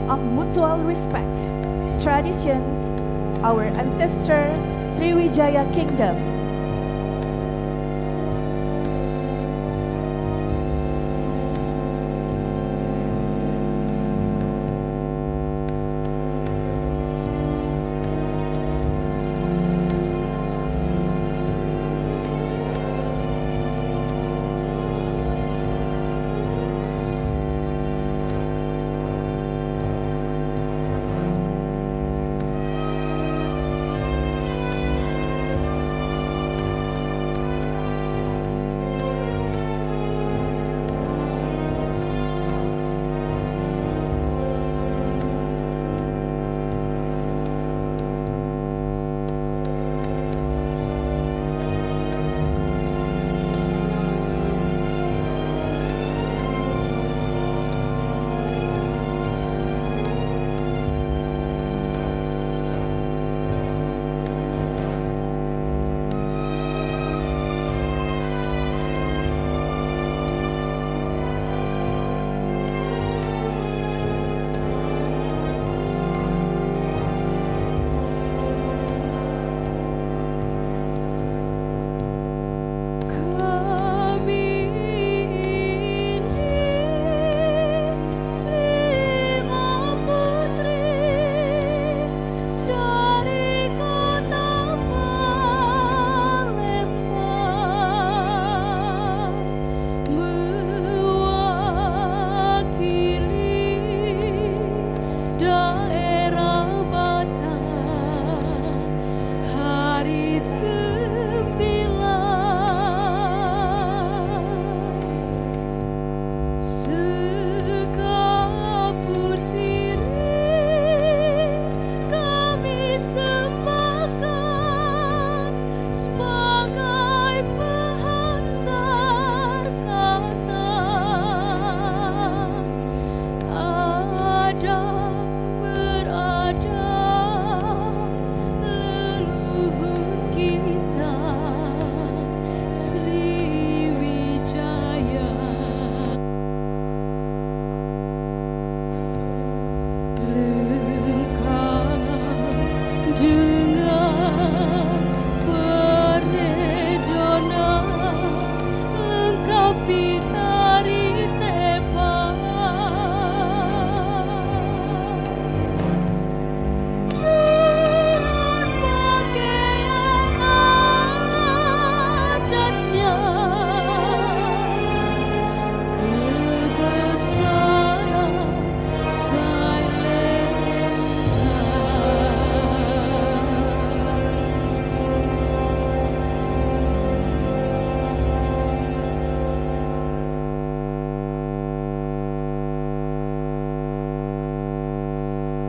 of mutual respect, traditions, our ancestor Sriwijaya Kingdom.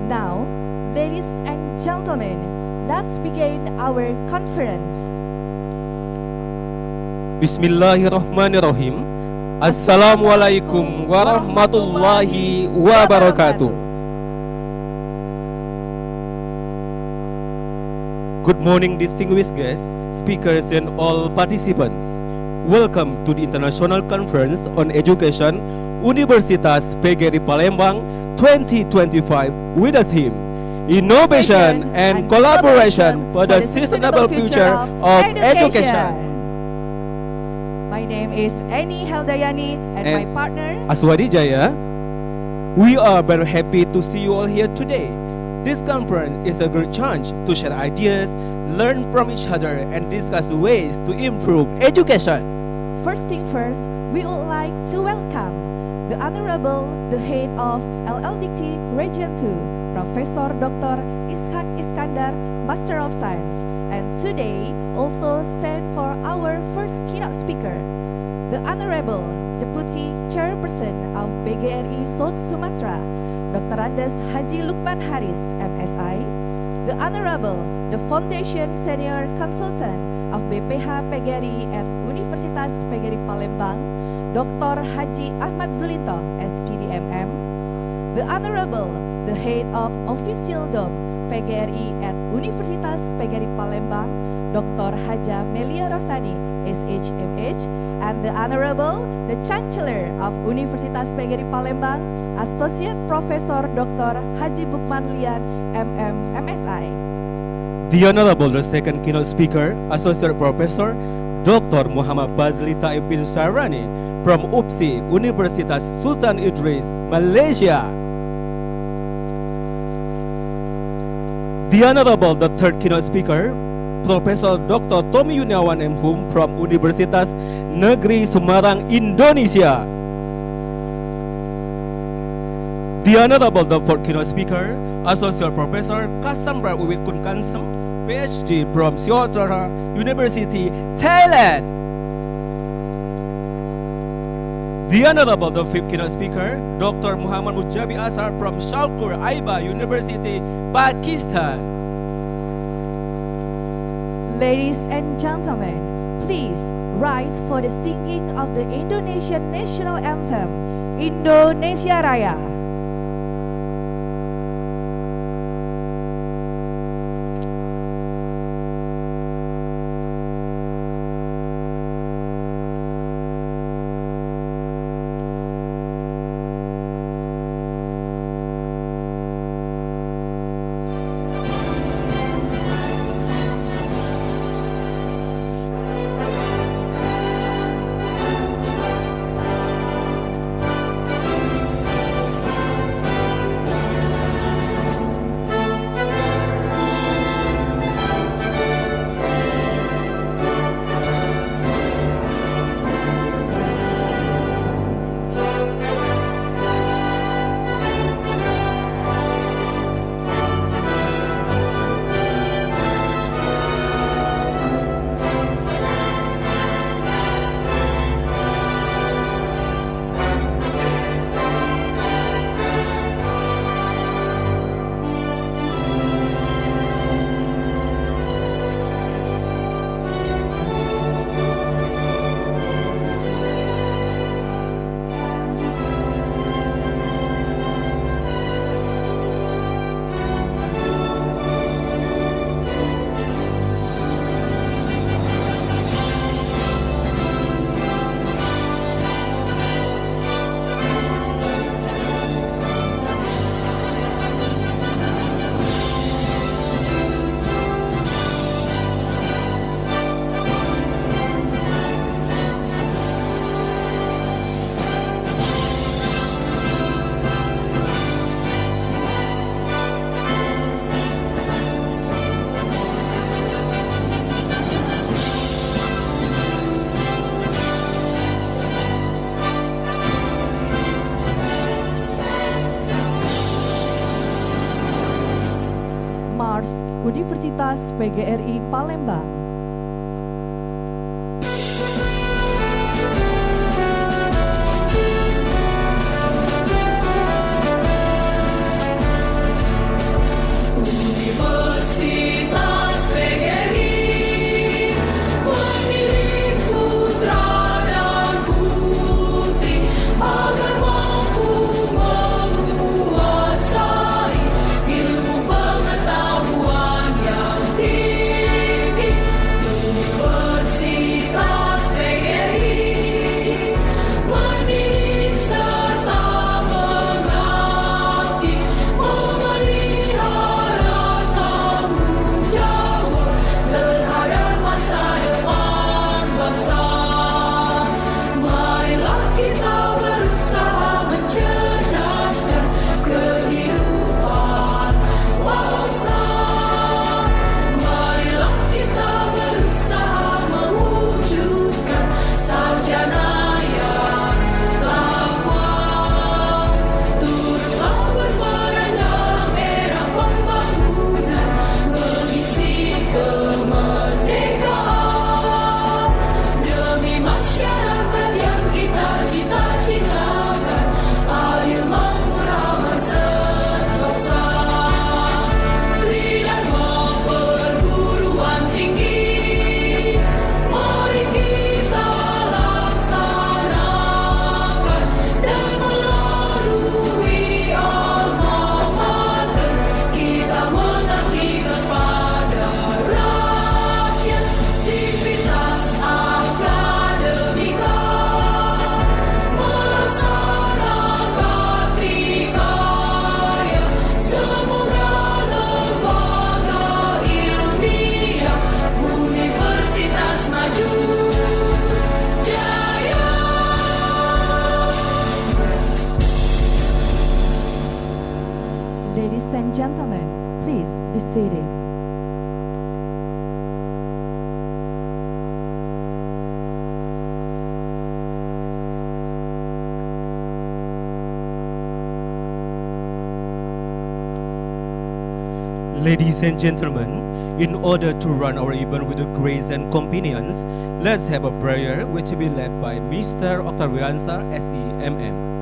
Now, ladies and gentlemen, let's begin our conference. Bismillahirrahmanirrahim. Assalamualaikum warahmatullahi wabarakatuh. Good morning, distinguished guests, speakers, and all participants. Welcome to the International Conference on Education, Universitas PGRI Palembang 2025 with the theme Innovation and Collaboration for the Sustainable Future of Education. My name is Eni Heldayani and my partner Aswadi Jaya. We are very happy to see you all here today. This conference is a great chance to share ideas, learn from each other, and discuss ways to improve education. First thing first, we would like to welcome the Honorable, the Head of LLDT Region 2, Professor Dr. Ishak Iskandar, Master of Science, and today also stand for our first keynote speaker, the Honorable Deputy Chairperson of PGRI South Sumatra, Dr. Andes Haji Lukman Haris, MSI, the Honorable, the Foundation Senior Consultant of BPH PGRI at Universitas PGRI Palembang, Dr. Haji Ahmad Zulinto, SPDMM, the Honorable, the Head of Official Dom PGRI at Universitas PGRI Palembang, Dr. Haja Melia Rosani, SHMH, and the Honorable, the Chancellor of Universitas PGRI Palembang, Associate Professor Dr. Haji Bukman Lian, MM, MSI. The Honorable, the second keynote speaker, Associate Professor Dr. Muhammad Bazlita Ibn Sarani from UPSI, Universitas Sultan Idris, Malaysia. The Honorable, the third keynote speaker, Profesor Dr. Tommy Yuniawan M. Hum from Universitas Negeri Semarang, Indonesia. The Honorable, the fourth keynote speaker, Associate Professor Kasambra Uwit Kun Kansem, PhD from Siotara University, Thailand. The Honorable, the fifth keynote speaker, Dr. Muhammad Mujabi Asar from Shaukur Aiba University, Pakistan. Ladies and gentlemen, please rise for the singing of the Indonesian national anthem, Indonesia Raya. Mars Universitas PGRI Palembang. Universitas PGRI memilih putra dan putri agar mampu menguasai ilmu pengetahuan yang tinggi. Ladies and gentlemen, please be seated. Ladies and gentlemen, in order to run our event with grace and convenience, let's have a prayer which will be led by Mr. Octaviansa, SEMM.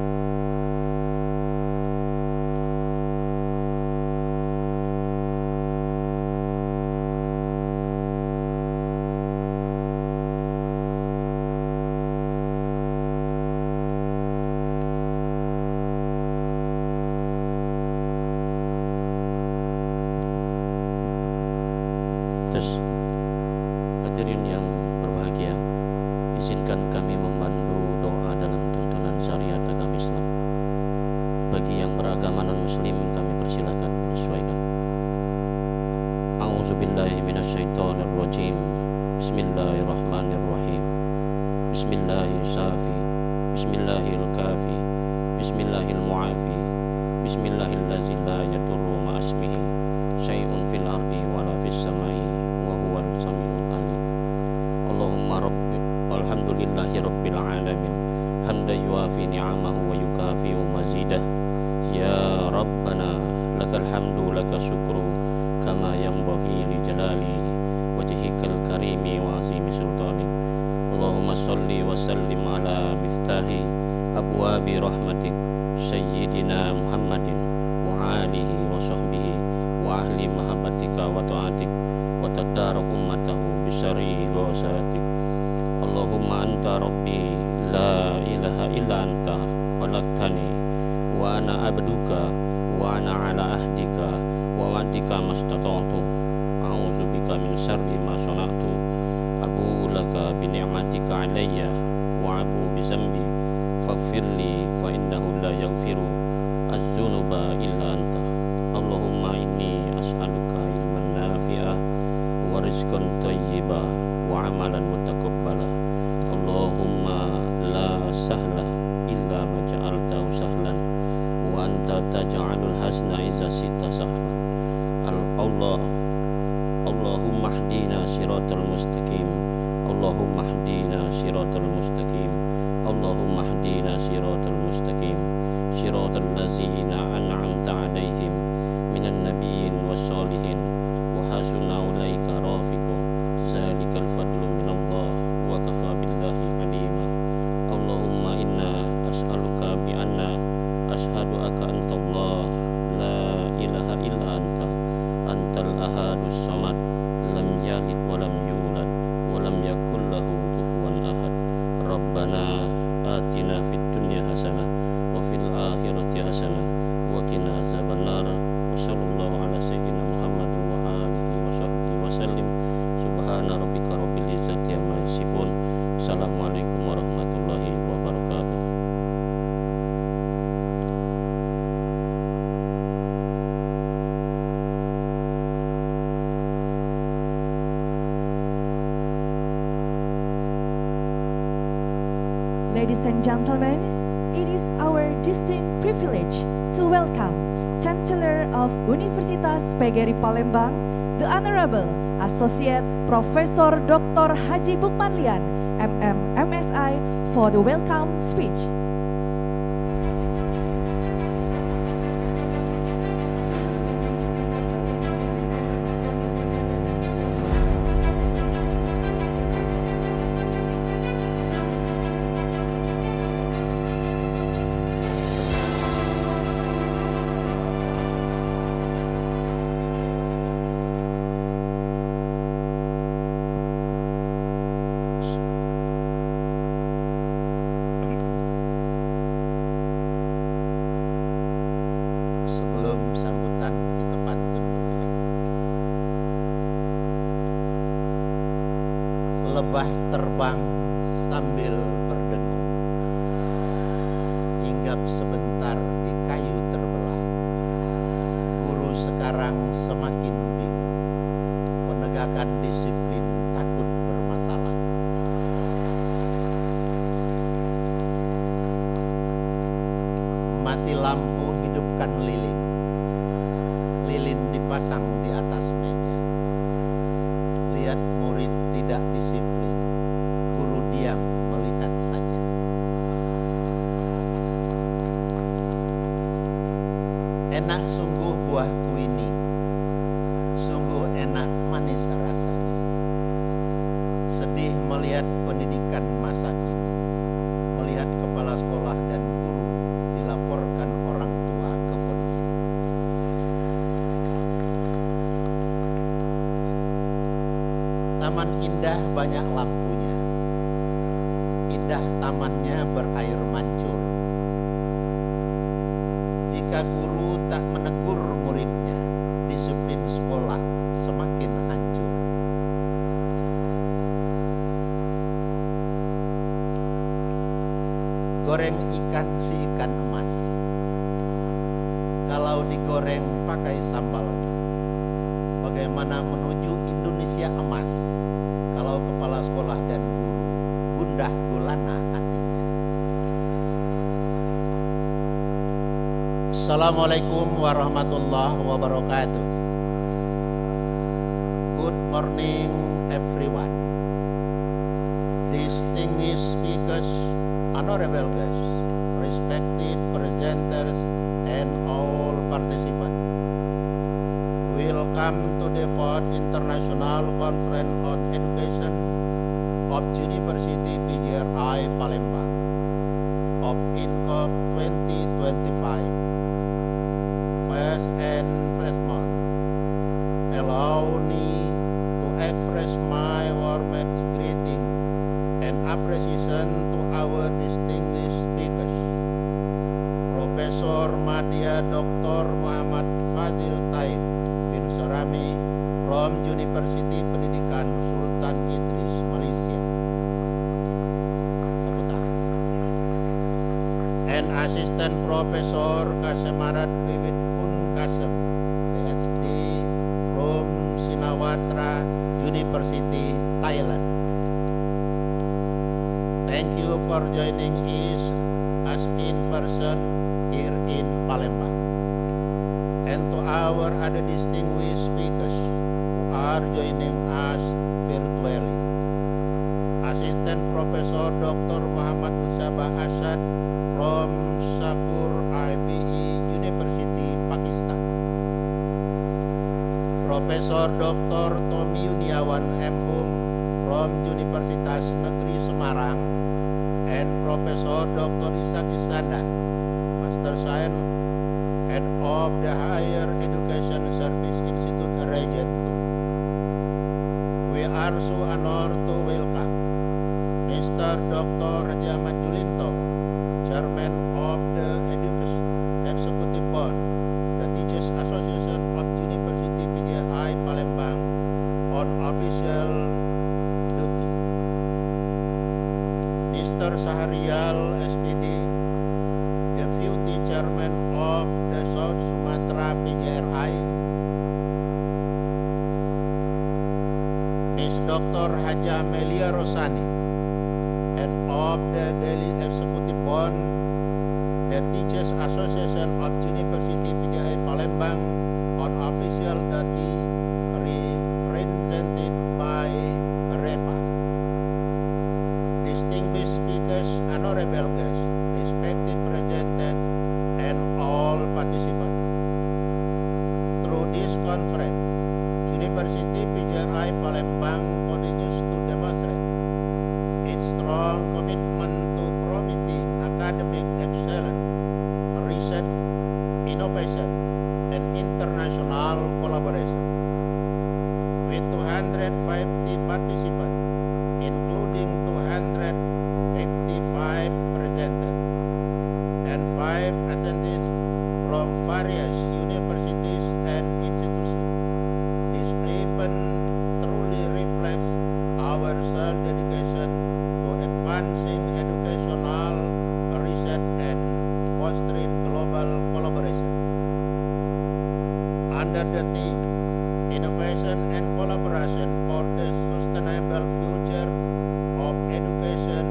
Terus, hadirin yang berbahagia, izinkan kami memandu doa dalam tuntunan syariat agama Islam. Bagi yang beragama non-muslim, kami persilakan menyesuaikan. A'udzubillahi minasyaitonirrajim. Bismillahirrahmanirrahim. Bismillahirrahmanirrahim. Bismillahirrahmanirrahim. Bismillahirrahmanirrahim. Bismillahirrahmanirrahim. La yadurru ma'asmihi syai'un fil ardi wala fis samai wa huwal samiul alim. Allahumma rabbi walhamdulillahi rabbil alamin hamdan yuafi ni'amahu wa yukafi'u mazidah. Ya Rabbana lakal hamdu laka syukru kama yanbaghi li jalali wajhikal karimi wa azimi sultanik. Allahumma salli wa sallim ala miftahi abwabi rahmatik sayyidina Muhammadin wa alihi wa sahbihi wa ahli mahabbatika wa ta'atik wa tadarak ummatahu bisyari ghasatik. Allahumma anta rabbi la ilaha illa anta khalaqtani wa ana abduka wa ana ala ahdika wa wa'dika mastata'tu a'udzu bika min syarri ma sana'tu abu laka bi ni'matika alayya wa abu bi zambi faghfirli fa innahu la yaghfiru az-dzunuba illa anta. Allahumma inni as'aluka ilman nafi'ah wa rizqan thayyiba wa amalan mutaqabbala. Allahumma la sahla illa ma ja'altahu sahlan wa anta taj'alul hazna idza syi'ta sahlan. Allahumma hdina siratal mustaqim. Allahumma hdina siratal mustaqim. Allahumma hdina siratal mustaqim. Siratal ladzina an'amta 'alaihim minan nabiyyin wassalihin wa hasuna ulaika rafiqun zalikal fadlu minallah wa kafa billahi alima. Allahumma inna as'aluka bi anna ashhadu aka antallah la ilaha illa anta antal ahadus samad lam yalid wa lam yulad wa lam yakul lahu kufuwan ahad. Rabbana atina fid dunya hasanah wa fil akhirati hasanah wa qina azabannar. Sallallahu ala sayyidina Muhammadin wa alihi wa sahbihi wa sallim. Subhana rabbika rabbil izzati amma yasifun. Assalamualaikum warahmatullahi wabarakatuh. Ladies and gentlemen, it is our distinct privilege to welcome Chancellor of Universitas PGRI Palembang, the Honorable Associate Professor Dr. Haji Bukmanlian, MM, MSI, for the welcome speech. Sebelum sambutan ditepankan dulu ya. Lebah terbang sambil berdengung, hinggap sebentar di kayu terbelah. Guru sekarang semakin bingung, penegakan disiplin takut bermasalah. Mati lampu hidupkan lilin, lilin dipasang di atas meja. Lihat murid tidak disiplin, guru diam melihat saja. Enak sungguh buahku ini, sungguh enak manis rasanya. Sedih melihat pendidikan masa kini, melihat kepala sekolah dan guru dilaporkan orang tua ke polisi. Taman indah banyak lampunya, indah tamannya berair mancur. Jika guru tak menegur muridnya, disiplin sekolah semakin hancur. Goreng ikan si ikan emas, kalau digoreng pakai sambalnya. Bagaimana menuju Indonesia emas, kalau kepala sekolah dan guru gundah gulana hatinya. Assalamualaikum warahmatullahi wabarakatuh. Good morning everyone. Distinguished speakers, honorable guests, respected presenters and all participants. Welcome to the 4th International Conference on Education of University PGRI Palembang of INCoEPP 2025. First and freshman, allow me to express my warmest greeting and appreciation to our distinguished speakers. Profesor Madya Dr. Muhammad Fazil Taib bin Sarami from University Pendidikan Sultan Idris, Malaysia. Tepuk tangan. And Assistant Professor Kasemarat Bibit Kun Kasem, PhD from Sinawatra University, Thailand. Thank you for joining us in person here in Palembang. And to our other distinguished speakers who are joining us virtually. Assistant Professor Dr. Muhammad Usaba Asad from Sakur IPE University, Pakistan. Profesor Dr. Tommy Yuniawan M. Hum from Universitas Negeri Semarang, and Profesor Dr. Ishak Iskandar, Master Science, Head of the Higher Education Service Institute Region 2. We are so honored to welcome Mr. Dr. Haji Ahmad Julinto, Chairman of the Executive Board, the Teachers Association of University PGRI Palembang, on official duty. Mr. Sahrial SPD, Deputy Chairman of the South Sumatra PGRI, Ms. Dr. Haja Melia Rosani, Head of the Daily Executive Board, the Teachers Association of University PGRI Palembang, on official duty, represented by REPA. Distinguished speakers, honorable guests, respected presenters, and all participants. Through this conference, University PGRI Palembang continues to demonstrate its strong commitment to promoting academic excellence, research, innovation, and international collaboration. With 250 participants, including 255 presenters and 5 attendees from various universities and institutions. This event truly reflects our self-dedication to advancing educational research and fostering global collaboration. Under the theme, Innovation and Collaboration for the Sustainable Future of Education,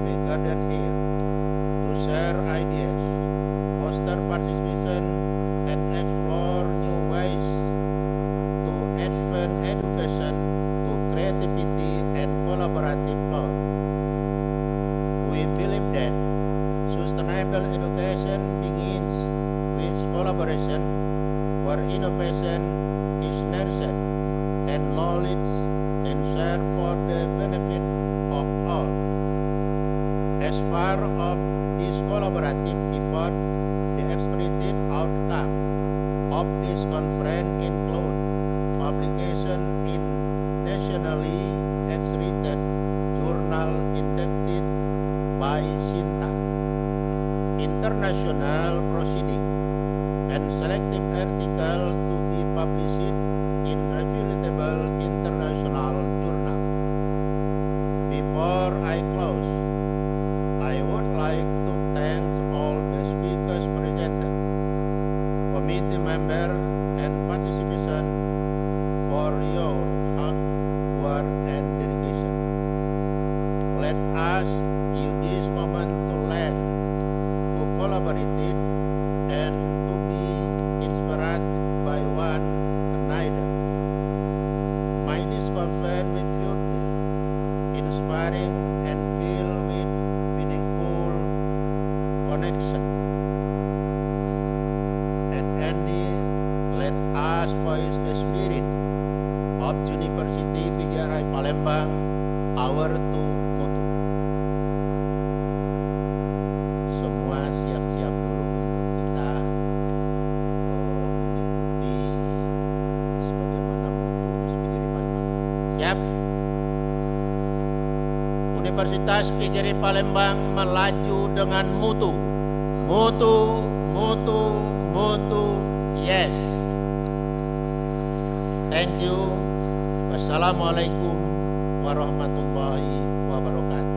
we gather here to share ideas, foster participation, and explore new ways where innovation is nurtured and knowledge and shared for the benefit of all. As part of this collaborative effort, the expected outcome of this conference include publication in nationally accredited journal indexed by SINTA, Internasional proceeding, and selective article to be published in reputable international journal. Before I close, I would like to thank all the speakers presented, committee members, and participation for your hard work and dedication. Let us use this moment to learn, to collaborate, and to be inspired by one another. May this conference with you inspiring and filled with meaningful connection. At any, let us voice the spirit of University PGRI Palembang, our two mutu. Semua siap-siap dulu untuk kita mengikuti sebagaimana mutu PGRI Palembang. Siap? Universitas PGRI Palembang melaju dengan mutu. Mutu, mutu, mutu, yes. Thank you. Wassalamualaikum warahmatullahi wabarakatuh.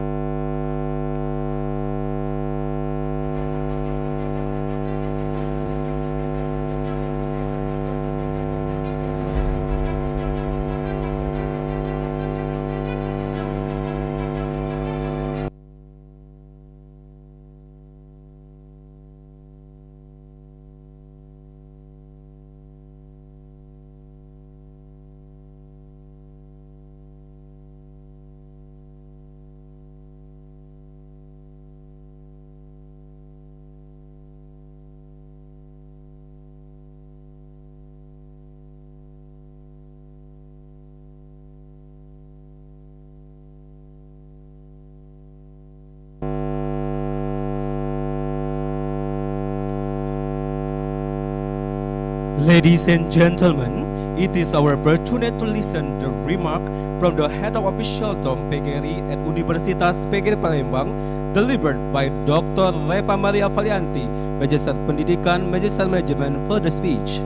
Ladies and gentlemen, it is our opportunity to listen the remark from the head of official Dom PGRI at Universitas PGRI Palembang, delivered by Dr. Repa Maria Valianti, Magister Pendidikan, Magister Manajemen, for the speech.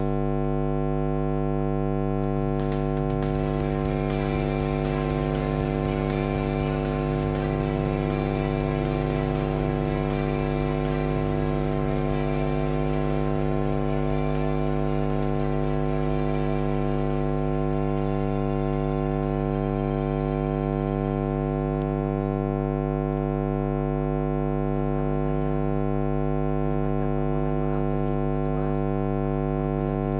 Pertama saya menyampaikan permohonan maaf dari Ibu Ketua, beliau tidak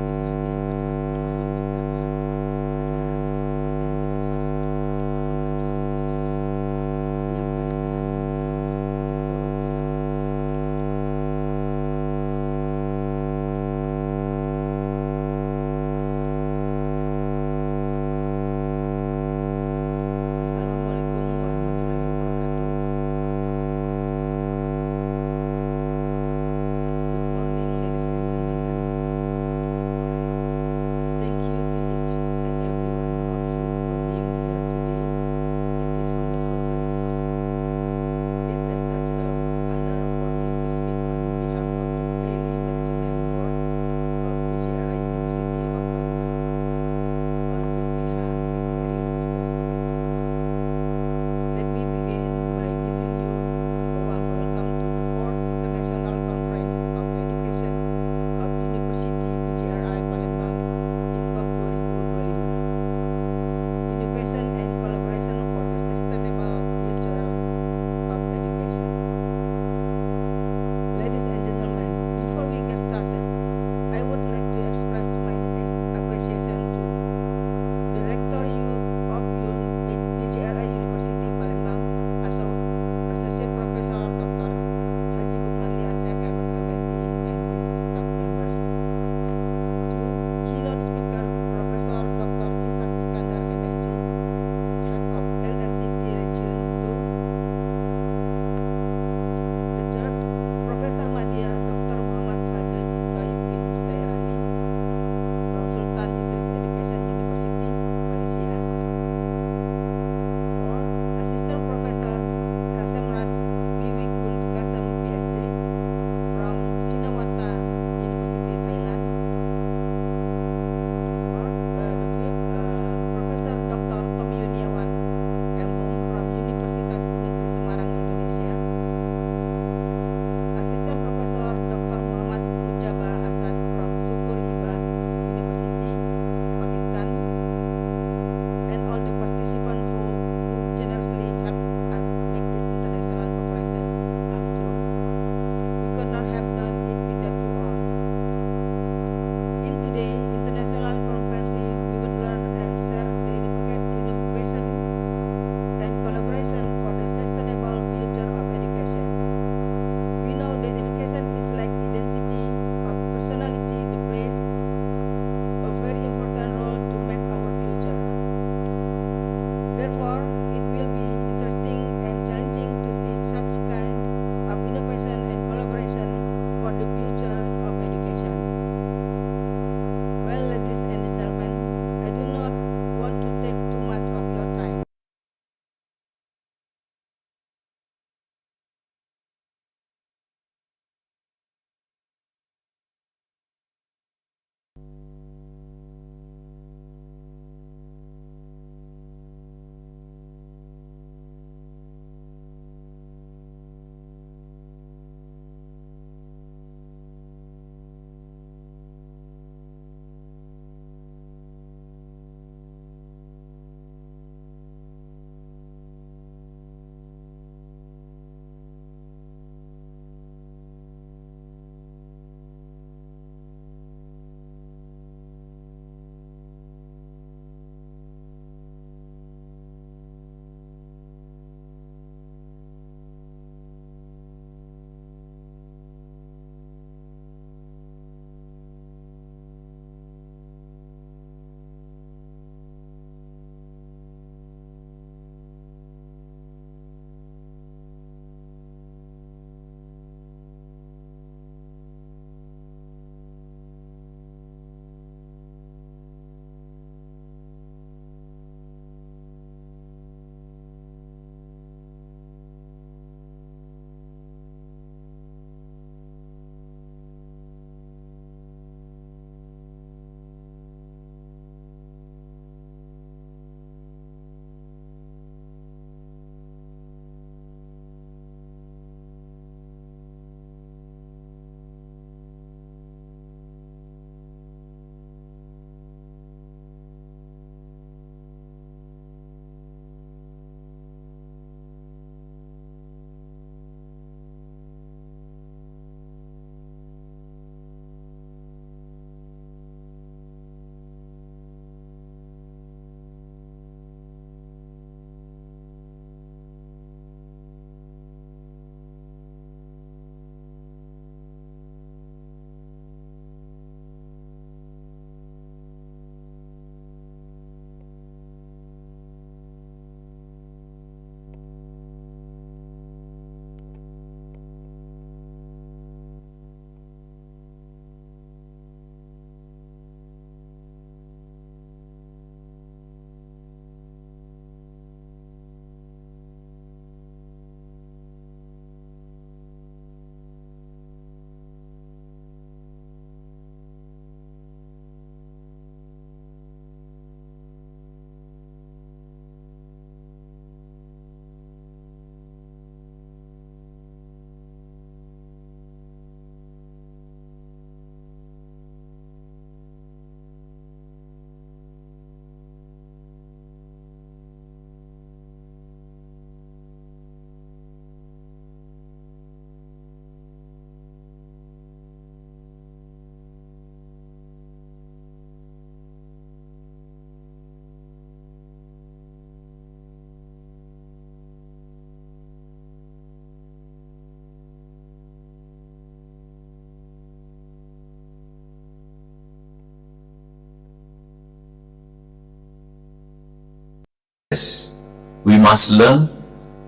Yes, we must learn,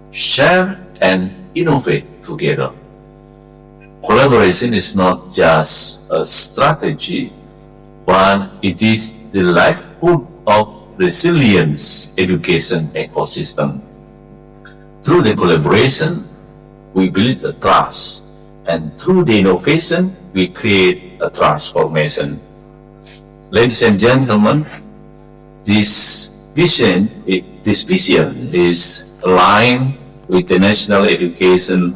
share, and innovate together. Collaboration is not just a strategy, but it is the lifeblood of resilience education ecosystem. Through the collaboration, we build a trust, and through the innovation, we create a transformation. Ladies and gentlemen, this vision is aligned with the national education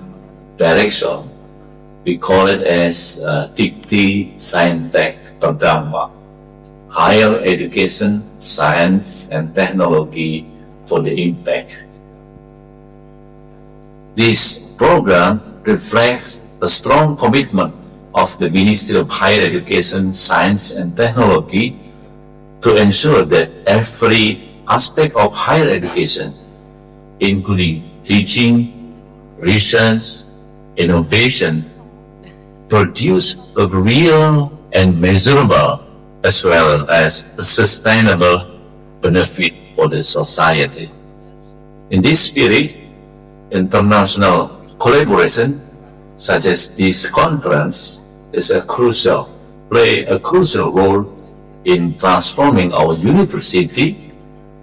direction. We call it as Dikti Saintek Perdampak, Higher Education, Science and Technology for the Impact. This program reflects a strong commitment of the Ministry of Higher Education, Science and Technology to ensure that every aspect of higher education, including teaching, research, innovation, produce a real and measurable as well as a sustainable benefit for the society. In this spirit, international collaboration such as this conference play a crucial role in transforming our university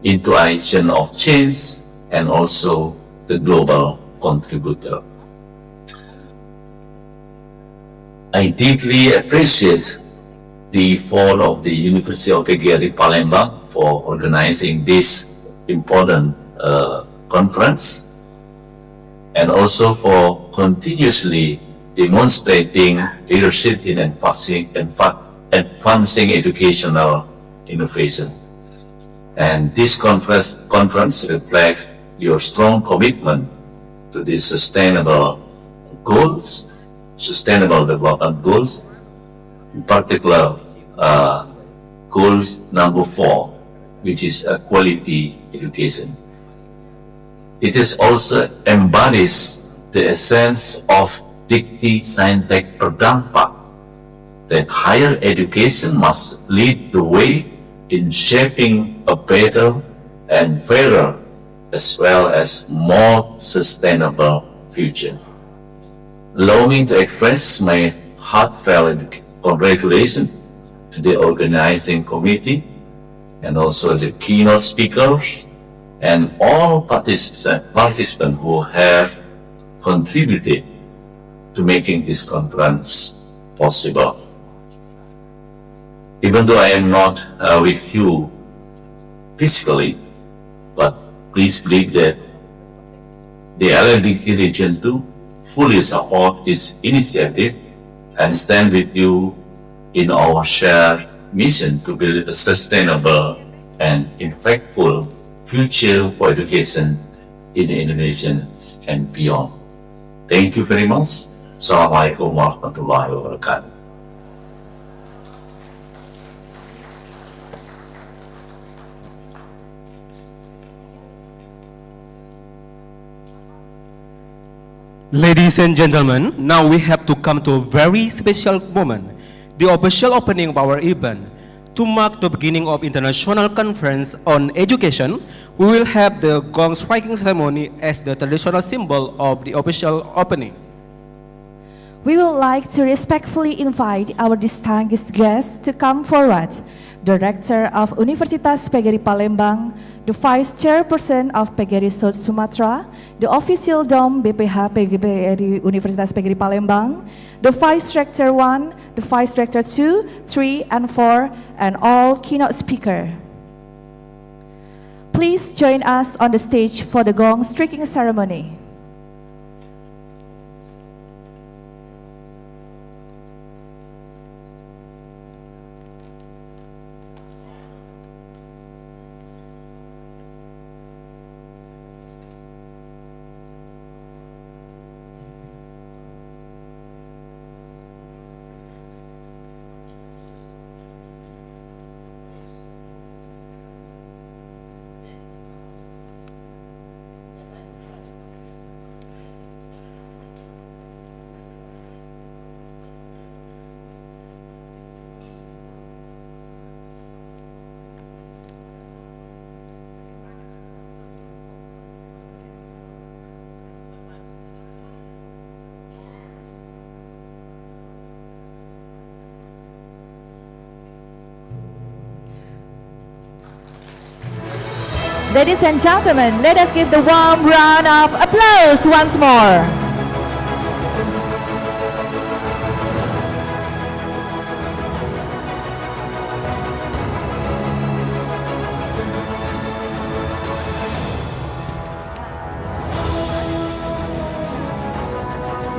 into an agent of change and also the global contributor. I deeply appreciate the effort of the University of PGRI Palembang for organizing this important conference and also for continuously demonstrating leadership in advancing educational innovation. And this conference reflects your strong commitment to the sustainable development goals, in particular goals number 4, which is quality education. It is also embodies the essence of Dikti Saintek Perdampak, that higher education must lead the way in shaping a better and fairer as well as more sustainable future. Allow me to express my heartfelt congratulations to the organizing committee and also the keynote speakers and all participants who have contributed to making this conference possible. Even though I am not with you physically, but please believe that the LLDT Region 2 fully support this initiative and stand with you in our shared mission to build a sustainable and impactful future for education in Indonesia and beyond. Thank you very much. Assalamualaikum warahmatullahi wabarakatuh. Ladies and gentlemen, now we have to come to a very special moment, the official opening of our event. To mark the beginning of International Conference on Education, we will have the gong striking ceremony as the traditional symbol of the official opening. We would like to respectfully invite our distinguished guests to come forward. The Rector of Universitas PGRI Palembang, the Vice Chairperson of PGRI South Sumatra, the Official Dom BPH PGRI Universitas PGRI Palembang, the Vice Rector 1, the Vice Rector 2, 3, and 4, and all keynote speakers. Please join us on the stage for the gong striking ceremony. Ladies and gentlemen, let us give the warm round of applause once more.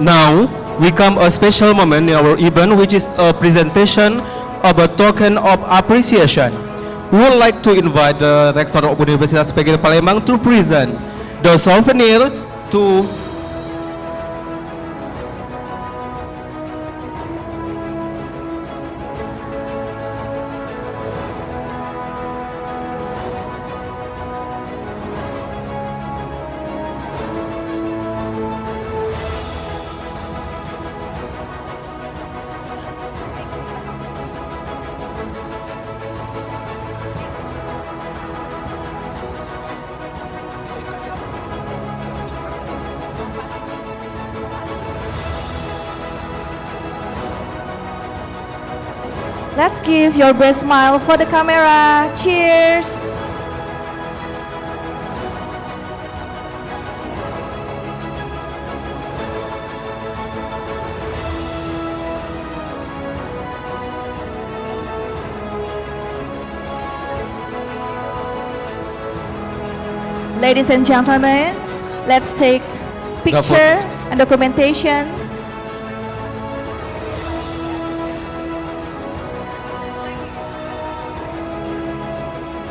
Now, we come a special moment in our event, which is a presentation of a token of appreciation. We would like to invite the Rector of Universitas PGRI Palembang to present the souvenir to Let's give your best smile for the camera. Cheers. Ladies and gentlemen, let's take picture and documentation.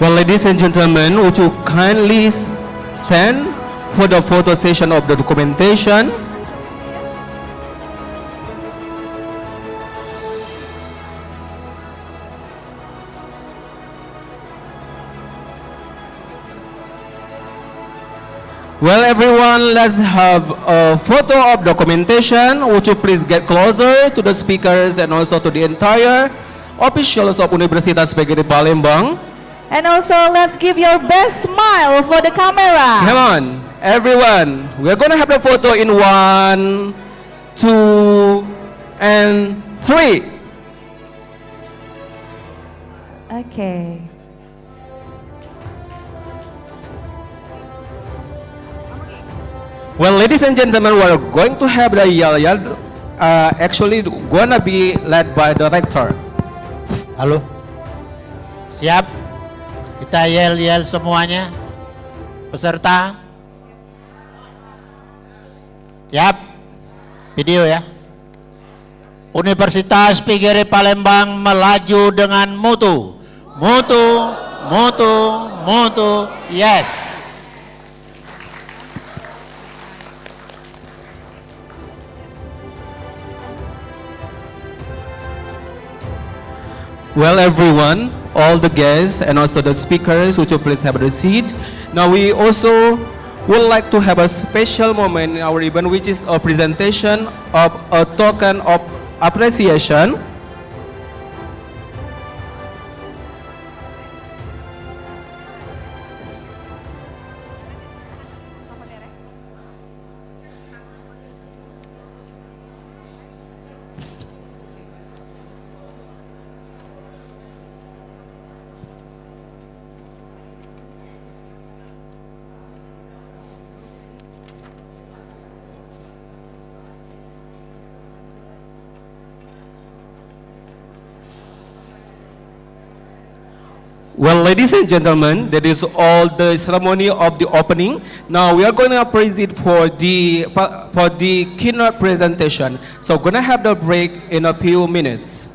Well, ladies and gentlemen, would you kindly stand for the photo session of the documentation? Well, everyone, let's have a photo of documentation. Would you please get closer to the speakers and also to the entire officials of Universitas PGRI Palembang. And also, let's give your best smile for the camera. Come on, everyone. We're gonna have the photo in 1, 2, and 3. Okay. Well, ladies and gentlemen, we're going to have the yell. Actually, gonna be led by the rector. Halo. Siap? Kita yel-yel semuanya. Peserta. Siap? Video ya. Universitas PGRI Palembang melaju dengan mutu. Mutu, mutu, mutu. Yes. Well, everyone, all the guests and also the speakers, would you please have a seat? Now, we also would like to have a special moment in our event, which is a presentation of a token of appreciation. Well, ladies and gentlemen, that is all the ceremony of the opening. Now we are going to proceed for the keynote presentation. So we're going to have the break in a few minutes.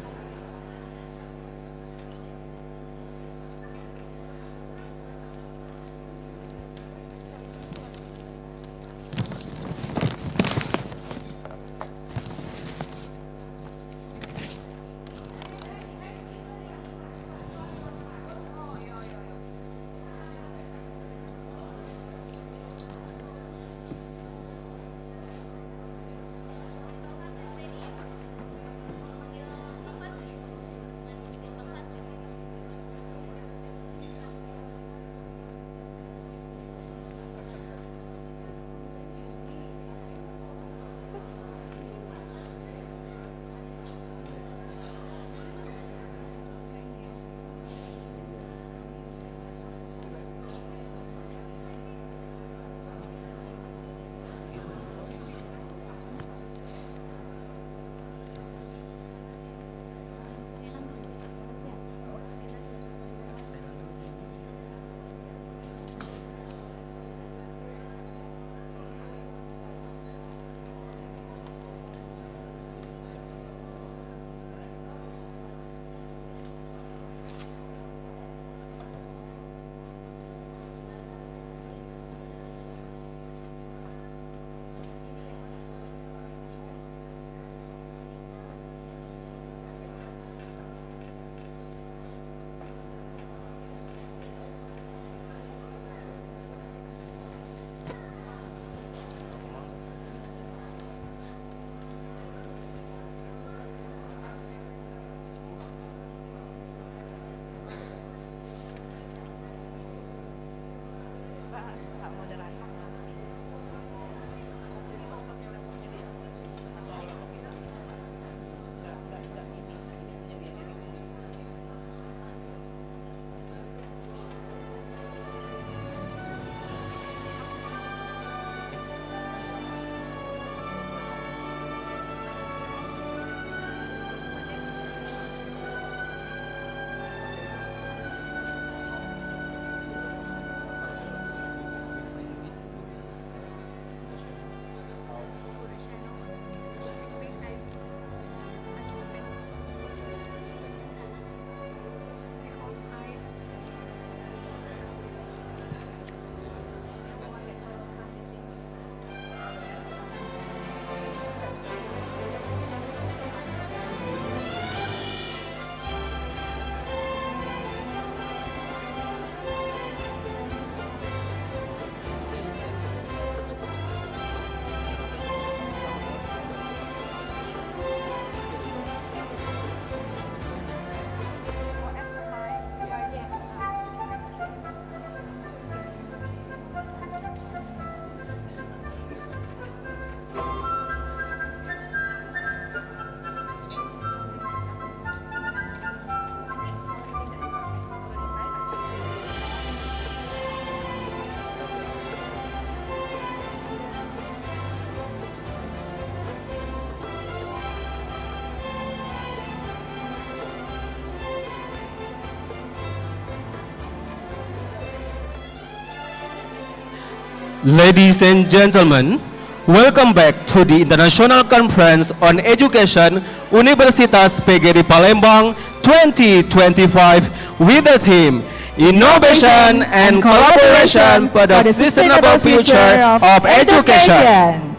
Ladies and gentlemen, welcome back to the International Conference on Education Universitas PGRI Palembang 2025 with the theme Innovation and Collaboration for the Sustainable Future of Education.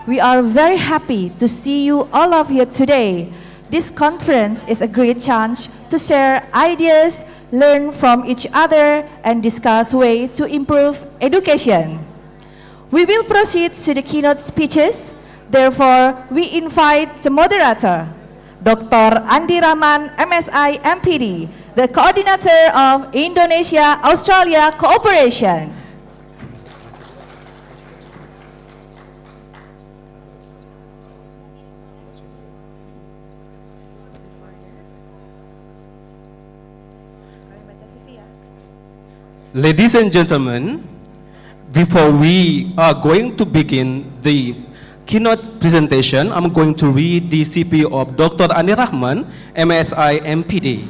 We are very happy to see you all of here today. This conference is a great chance to share ideas, learn from each other, and discuss ways to improve education. We will proceed to the keynote speeches. Therefore, we invite the moderator, Dr. Andi Rahman, MSI, MPD, the coordinator of Indonesia-Australia Cooperation. Ladies and gentlemen, before we are going to begin the keynote presentation, I'm going to read the CP of Dr. Andi Rahman, MSI, MPD.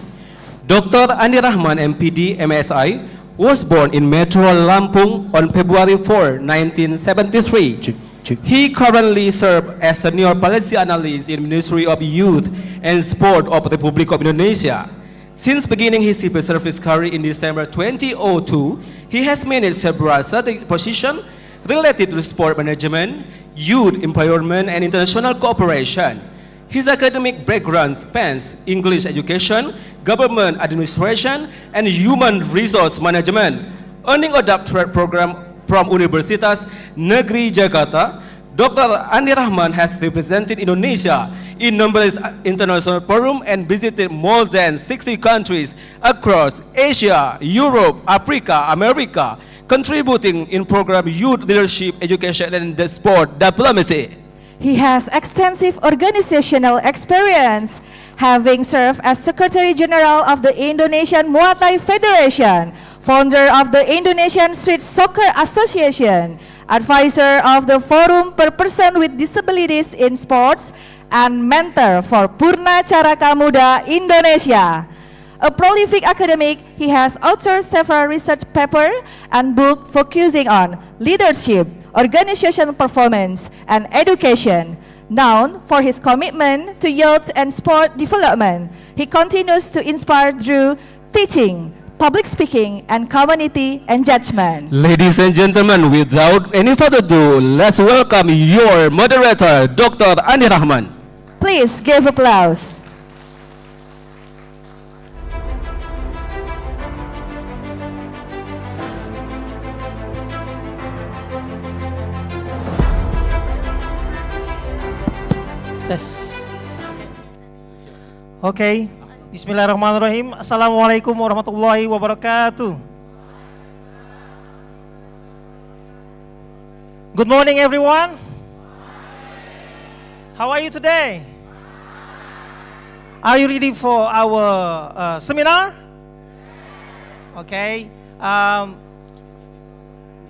Dr. Andi Rahman, MPD, MSI, was born in Metro Lampung on February 4, 1973. He currently serves as Senior Policy Analyst in Ministry of Youth and Sport of the Republic of Indonesia. Since beginning his civil service career in December 2002, he has managed several strategic positions related to sport management, youth empowerment, and international cooperation. His academic background spans English education, government administration, and human resource management. Earning a doctorate program from Universitas Negeri Jakarta, Dr. Andi Rahman has represented Indonesia in numerous international forums and visited more than 60 countries across Asia, Europe, Africa, America, contributing in program youth leadership, education, and the sport diplomacy. He has extensive organizational experience, having served as Secretary General of the Indonesian Muay Thai Federation, founder of the Indonesian Street Soccer Association, advisor of the Forum per Person with Disabilities in Sports, and mentor for Purna Caraka Muda Indonesia. A prolific academic, he has authored several research papers and books focusing on leadership, organizational performance, and education. Known for his commitment to youth and sport development, he continues to inspire through teaching, public speaking, and community engagement. Ladies and gentlemen, without any further ado, let's welcome your moderator, Dr. Andi Rahman. Please give applause. Tes. Oke. Bismillahirrahmanirrahim. Assalamualaikum warahmatullahi wabarakatuh. Good morning, everyone. How are you today? Are you ready for our seminar? Okay.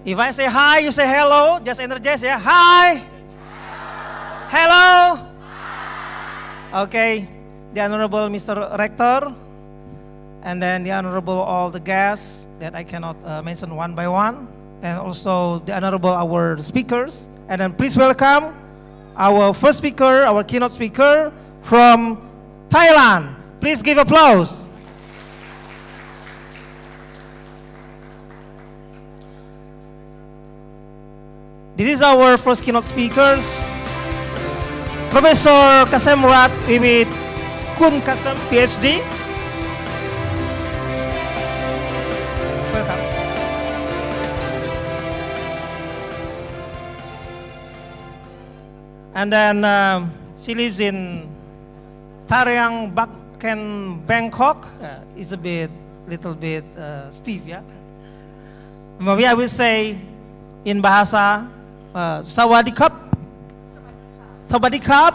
If I say hi, you say hello. Just energize, yeah. Hi. Hello. Okay. The Honorable Mr. Rector, and then the Honorable all the guests that I cannot mention one by one, and also the Honorable our speakers, and then please welcome our first speaker, our keynote speaker from Thailand. Please give applause. This is our first keynote speakers, Professor Kasem Murat with Kun Kasem, PhD. Welcome. And then she lives in Tariang Bakken, Bangkok. It's a little bit stiff, yeah. Maybe I will say in bahasa Sawadikap. Sawadikap.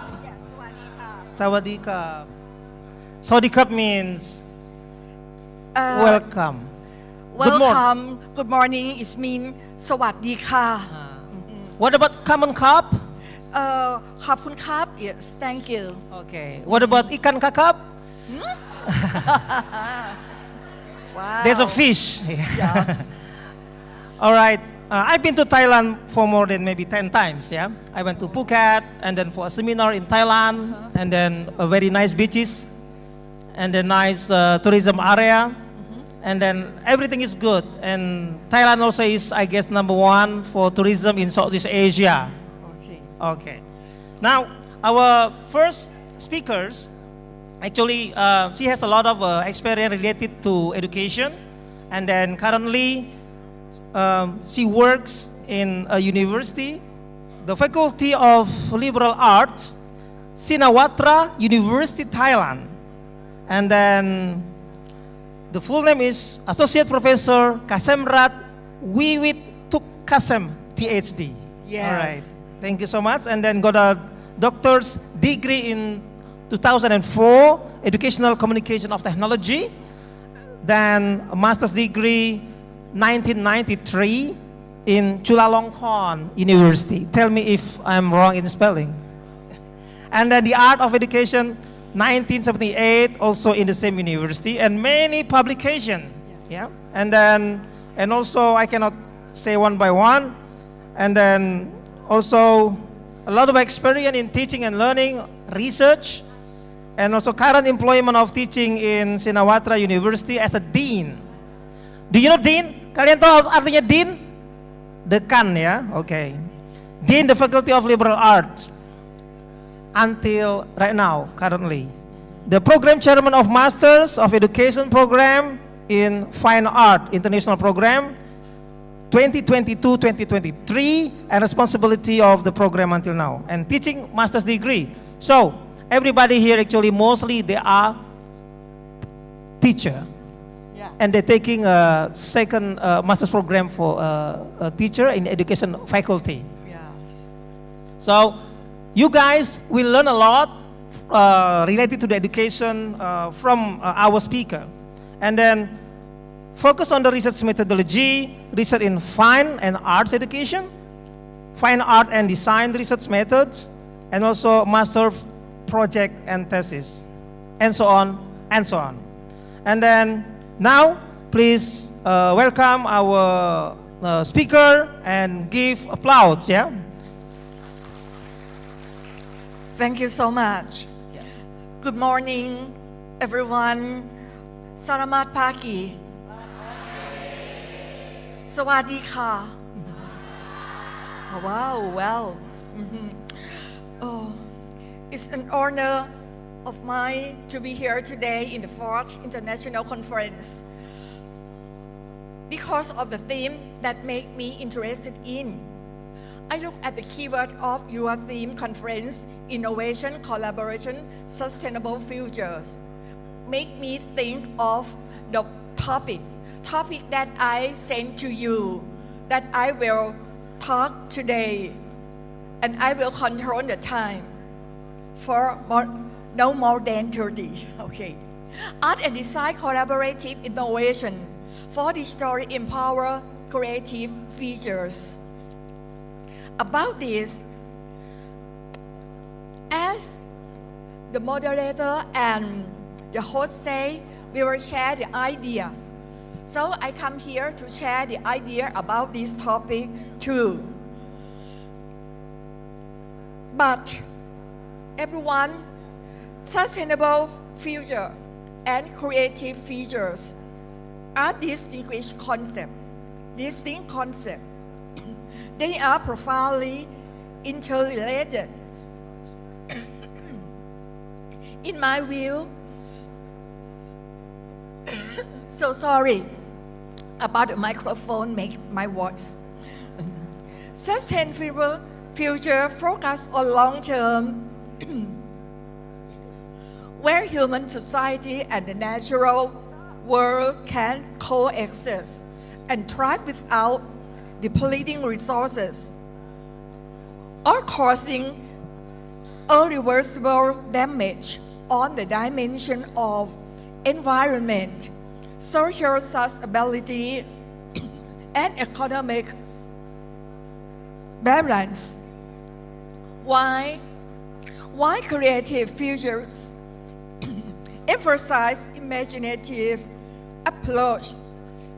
Sawadikap. Sawadikap means welcome. Welcome. Good morning. It means สวัสดีค่ะ What about common cup? ขอบคุณครับ Yes, thank you. Okay. What about ikan kakap? Wow. There's a fish. Yes. All right. I've been to Thailand for more than maybe 10 times. Yeah, I went to Phuket and then for a seminar in Thailand, and then a very nice beaches, and a nice tourism area, and then everything is good. And Thailand also is, I guess, number one for tourism in Southeast Asia. Okay. Okay. Now, our first speakers, actually, she has a lot of experience related to education, and then currently, she works in a university, the Faculty of Liberal Arts, Shinawatra University, Thailand. And then the full name is Associate Professor Kasemrat Wiwit Tuk Kasem, PhD. Yes. All right. Thank you so much. And then got a doctor's degree in 2004, Educational Communication of Technology. Then a master's degree 1993 in Chulalongkorn University. Tell me if I'm wrong in spelling. And then the Art of Education 1978, also in the same university, and many publications. Yeah. And also I cannot say one by one. And then also a lot of experience in teaching and learning, research, and also current employment of teaching in Shinawatra University as a dean. Do you know dean? Kalian tahu artinya dean? Dekan ya, okay. Dean the Faculty of Liberal Arts until right now, currently. The program chairman of Masters of Education program in Fine Art International program 2022-2023, and responsibility of the program until now, and teaching master's degree. So everybody here actually mostly they are teacher. Yeah. And they're taking a second master's program for a teacher in education faculty. Yes. So you guys will learn a lot related to the education from our speaker. And then focus on the research methodology, research in fine and arts education, fine art and design research methods, and also master project and thesis, and so on, and so on. And then now, please welcome our speaker and give applause, yeah? Thank you so much. Good morning, everyone. Selamat pagi. Sawadee-ka. Oh, wow, well. Oh, it's an honor of mine to be here today in the 4th International Conference because of the theme that made me interested in. I look at the keyword of your theme conference, innovation, collaboration, sustainable futures. Make me think of the topic that I sent to you, that I will talk today, and I will control the time for no more than 30. Okay. Art and design collaborative innovation for the story empower creative features. About this, as the moderator and the host say, we will share the idea. So I come here to share the idea about this topic too. But everyone, sustainable future and creative features are distinct concepts. They are profoundly interrelated. In my view, so sorry about the microphone make my voice. Sustainable future focus on long-term where human society and the natural world can coexist and thrive without depleting resources or causing irreversible damage on the dimension of environment, social sustainability, and economic balance. Why creative futures emphasize imaginative approach,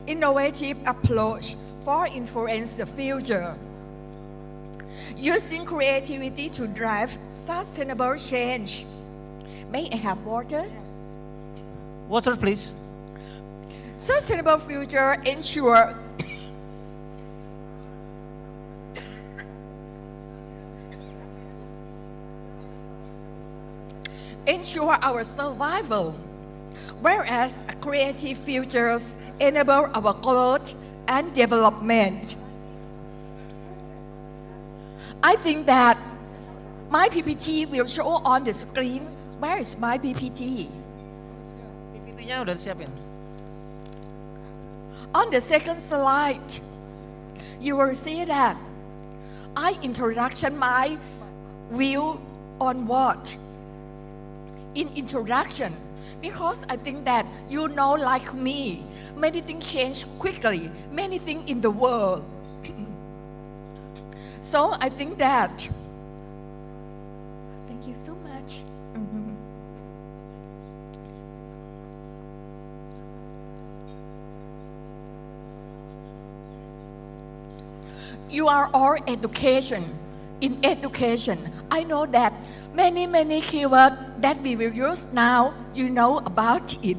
innovative approach for influence the future. Using creativity to drive sustainable change. May I have water? Water, please. Sustainable future ensure our survival, whereas creative futures enable our growth and development. I think that my PPT will show on the screen. Where is my PPT? PPT-nya udah disiapin. On the second slide, you will see that I introduction my view on what? In introduction, because I think that you know like me, many things change quickly, many things in the world. So I think that, thank you so much. You are all education. In education, I know that many keywords that we will use now, you know about it.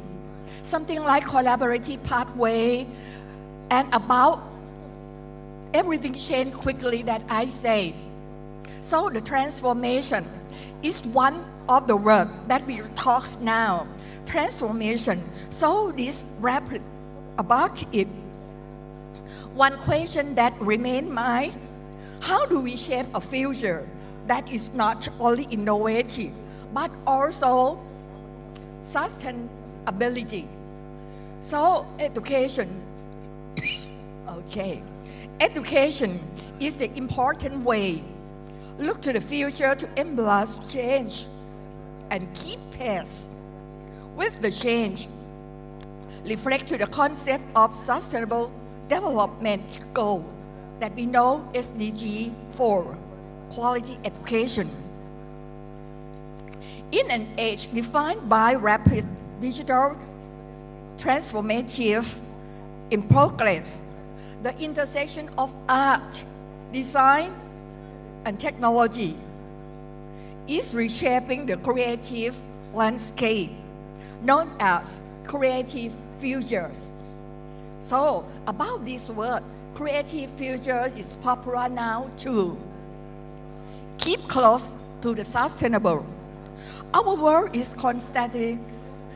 Something like collaborative pathway and about everything changed quickly that I say. So the transformation is one of the words that we will talk now. Transformation. So this rapid about it. One question that remains mine, how do we shape a future that is not only innovative, but also sustainability? So education, okay. Education is the important way. Look to the future to embrace change and keep pace with the change. Reflect to the concept of sustainable development goal that we know SDG 4, quality education. In an age defined by rapid digital transformative in progress, the intersection of art, design, and technology is reshaping the creative landscape, known as creative futures. So, about this word, creative future is popular now too. Keep close to the sustainable. Our world is constantly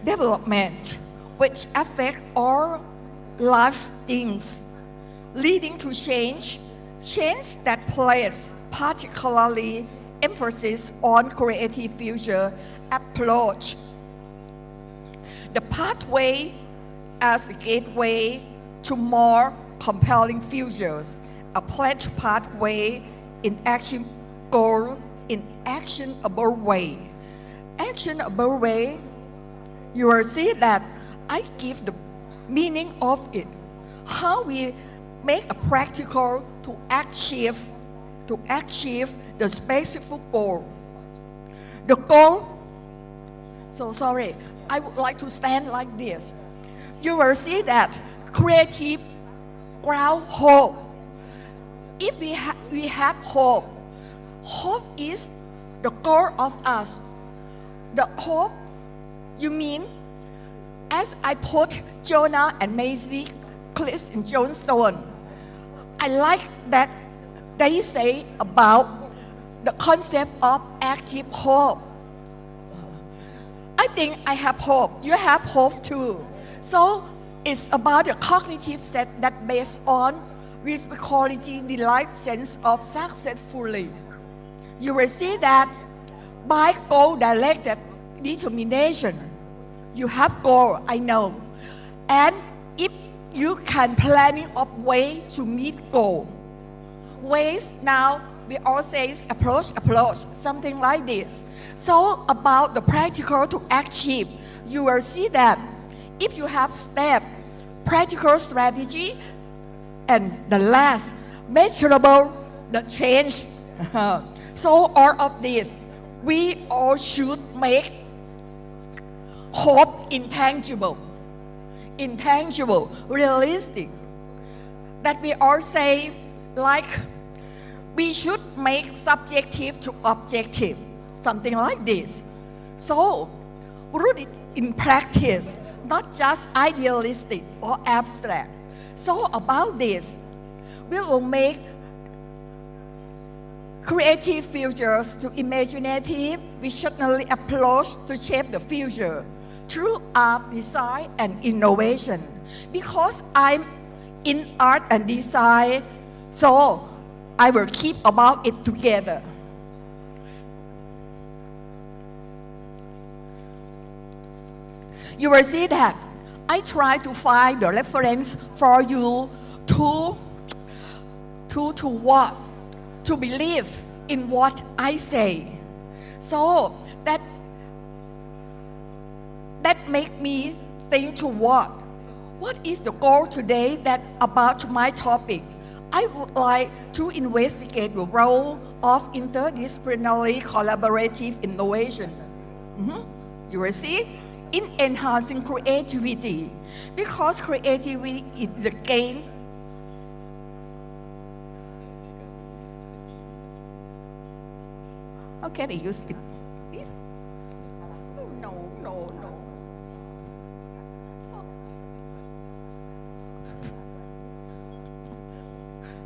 development, which affect all life things, leading to change that places particularly emphasis on creative future approach. The pathway as a gateway to more compelling futures, a pledged pathway in action goal in actionable way. Actionable way, you will see that I give the meaning of it. How we make a practical to achieve the specific goal. The goal, so sorry, I would like to stand like this. You will see that creative ground hope. If we have hope, hope is the goal of us. The hope, you mean, as I put Jonah and Maisie Cliff in Johnstone, I like that they say about the concept of active hope. I think I have hope. You have hope too. So it's about the cognitive set that based on risk quality, the life sense of successfully. You will see that by goal-directed determination, you have goal, I know. And if you can planning of way to meet goal. Ways now we all say approach, something like this. So about the practical to achieve, you will see that if you have step, practical strategy, and the last, measurable, the change. So all of this, we all should make hope intangible. intangible, realistic. That we all say, like, we should make subjective to objective, something like this. So, root it in practice, not just idealistic or abstract. So, about this, we will make creative futures to imaginative, visionary approach to shape the future through art, design, and innovation. Because I'm in art and design, so I will keep about it together. You will see that I try to find the reference for you to what? To believe in what I say. So that make me think to what? What is the goal today that about my topic? I would like to investigate the role of interdisciplinary collaborative innovation. You will see, in enhancing creativity, because creativity is the gain. How can I use it? This? No.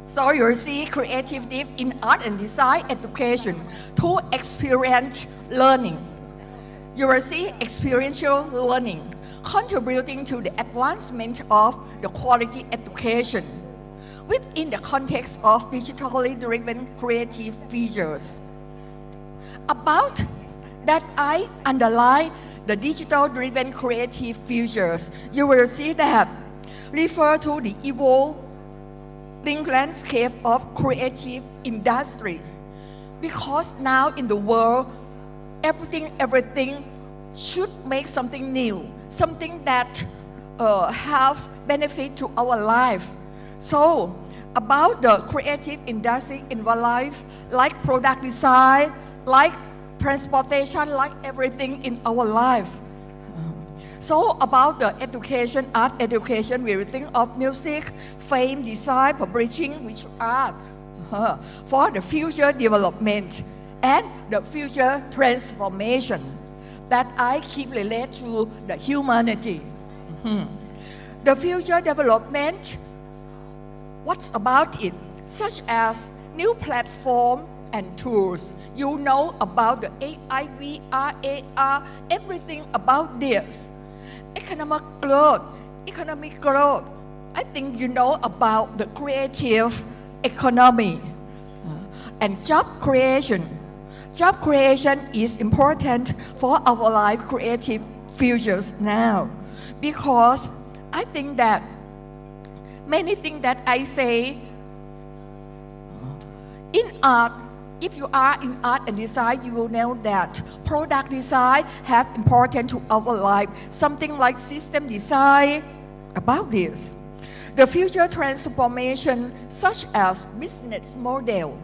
So you see creativity in art and design education to experience learning. You will see experiential learning contributing to the advancement of the quality education within the context of digitally driven creative features. About that, I underline the digital driven creative features. You will see that refer to the evolving landscape of creative industry. Because now in the world, everything should make something new, something that have benefit to our life. So about the creative industry in our life, like product design, like transportation, like everything in our life. So about the education, art education, we will think of music, film, design, publishing, which art, for the future development and the future transformation that I keep relate to the humanity. The future development, what's about it? Such as new platform and tools. You know about the AI, VR, AR, everything about this. Economic growth. I think you know about the creative economy. And job creation. Job creation is important for our life creative futures now. Because I think that many things that I say in art, if you are in art and design, you will know that product design have important to our life. Something like system design, about this. The future transformation such as business model,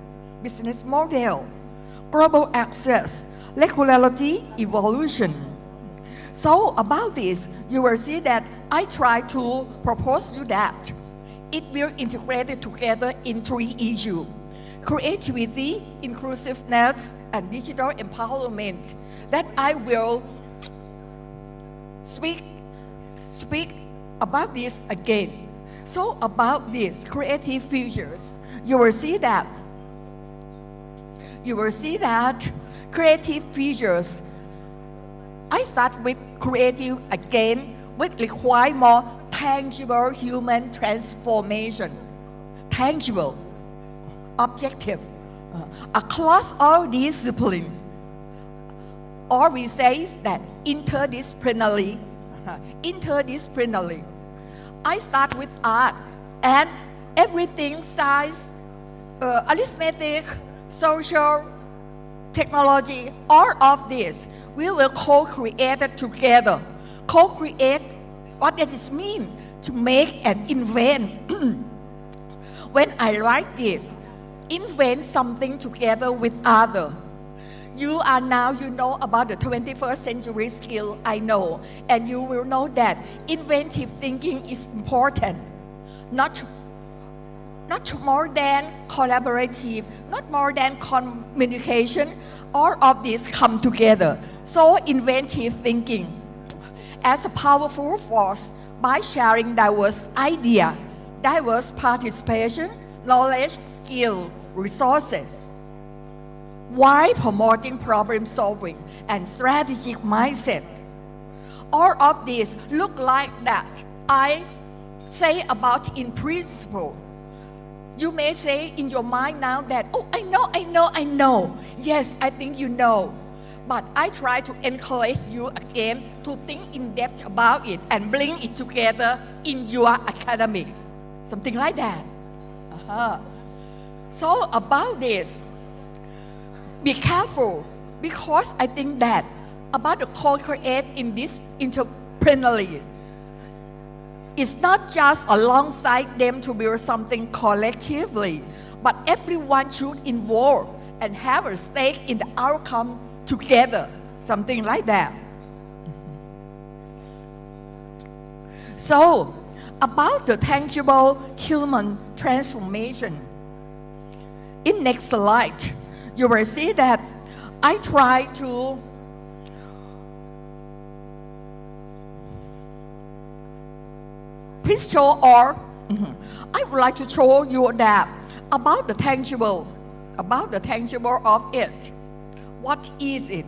global access, regularity, evolution. So about this, you will see that I try to propose you that it will integrate it together in 3 issues. Creativity, inclusiveness, and digital empowerment that I will speak about this again. So about this creative futures, you will see that creative futures, I start with creative again, which require more tangible human transformation. Tangible, objective, across all discipline. Or we say that interdisciplinary. I start with art and everything, science, arithmetic, social, technology, all of this, we will co-create it together. Co-create, what does it mean? To make and invent. When I write this, invent something together with other. You are now, you know about the 21st century skill, I know. And you will know that inventive thinking is important. Not more than collaborative, not more than communication. All of these come together. So inventive thinking as a powerful force by sharing diverse idea, diverse participation, knowledge, skill, resources, while promoting problem solving and strategic mindset. All of this look like that I say about in principle. You may say in your mind now that, oh, I know. Yes, I think you know. But I try to encourage you again to think in depth about it and bring it together in your academic. Something like that. So about this, be careful, because I think that about the co-create in this entrepreneurially, it's not just alongside them to build something collectively, but everyone should involve and have a stake in the outcome together, something like that. So, about the tangible human transformation, in next slide, you will see that I try to please show all. I would like to show you that about the tangible of it. What is it?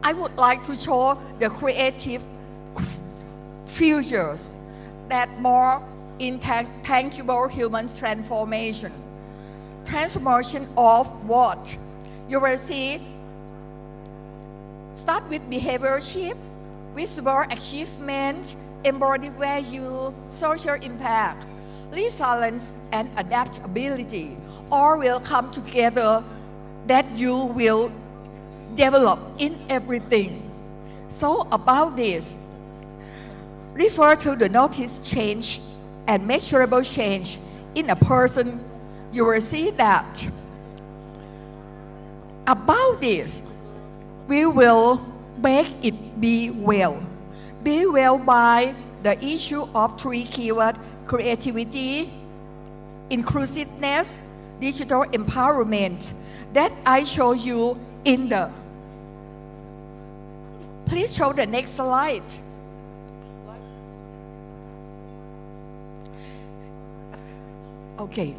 I would like to show the creative futures that more intangible human transformation. Transformation of what? You will see, start with behavior shift, visible achievement, embodied value, social impact, resilience, and adaptability. All will come together that you will develop in everything. So about this, refer to the noticed change and measurable change in a person. You will see that about this, we will make it be well. Be well by the issue of three keywords: creativity, inclusiveness, digital empowerment, that I show you in the. Please show the next slide. Okay,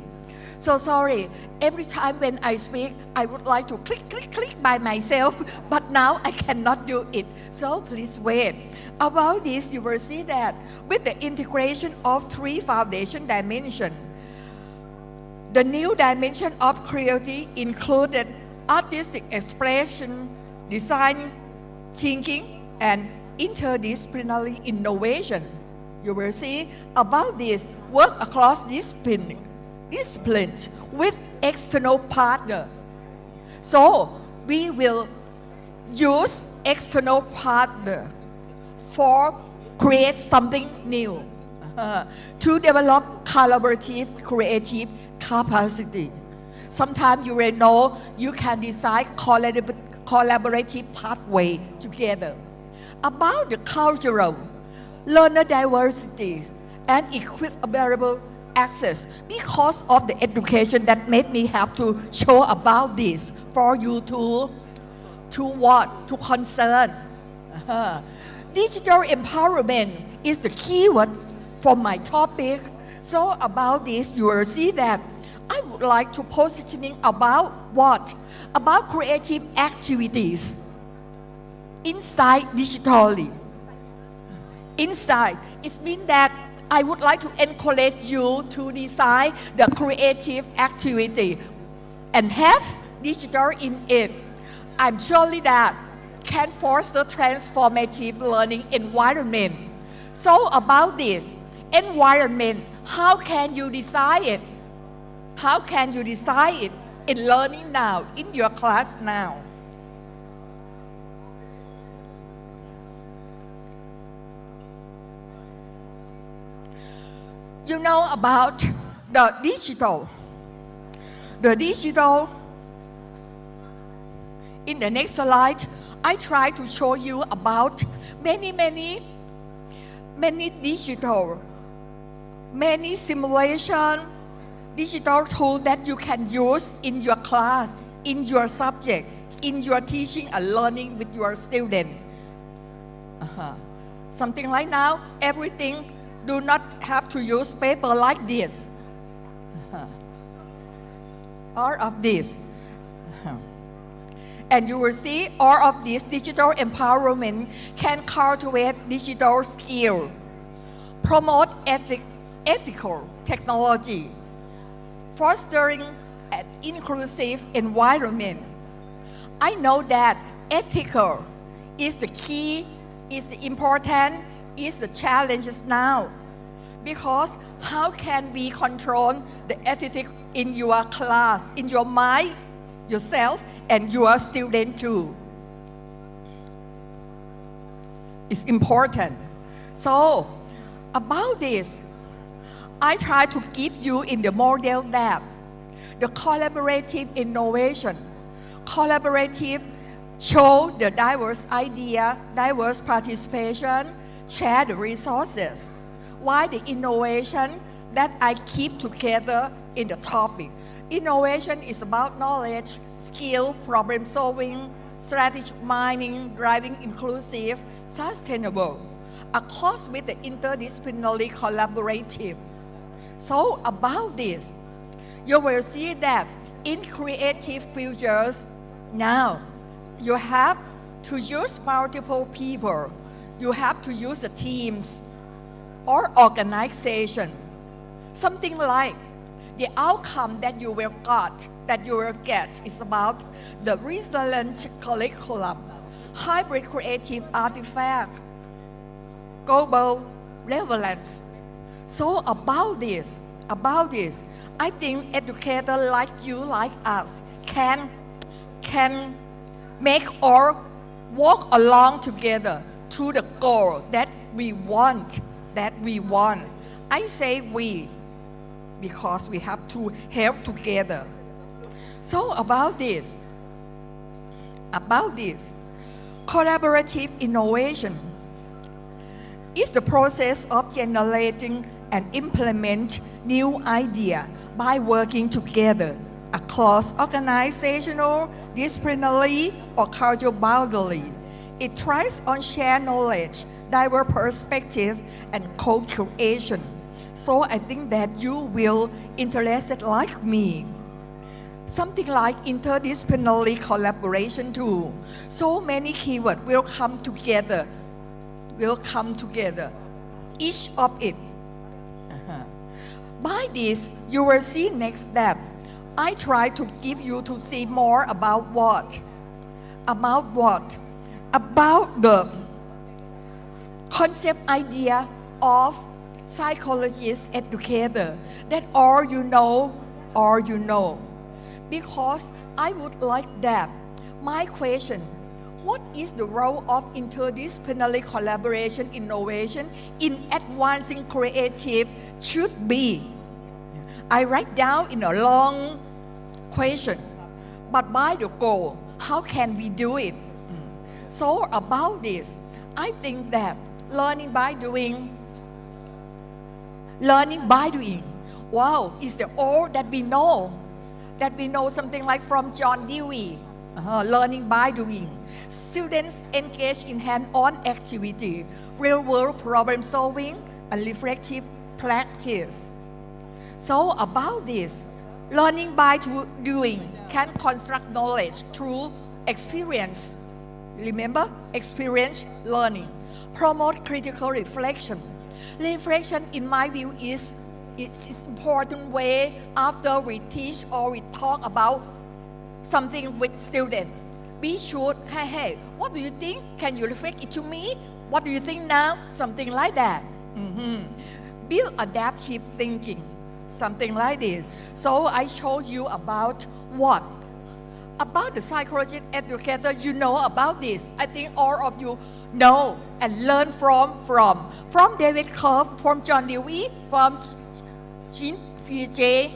so sorry. Every time when I speak, I would like to click by myself, but now I cannot do it. So please wait. About this, you will see that with the integration of three foundation dimensions, the new dimension of creativity included artistic expression, design thinking, and interdisciplinary innovation. You will see about this work across disciplines with external partner. So we will use external partner for create something new to develop collaborative creative capacity. Sometimes you will know you can design collaborative pathway together. About the cultural, learner diversity, and equitable access, because of the education that made me have to show about this for you to concern. Digital empowerment is the keyword for my topic. So about this, you will see that I would like to positioning about what? About creative activities inside digitally. Inside, it means that I would like to encourage you to design the creative activity and have digital in it. I'm sure that can foster transformative learning environment. So about this environment, how can you design it? How can you design it in learning now, in your class now? You know about the digital. the digital. In the next slide, I try to show you about many digital, many simulation, digital tools that you can use in your class, in your subject, in your teaching and learning with your student. Something like now, everything do not have to use paper like this. All of this. And you will see all of this digital empowerment can cultivate digital skill, promote ethical technology, fostering an inclusive environment. I know that ethical is the key, is the important, is the challenges now. Because how can we control the ethics in your class, in your mind, yourself, and your student too? It's important. So, about this, I try to give you in the model that the collaborative innovation, collaborative show the diverse idea, diverse participation, share the resources. Why the innovation that I keep together in the topic? Innovation is about knowledge, skill, problem solving, strategic mining, driving inclusive, sustainable, across with the interdisciplinary collaborative. So about this, you will see that in creative futures now, you have to use multiple people. You have to use the teams or organization. Something like the outcome that you will get is about the resilient curriculum, hybrid creative artifact, global relevance. So about this, I think educators like you, like us, can make or walk along together to the goal that we want. I say we, because we have to help together. So about this, collaborative innovation is the process of generating and implement new idea by working together across organizational, disciplinary, or cultural boundary. It thrives on shared knowledge, diverse perspective, and co-creation. So I think that you will interested like me. Something like interdisciplinary collaboration too. So many keywords will come together. Each of it. By this, you will see next that I try to give you to see more about what? About the concept idea of psychologist educator, that all you know. Because I would like that. My question, what is the role of interdisciplinary collaboration innovation in advancing creative should be? I write down in a long question, but by the goal, how can we do it? So about this, I think that learning by doing, wow, is the all that we know. That we know something like from John Dewey, learning by doing. Students engage in hand-on activity, real-world problem solving, and reflective practice. So about this, learning by doing can construct knowledge through experience. Remember, experience learning. Promote critical reflection. Reflection, in my view, is important way after we teach or we talk about something with students. Be sure, hey, what do you think? Can you reflect it to me? What do you think now? Something like that. Build adaptive thinking. Something like this. So I showed you about what? About the psychologist educator, you know about this. I think all of you know and learn from David Kerr, from John Dewey, from Jean Piaget,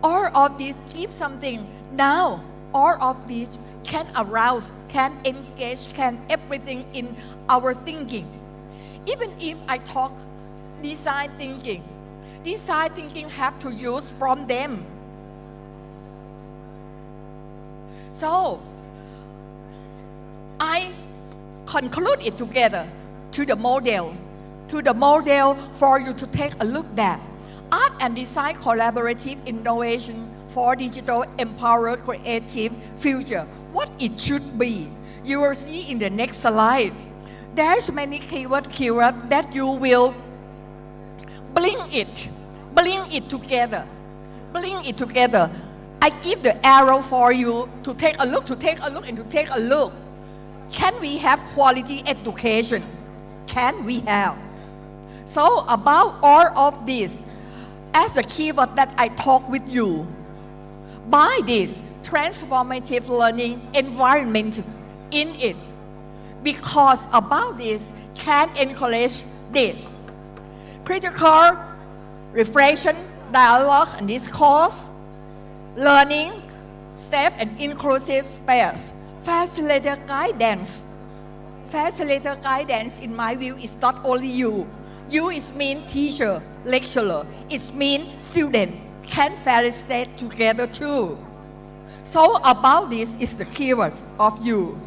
all of this give something. Now, all of this can arouse, can engage, can everything in our thinking. Even if I talk design thinking have to use from them. So, I conclude it together to the model for you to take a look at. Art and design collaborative innovation for digital empowered creative future. What it should be. You will see in the next slide. There's many keyword that you will bring it together. I give the arrow for you to take a look. Can we have quality education? Can we have? So about all of this, as a keyword that I talk with you, by this transformative learning environment in it, because about this can encourage this critical reflection, dialogue and discourse, learning, safe and inclusive space, facilitator guidance. Facilitator guidance, in my view, is not only you. You is mean teacher, lecturer. It mean student can facilitate together too. So about this is the keyword of you.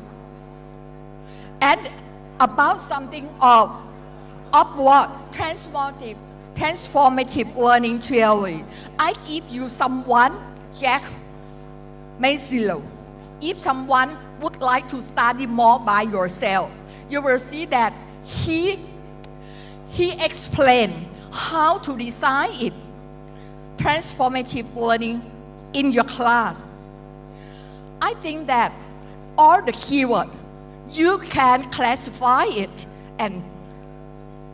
And about something of what? Transformative learning theory. I give you someone, Jack Maslow. If someone would like to study more by yourself, you will see that he explained how to design it, transformative learning in your class. I think that all the keyword, you can classify it and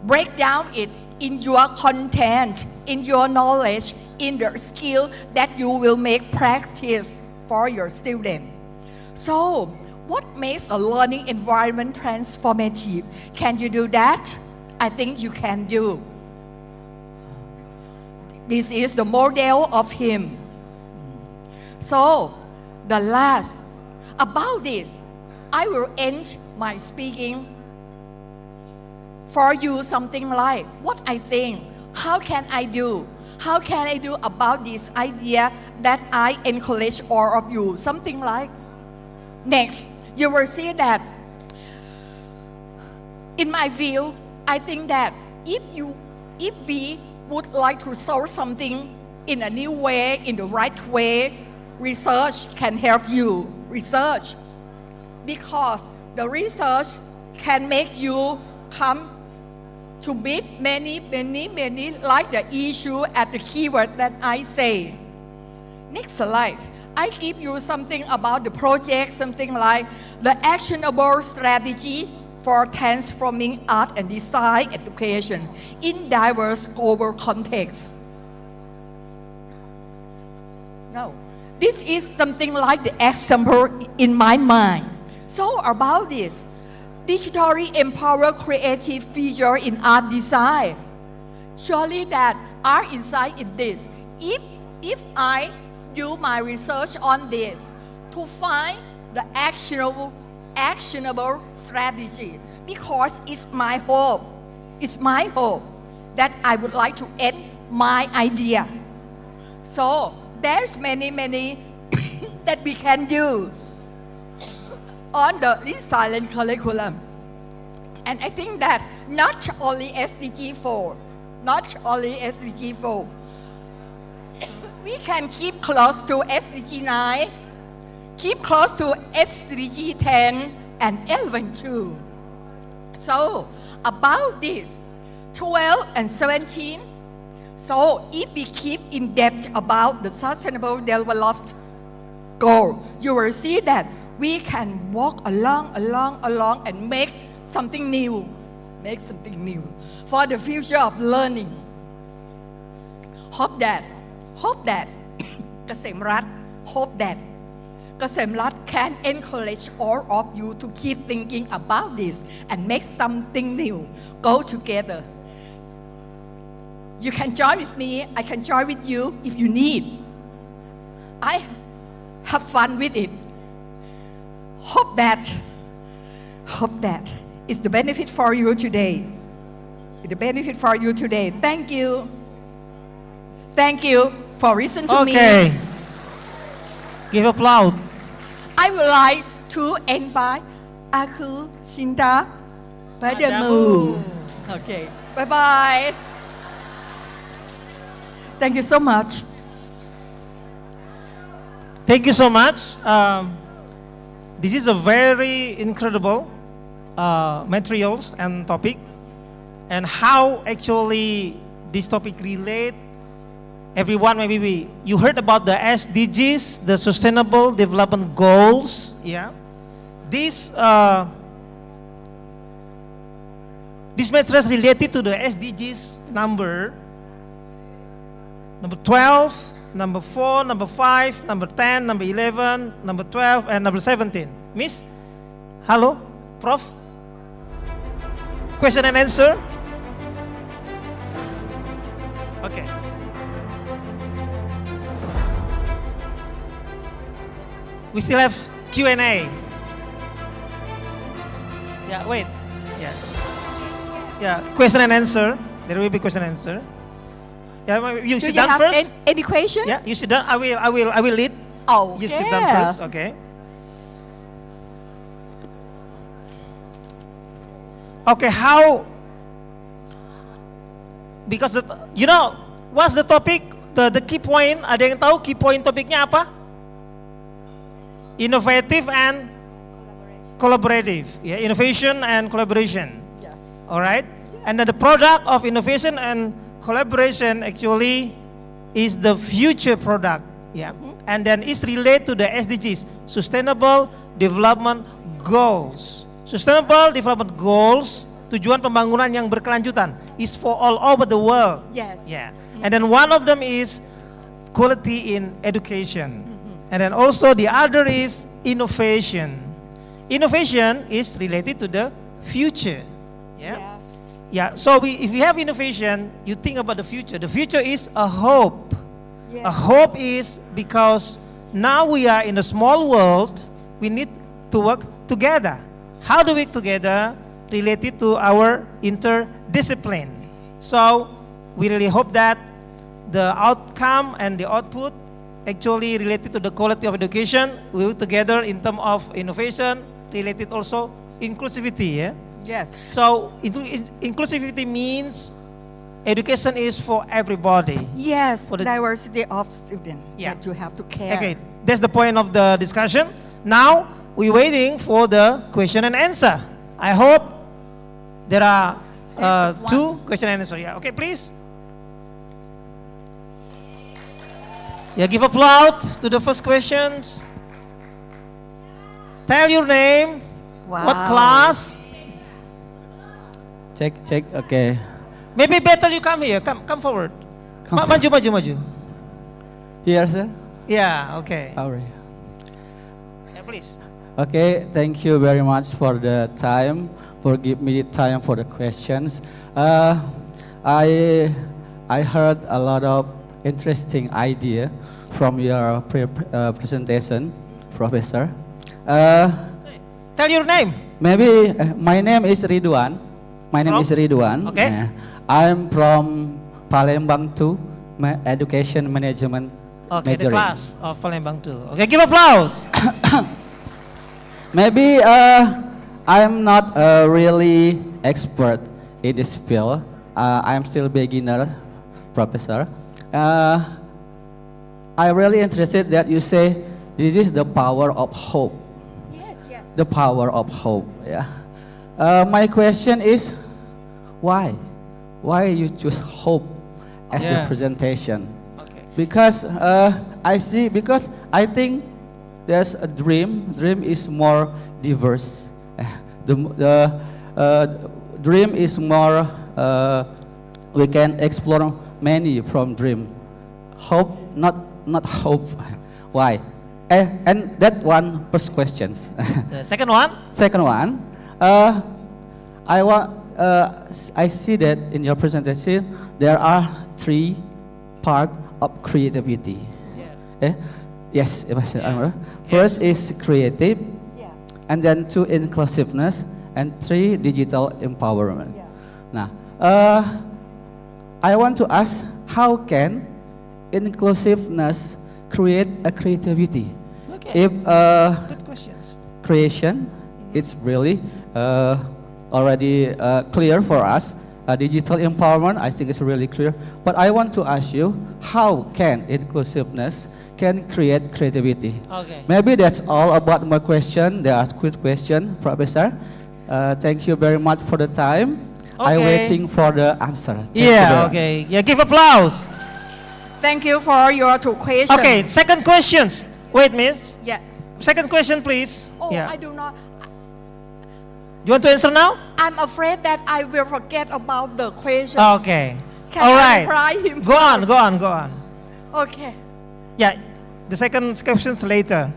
break down it in your content, in your knowledge, in the skill that you will make practice for your student. So, what makes a learning environment transformative? Can you do that? I think you can do. This is the model of him. So, the last, about this, I will end my speaking for you something like what I think, how can I do about this idea that I encourage all of you, something like. Next, you will see that in my view, I think that if we would like to solve something in a new way, in the right way, research can help you. Research, because the research can make you come to meet many like the issue at the keyword that I say. Next slide. I give you something about the project, something like the actionable strategy for transforming art and design education in diverse global contexts. No, this is something like the example in my mind. So about this, digitally empowered creative future in art design. Surely that art insight in this. If I do my research on this to find the actionable strategy, because it's my hope that I would like to end my idea. So there's many that we can do on this silent curriculum. And I think that not only SDG 4, we can keep close to SDG 9, keep close to SDG 10 and 11 too. So about this, 12 and 17, so if we keep in depth about the sustainable development goal, you will see that we can walk along and make something new for the future of learning. Hope that Kasemrat can encourage all of you to keep thinking about this and make something new. Go together. You can join with me, I can join with you if you need. I have fun with it. Hope that is the benefit for you today. The benefit for you today. Thank you. Thank you for listening to me. Okay. Give applause. I would like to end by Aku Cinta Padamu. Okay. Bye bye. Thank you so much. Thank you so much. This is a very incredible materials and topic, and how actually this topic relate. Everyone, maybe you heard about the SDGs, the Sustainable Development Goals. Yeah, this materials related to the SDGs number 12, number 4, number 5, number 10, number 11, number 12, and number 17. Miss, hello, Prof. Question and answer. Okay. We still have Q&A. Yeah, wait. Yeah, question and answer. There will be question and answer. Yeah, you Do sit you down have first. any question? Yeah, you sit down. I will lead. Oh, You sit down yeah. first, okay? Okay, how? Because what's the topic? The key point. Ada yang tahu key point topiknya apa? Innovative and collaborative. Yeah, innovation and collaboration. Yes. All right. And then the product of innovation and collaboration actually is the future product. Yeah. And then it's related to the SDGs, Sustainable Development Goals. Sustainable Development Goals, tujuan pembangunan yang berkelanjutan, is for all over the world. Yes. Yeah. And then one of them is quality in education. And then also the other is innovation. Innovation is related to the future. Yeah. Yeah. So if we have innovation, you think about the future. The future is a hope. Yes. A hope is because now we are in a small world, we need to work together. How do we work together? Related to our interdiscipline. So we really hope that the outcome and the output actually related to the quality of education, we work together in terms of innovation, related also inclusivity. Yeah. Yes. So inclusivity means education is for everybody. Yes. For the- Diversity of students. Yeah. That you have to care. Okay, that's the point of the discussion. Now we're waiting for the question and answer. I hope there are There's two question and answer. Yeah. Okay, please. Yeah, give applause to the first questions. Tell your name. Wow. What class? Check, okay. Maybe better you come here. Come forward. Maju. Here, sir? Yeah. Okay. All right. Yeah, please. Okay, thank you very much for the time, for give me time for the questions. I heard a lot of interesting idea from your presentation, Professor. Tell your name. Maybe my name is Ridwan. Okay. I'm from Palembang 2, Education Management. Okay, the majoring. class of Palembang 2. Okay, give applause. Maybe I'm not really expert in this field. I'm still beginner, Professor. I'm really interested that you say this is the power of hope. Yes. The power of hope. Yeah. My question is, why? Why you choose hope as the Yeah. presentation? Okay. Because because I think there's a dream. Dream is more diverse. The dream is more. We can explore many from dream. Hope, not hope. Why? And that one first questions. The second one. Second one, I see that in your presentation there are three parts of creativity. Yeah. Yes, if I say first is creative, and then 2 inclusiveness, and 3 digital empowerment. Now, I want to ask, how can inclusiveness create a creativity? Okay. If Good questions. creation, it's really already clear for us. Digital empowerment, I think it's really clear. But I want to ask you, how can inclusiveness can create creativity? Okay. Maybe that's all about my question. They are quick question, Professor. Thank you very much for the time. I'm Okay. waiting for the answer. Thank you very Yeah, much. okay. Yeah, give applause. Thank you for your 2 questions. Okay, second questions. Wait, miss. Yeah. Second question, please. Oh, Yeah. I do not. You want to answer now? I'm afraid that I will forget about the question. Okay. Can All I right. reply him Go on, first? go on, go on. Okay. Yeah, the second questions later.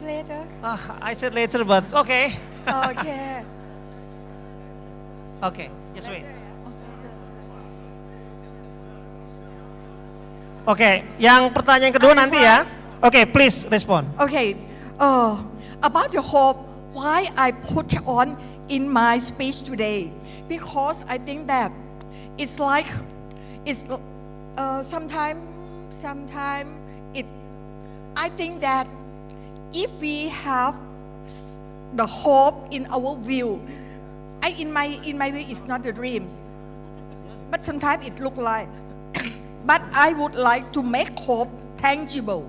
Later. I said later, but okay. Okay. Okay, just wait. Oke, yang pertanyaan kedua nanti ya. Oke, please respond. Okay. About the hope, why I put on in my speech today, because I think that it's like sometimes it. I think that if we have the hope in our view, in my way, it's not a dream, but sometimes it look like. But I would like to make hope tangible.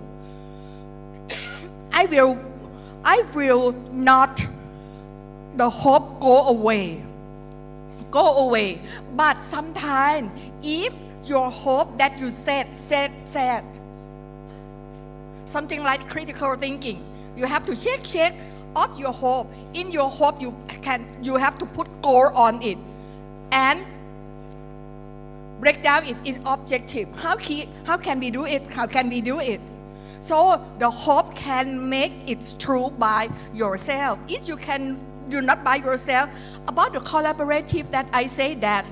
I will not the hope go away. But sometimes if your hope that you said something like critical thinking, you have to check of your hope. In your hope you have to put goal on it and break down it in objective. How can we do it? How can we do it? So the hope can make it true by yourself. If you can do not by yourself, about the collaborative that I say that,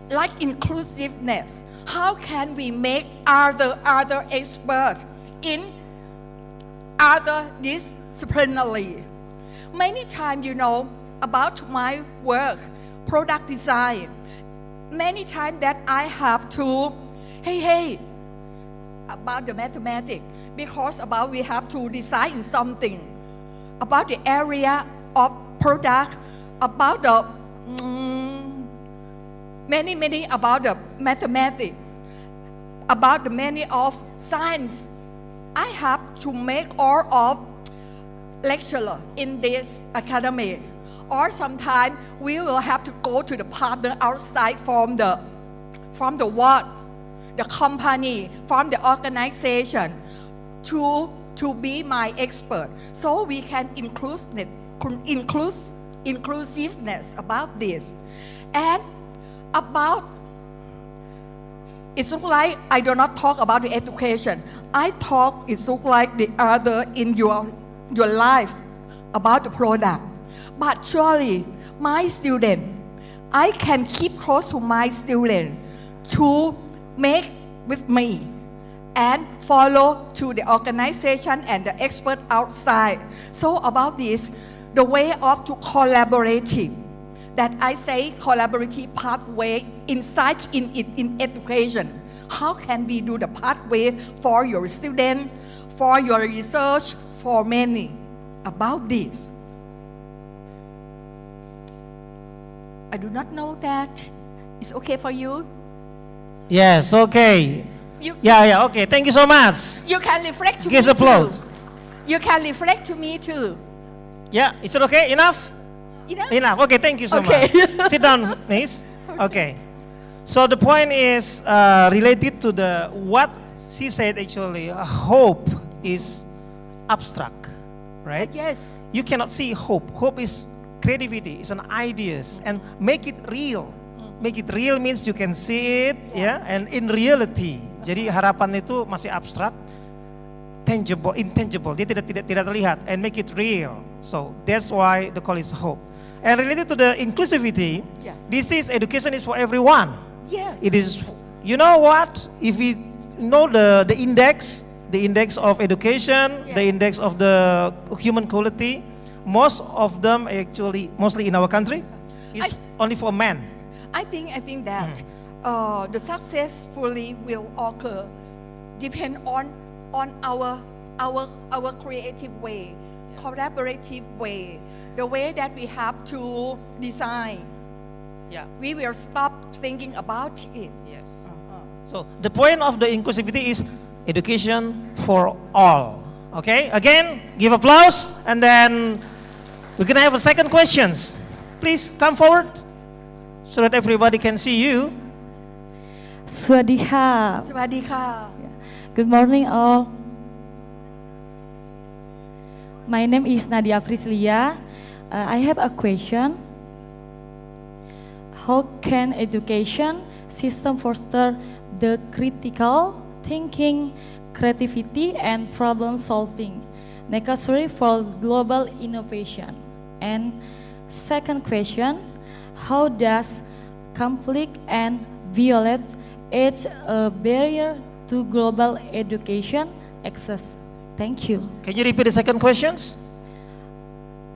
like inclusiveness, how can we make other experts in other disciplinary? Many times, about my work, product design, many times that I have to, about the mathematics, because we have to design something, about the area of product, about the many about the mathematics, about the many of science. I have to make all of lecturer in this academy. Or sometimes we will have to go to the partner outside from the what? The company, from the organization to be my expert. So we can inclusiveness about this. And about, it looks like I do not talk about the education. It looks like the other in your life about the product. But surely, my student, I can keep close to my student to make with me and follow to the organization and the expert outside. So about this, the way of to collaborative, that I say collaborative pathway inside in education. How can we do the pathway for your student, for your research, for many about this? I do not know that. It's okay for you? Yes, okay. Yeah, okay. Thank you so much. You can reflect to Give me applause. too. You can reflect to me too. Yeah, is it okay? Enough? Enough. Okay, thank you so Okay. much. Sit down, miss. Okay. So the point is related to what she said actually, hope is abstract, right? Yes. You cannot see hope. Hope is creativity, it's an ideas, and make it real. Make it real means you can see it, and in reality. Jadi harapan itu masih abstrak, tangible, intangible. Dia tidak terlihat, and make it real. So that's why the call is hope. And related to the inclusivity, this is education is for everyone. Yes. It is, you know what? If we know the index the index of education, the index of the human quality, most of them actually, mostly in our country, is only for men. I think that the successfully will occur depend on our creative way, collaborative way, the way that we have to design. Yeah. We will stop thinking about it. Yes. So the point of the inclusivity is education for all. Okay. Again, give applause, and then we're gonna have a second questions. Please come forward so that everybody can see you. สวัสดีค่ะ สวัสดีค่ะ Good morning all. My name is Nadia Frislia. I have a question. How can education system foster the critical thinking, creativity, and problem solving necessary for global innovation? And second question, how does conflict and violence is a barrier to global education access? Thank you. Can you repeat the second questions?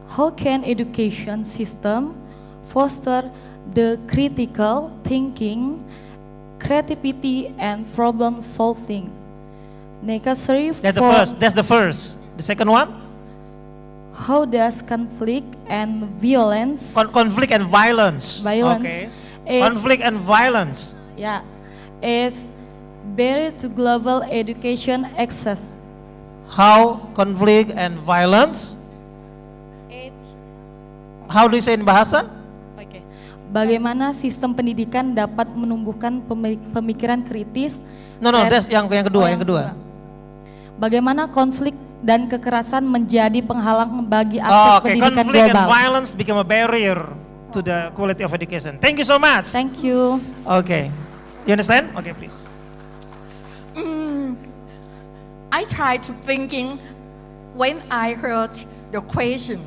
How can education system foster the critical thinking, creativity, and problem solving necessary That's the for first. That's the first. The second one? how does conflict and violence Conflict and violence. Violence Okay. is- Conflict and violence. yeah is barrier to global education access? How conflict and violence? How do you say in bahasa? Oke. Bagaimana sistem pendidikan dapat menumbuhkan pemikiran kritis? No, that's yang kedua, yang kedua. Bagaimana konflik dan kekerasan menjadi penghalang bagi akses Okay, pendidikan conflict and global? violence become a barrier to the quality of education. Thank you so much. Thank you. Okay. You understand? Okay, please. I tried to thinking when I heard the question.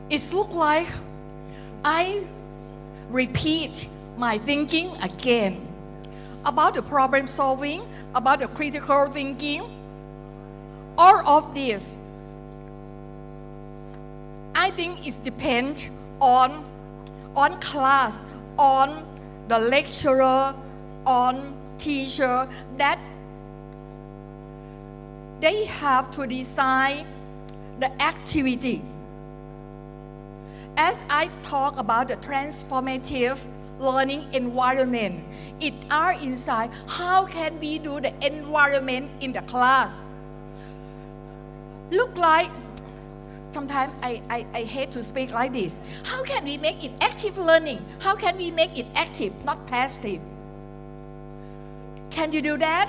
It looked like I repeat my thinking again about the problem solving, about the critical thinking. All of this, I think it depends on class, on the lecturer, on teacher, that they have to design the activity. As I talk about the transformative learning environment, it are inside how can we do the environment in the class. Look like, sometimes I hate to speak like this. How can we make it active learning? How can we make it active, not passive? Can you do that?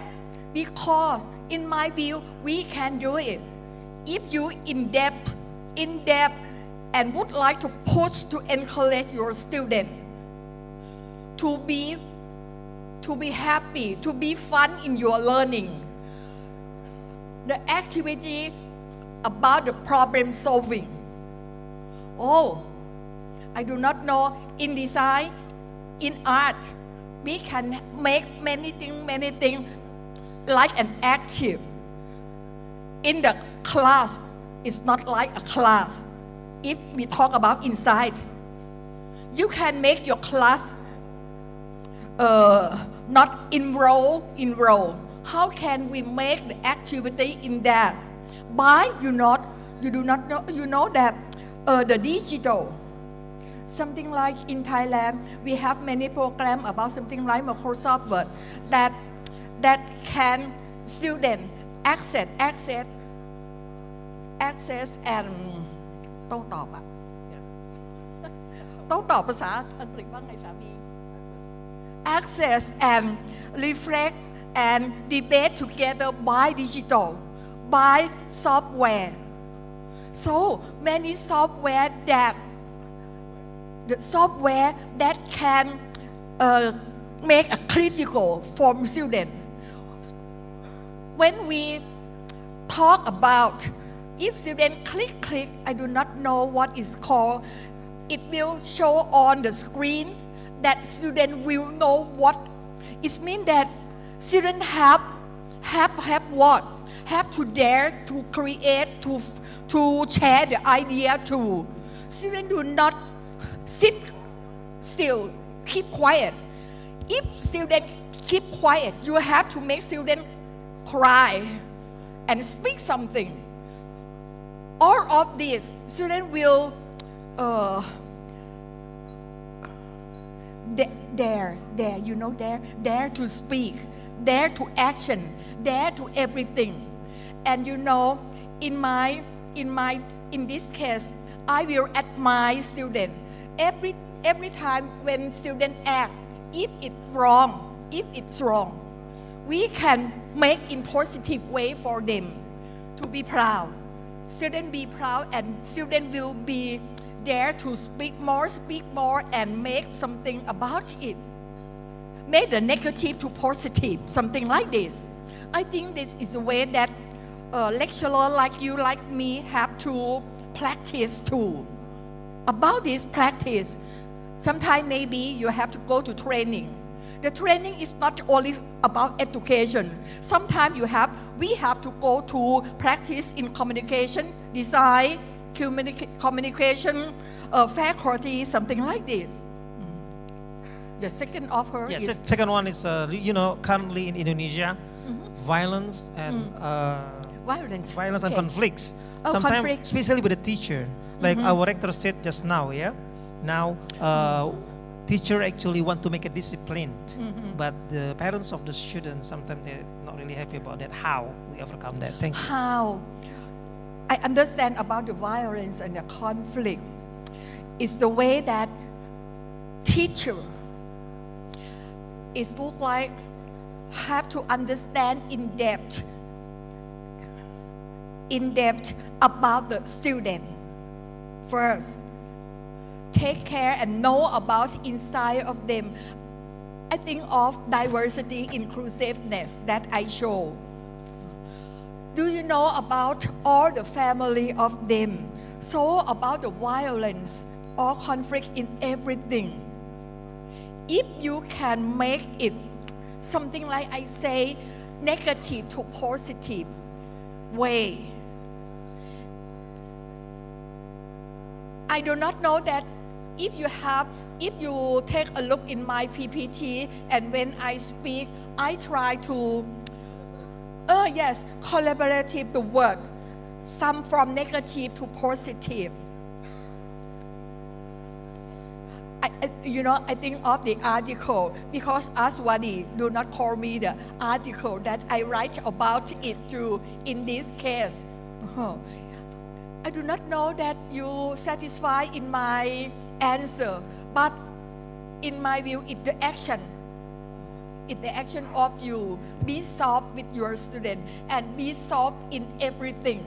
Because in my view, we can do it. If you in depth, and would like to push to encourage your student to be happy, to be fun in your learning. The activity about the problem solving. Oh, I do not know, in design, in art, we can make many things like an active. In the class, it's not like a class. If we talk about inside, you can make your class not in row. How can we make the activity in that? By you do not know that the digital, something like in Thailand, we have many programs about something like Microsoft Word that can student access and โต้ตอบอะโต้ตอบภาษาอังกฤษว่าไงสามี access and reflect and debate together by digital, by software. So many software that can make a critical from student. When we talk about, if student click, I do not know what is called, it will show on the screen that student will know what it means, that student have what? have to dare to create, to share the idea too. Students do not sit still, keep quiet. If students keep quiet, you have to make students cry and speak something. All of this, students will dare, dare to speak, dare to action, dare to everything. And in this case, I will admire student. Every time when student act, if it's wrong, we can make in positive way for them to be proud. Student be proud, and student will be dare to speak more, and make something about it. Make the negative to positive, something like this. I think this is a way that lecturer like you, like me, have to practice too. About this practice, sometimes maybe you have to go to training. The training is not only about education. Sometimes we have to go to practice in communication, design, communication, faculty, something like this. The second offer Yes, is second one is currently in Indonesia, violence and violence. violence and Okay. conflicts. Oh, Sometimes, conflicts. especially with the teacher, like our rector said just now. Now, teacher actually want to make a discipline, but the parents of the students sometimes they're not really happy about that. How we overcome that? Thank you. How I understand about the violence and the conflict is the way that teacher is look like have to understand in depth about the student first. Take care and know about inside of them. I think of diversity, inclusiveness that I show. Do you know about all the family of them? So about the violence or conflict in everything. If you can make it something like I say, negative to positive way. I do not know that if you take a look in my PPT and when I speak, I try to, collaborative the word, some from negative to positive. I think of the article because Aswadi do not call me the article that I write about it too in this case. I do not know that you satisfied in my answer, but in my view, it's the action. It's the action of you. Be soft with your student and be soft in everything.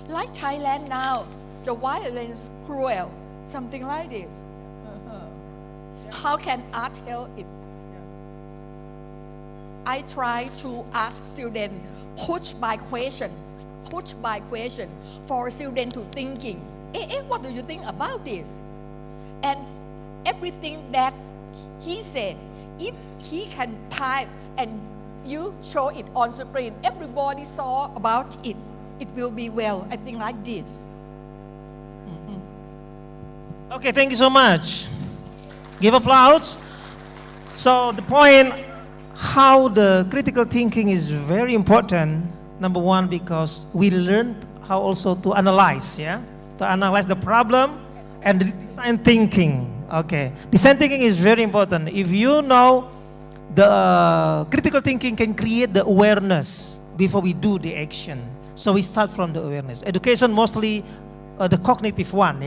Like Thailand now, the violence cruel, something like this. How can art help it? I try to ask students, push by question for students to thinking, what do you think about this? And everything that he said, if he can type and you show it on screen, everybody saw about it, it will be well. I think like this. Okay, thank you so much. Give applause. So the point, how the critical thinking is very important. Number one, because we learned how also to analyze, to analyze the problem and the design thinking. Okay, design thinking is very important. If you know the critical thinking can create the awareness before we do the action. So we start from the awareness. Education mostly the cognitive one,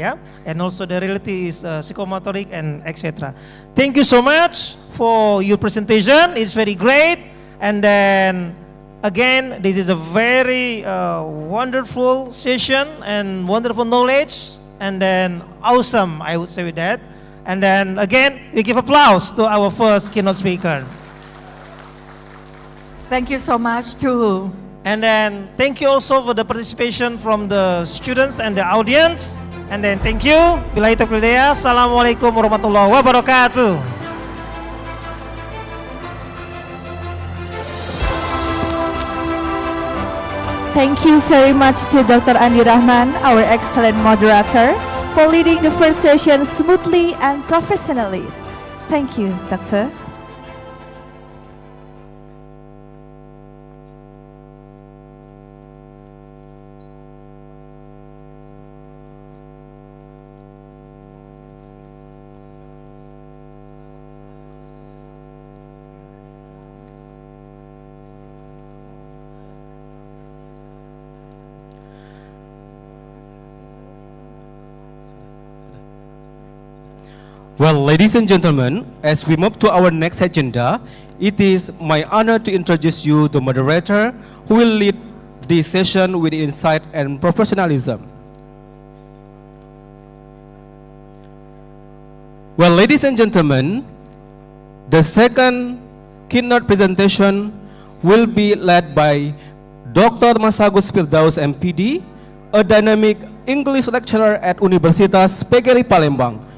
and also the reality is psychomotoric and etc. Thank you so much for your presentation. It's very great. And then again, this is a very wonderful session and wonderful knowledge, and then awesome, I would say with that. And then again, we give applause to our first keynote speaker. Thank you so much too. And then thank you also for the participation from the students and the audience. And then thank you. Billahi taufiq wal hidayah. Assalamualaikum warahmatullahi wabarakatuh. Thank you very much to Dr. Andi Rahman, our excellent moderator, for leading the first session smoothly and professionally. Thank you, Doctor. Well, ladies and gentlemen, as we move to our next agenda, it is my honor to introduce you the moderator who will lead this session with insight and professionalism. Well, ladies and gentlemen, the second keynote presentation will be led by Dr. Masagus Firdaus MPD, a dynamic English lecturer at Universitas PGRI Palembang,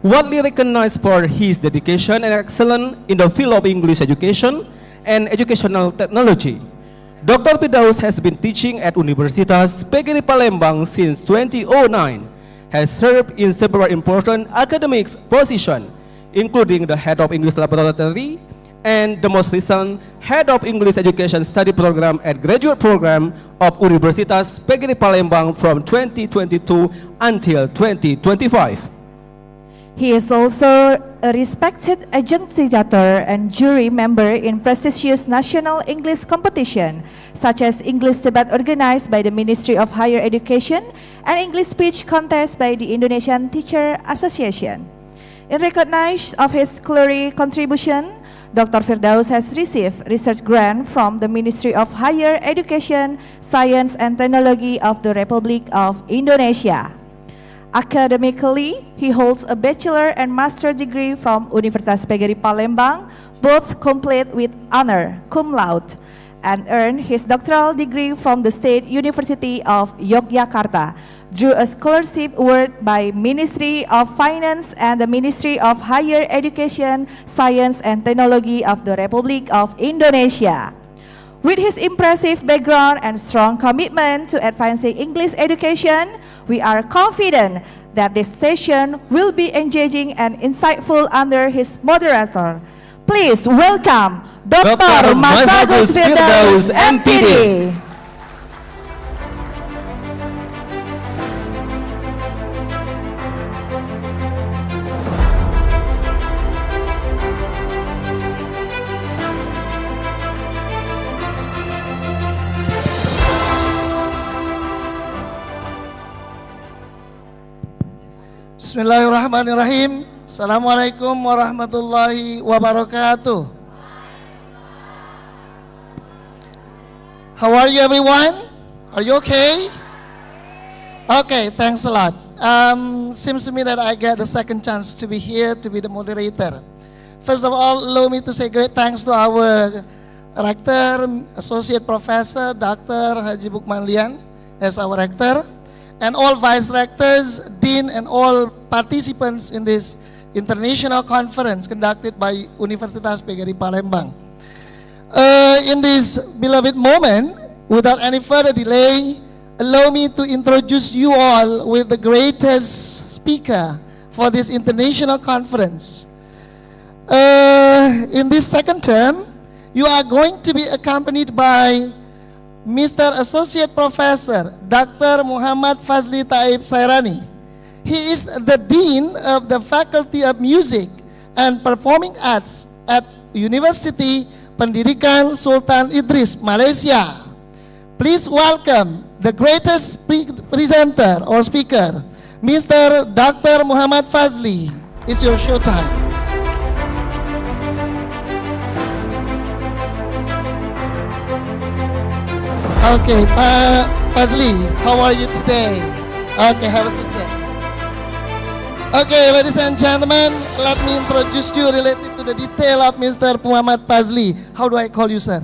widely recognized for his dedication and excellence in the field of English education and educational technology. Dr. Firdaus has been teaching at Universitas PGRI Palembang since 2009, has served in several important academic positions, including the head of English laboratory and the most recent head of English education study program at graduate program of Universitas PGRI Palembang from 2022 until 2025. He is also a respected adjudicator and jury member in prestigious national English competition, such as English debate organized by the Ministry of Higher Education and English speech contest by the Indonesian Teacher Association. In recognition of his scholarly contribution, Dr. Firdaus has received research grant from the Ministry of Higher Education, Science and Technology of the Republic of Indonesia. Academically, he holds a bachelor and master degree from Universitas PGRI Palembang, both complete with honor, cum laude, and earned his doctoral degree from the State University of Yogyakarta through a scholarship award by Ministry of Finance and the Ministry of Higher Education, Science and Technology of the Republic of Indonesia. With his impressive background and strong commitment to advancing English education, we are confident that this session will be engaging and insightful under his moderator. Please welcome Dr. Masagus Firdaus, MPD. Bismillahirrahmanirrahim. Assalamualaikum warahmatullahi wabarakatuh. How are you, everyone? Are you okay? Okay, thanks a lot. Seems to me that I get the second chance to be here to be the moderator. First of all, allow me to say great thanks to our rector, associate professor, Dr. Haji Bukmanlian as our rector, and all vice rectors, dean, and all participants in this international conference conducted by Universitas PGRI Palembang. In this beloved moment, without any further delay, allow me to introduce you all with the greatest speaker for this international conference. In this second term, you are going to be accompanied by Mr. Associate Professor Dr. Muhammad Fazli Taib Sairani. He is the Dean of the Faculty of Music and Performing Arts at University Pendidikan Sultan Idris, Malaysia. Please welcome the greatest presenter or speaker, Mr. Dr. Muhammad Fazli. It's your show time. Okay, Pak Fazli, how are you today? Okay, have a seat, sir. Okay, ladies and gentlemen, let me introduce you related to the detail of Mr. Muhammad Fazli. How do I call you, sir?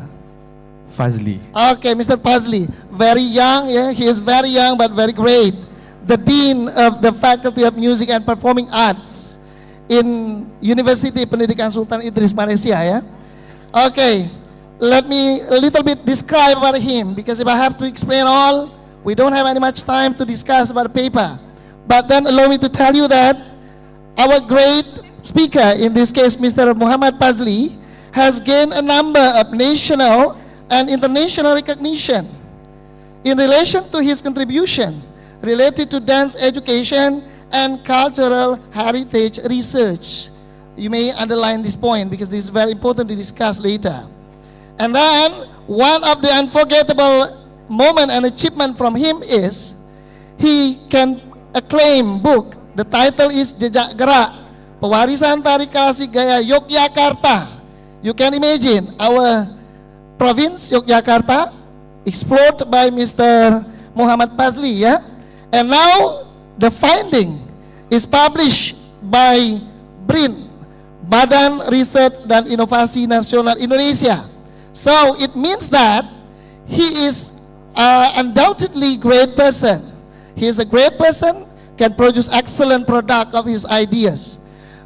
Fazli. Okay, Mr. Fazli, very young, yeah, he is very young but very great. The Dean of the Faculty of Music and Performing Arts in University Pendidikan Sultan Idris, Malaysia, yeah. Okay, let me a little bit describe about him, because if I have to explain all, we don't have any much time to discuss about the paper. But then allow me to tell you that our great speaker, in this case Mr. Muhammad Fazli, has gained a number of national and international recognition in relation to his contribution related to dance education and cultural heritage research. You may underline this point because this is very important to discuss later. And then one of the unforgettable moment and achievement from him is he can acclaim book. The title is Jejak Gerak, Pewarisan Tari Klasik Gaya Yogyakarta. You can imagine our province Yogyakarta explored by Mr. Muhammad Fazli, yeah? And now the finding is published by BRIN, Badan Riset dan Inovasi Nasional Indonesia. So it means that he is undoubtedly great person. He is a great person, can produce excellent product of his ideas.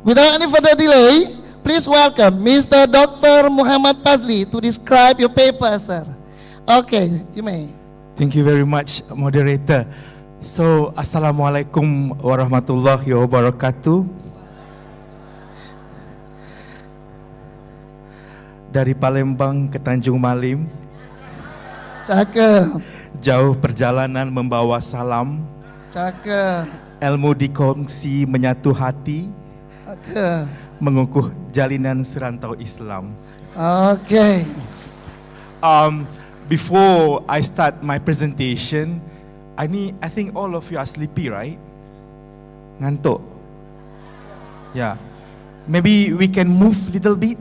Without any further delay, please welcome Mr. Dr. Muhammad Fazli to describe your paper, sir. Okay, you may. Thank you very much, moderator. So, Assalamualaikum warahmatullahi wabarakatuh. Dari Palembang ke Tanjung Malim, Cakep. jauh perjalanan membawa salam, Cakep. ilmu dikongsi menyatu hati, Cakep. mengukuh jalinan serantau Islam. Okay. Before I start my presentation, I think all of you are sleepy, right? Ngantuk. Yeah. Maybe we can move little bit.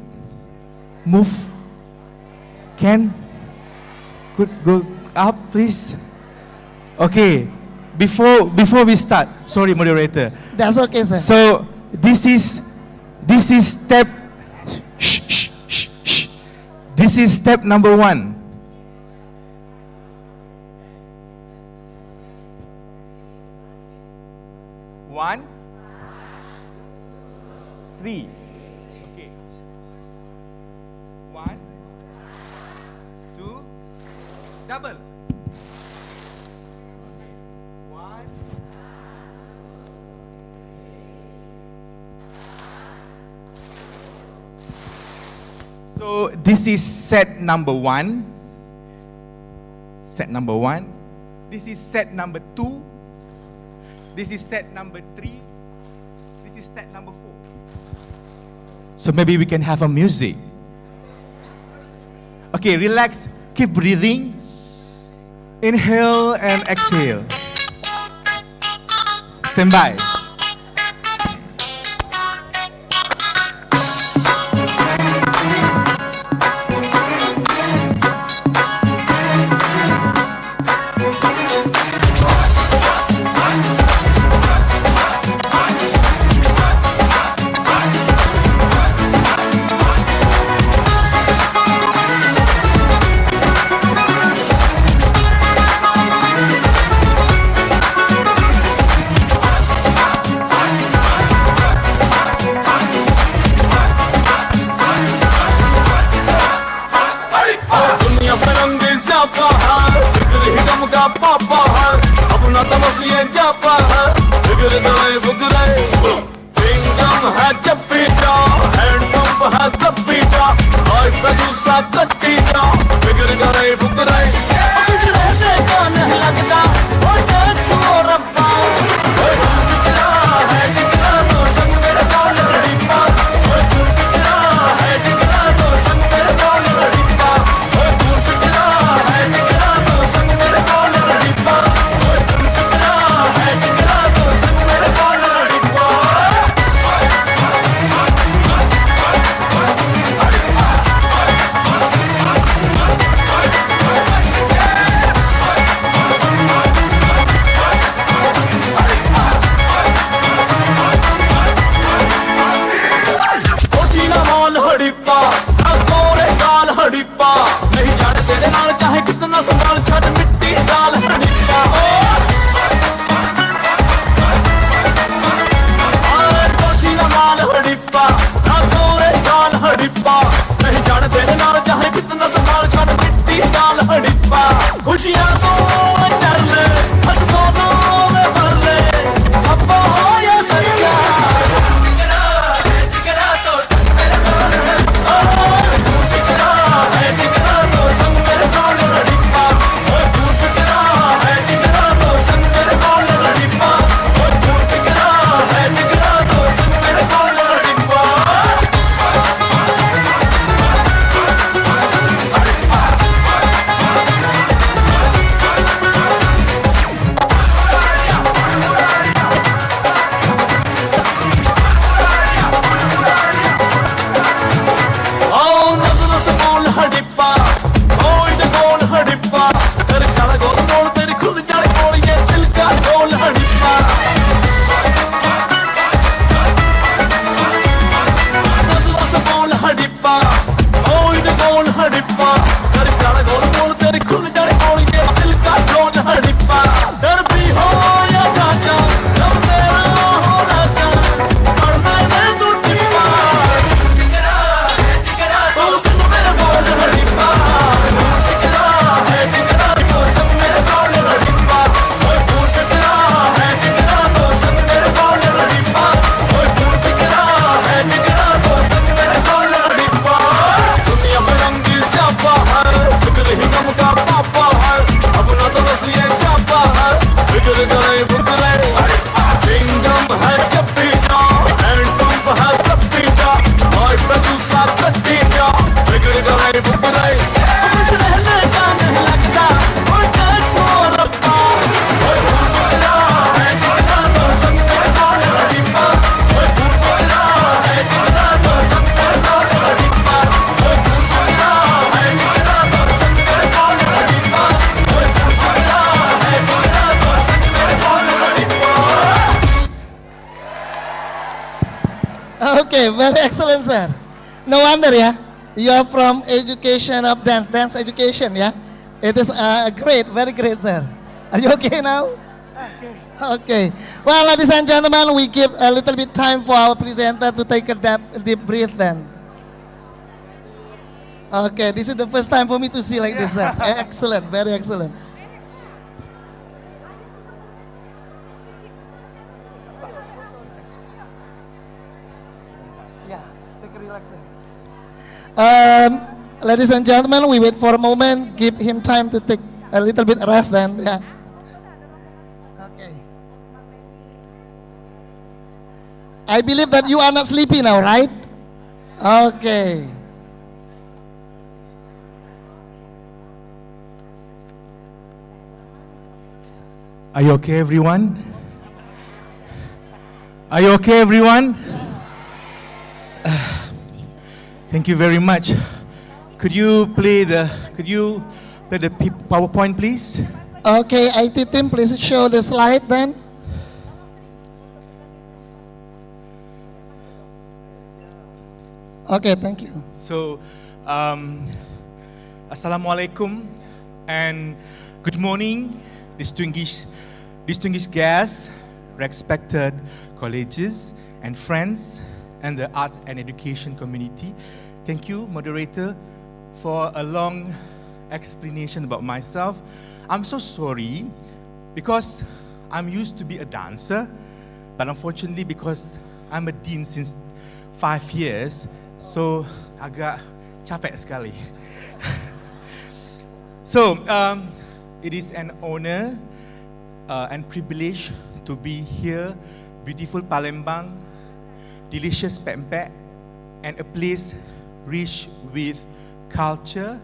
Move. Can? Could go up, please. Okay. Before we start, sorry, moderator. That's okay, sir. So this is step. Shh. This is step number 1. One, 3. Okay. 1, 2, double. 1. So this is set number 1. Set number 1. This is set number 2. This is set number 3. This is set number 4. So maybe we can have a music. Okay, relax. Keep breathing. Inhale and exhale. Stand by. खुशियां तो कर ले हट दोनों में भर ले अब हो या सच्चा जिगरा तो संग मेरे बोल जिगरा है जिगरा तो संग मेरे बोल रडिप्पा जिगरा है जिगरा तो संग मेरे बोल रडिप्पा जिगरा है जिगरा तो संग मेरे बोल रडिप्पा आओ नजर से बोल हडिप्पा ओए ते बोल हडिप्पा तेरे साला गोल बोल तेरी खुल जाए बोल ये दिल का बोल हडिप्पा नजर से बोल हडिप्पा ओए ते बोल हडिप्पा तेरे साला गोल बोल तेरी खुल जाए बोल ये दिल का बोल हडिप्पा डर भी हो या राजा जब तेरा हो राजा पढ़ना है तू टिप्पा जिगरा तो संग मेरे बोल हडिप्पा जिगरा है जिगरा तो संग मेरे बोल हडिप्पा जिगरा है जिगरा तो संग मेरे बोल हडिप्पा जिगरा है जिगरा तो संग मेरे बोल हडिप्पा दुनिया में रंगी स्यापा है फिक्र ही गम का पापा है अपना तो बस ये चापा है फिक्र करे बुकरे किंगडम है कपीटा एंड पंप है कपीटा और प्रदूषा कटीटा फिक्र करे बुकरे कुछ रहने का नहीं लगता और टैक्स हो रखा जिगरा है जिगरा तो संग मेरे बोल हडिप्पा जिगरा है जिगरा तो संग मेरे बोल हडिप्पा जिगरा है जिगरा तो संग मेरे बोल हडिप्पा जिगरा है जिगरा तो संग मेरे बोल हडिप्पा Okay, very excellent, sir. No wonder, yeah. You are from education of dance education, yeah. It is great, very great, sir. Are you okay now? Okay. Well, ladies and gentlemen, we give a little bit time for our presenter to take a deep breath then. Okay, this is the first time for me to see like this, sir. Excellent, very excellent. Yeah, take a relax then. Ladies and gentlemen, we wait for a moment. Give him time to take a little bit rest then. Yeah. Okay. I believe that you are not sleepy now, right? Okay. Are you okay, everyone? Are you okay, everyone? Thank you very much. Could you play the PowerPoint, please? Okay, IT team, please show the slide then. Okay, thank you. So, Assalamualaikum and good morning, distinguished guests, respected colleges and friends, and the arts and education community. Thank you, moderator, for a long explanation about myself. I'm so sorry because I'm used to be a dancer, but unfortunately because I'm a dean since 5 years, so agak capek sekali. So, it is an honor and privilege to be here, beautiful Palembang, delicious pempek, and a place rich with culture,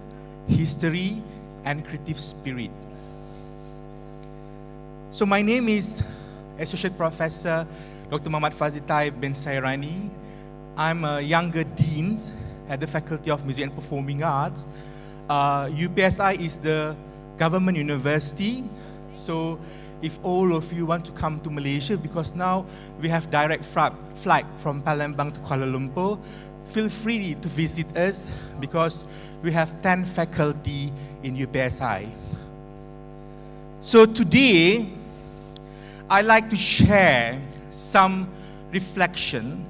history, and creative spirit. So my name is Associate Professor Dr. Muhammad Fazitai bin Sairani. I'm a younger dean at the Faculty of Music and Performing Arts. UPSI is the government university, so if all of you want to come to Malaysia, because now we have direct flight from Palembang to Kuala Lumpur, feel free to visit us because we have 10 faculty in UPSI. So today, I'd like to share some reflection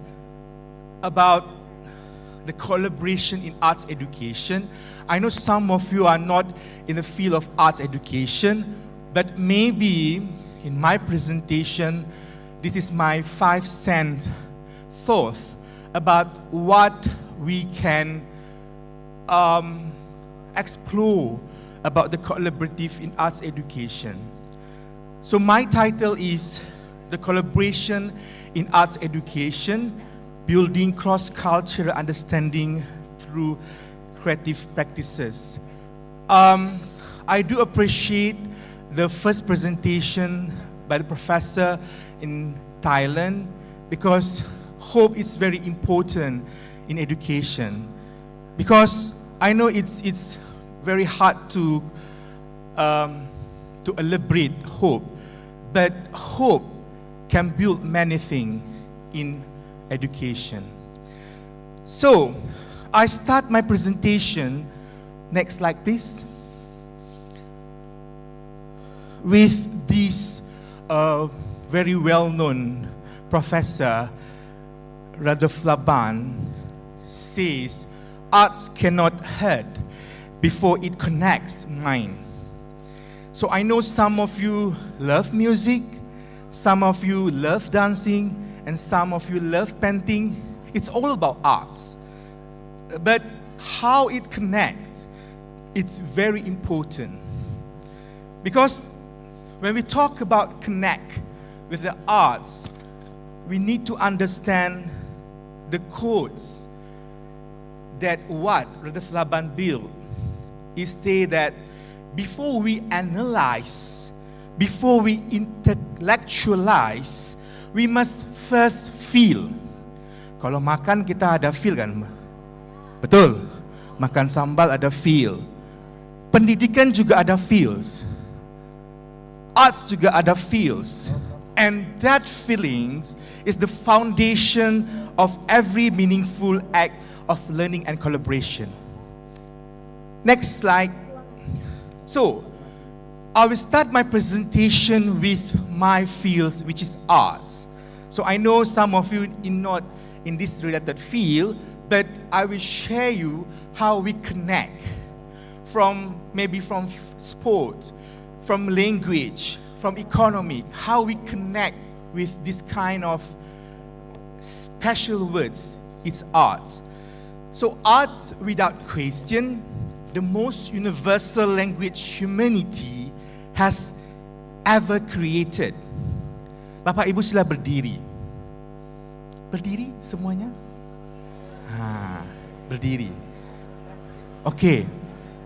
about the collaboration in arts education. I know some of you are not in the field of arts education, but maybe in my presentation, this is my 5-cent thought about what we can explore about the collaborative in arts education. So my title is The Collaboration in Arts Education, Building Cross-Cultural Understanding Through Creative Practices. I do appreciate the first presentation by the professor in Thailand, because hope is very important in education. Because I know it's very hard to elaborate hope, but hope can build many things in education. So, I start my presentation, next slide please, with this very well-known professor, Radolf Laban, says, arts cannot hurt before it connects mind. So I know some of you love music, some of you love dancing, and some of you love painting. It's all about arts. But how it connects, it's very important. Because when we talk about connect with the arts, we need to understand the codes that what Radolf Laban built is say that before we analyze, before we intellectualize, we must first feel. Kalau makan kita ada feel kan? Betul. Makan sambal ada feel. Pendidikan juga ada feels. Arts juga ada feels. And that feelings is the foundation of every meaningful act of learning and collaboration. Next slide. So, I will start my presentation with my fields, which is arts. So I know some of you not in this related field, but I will share you how we connect from maybe from sport, from language, from economic, how we connect with this kind of special words. It's art. So art, without question, the most universal language humanity has ever created. Bapak Ibu sila berdiri. Berdiri semuanya? Berdiri. Oke.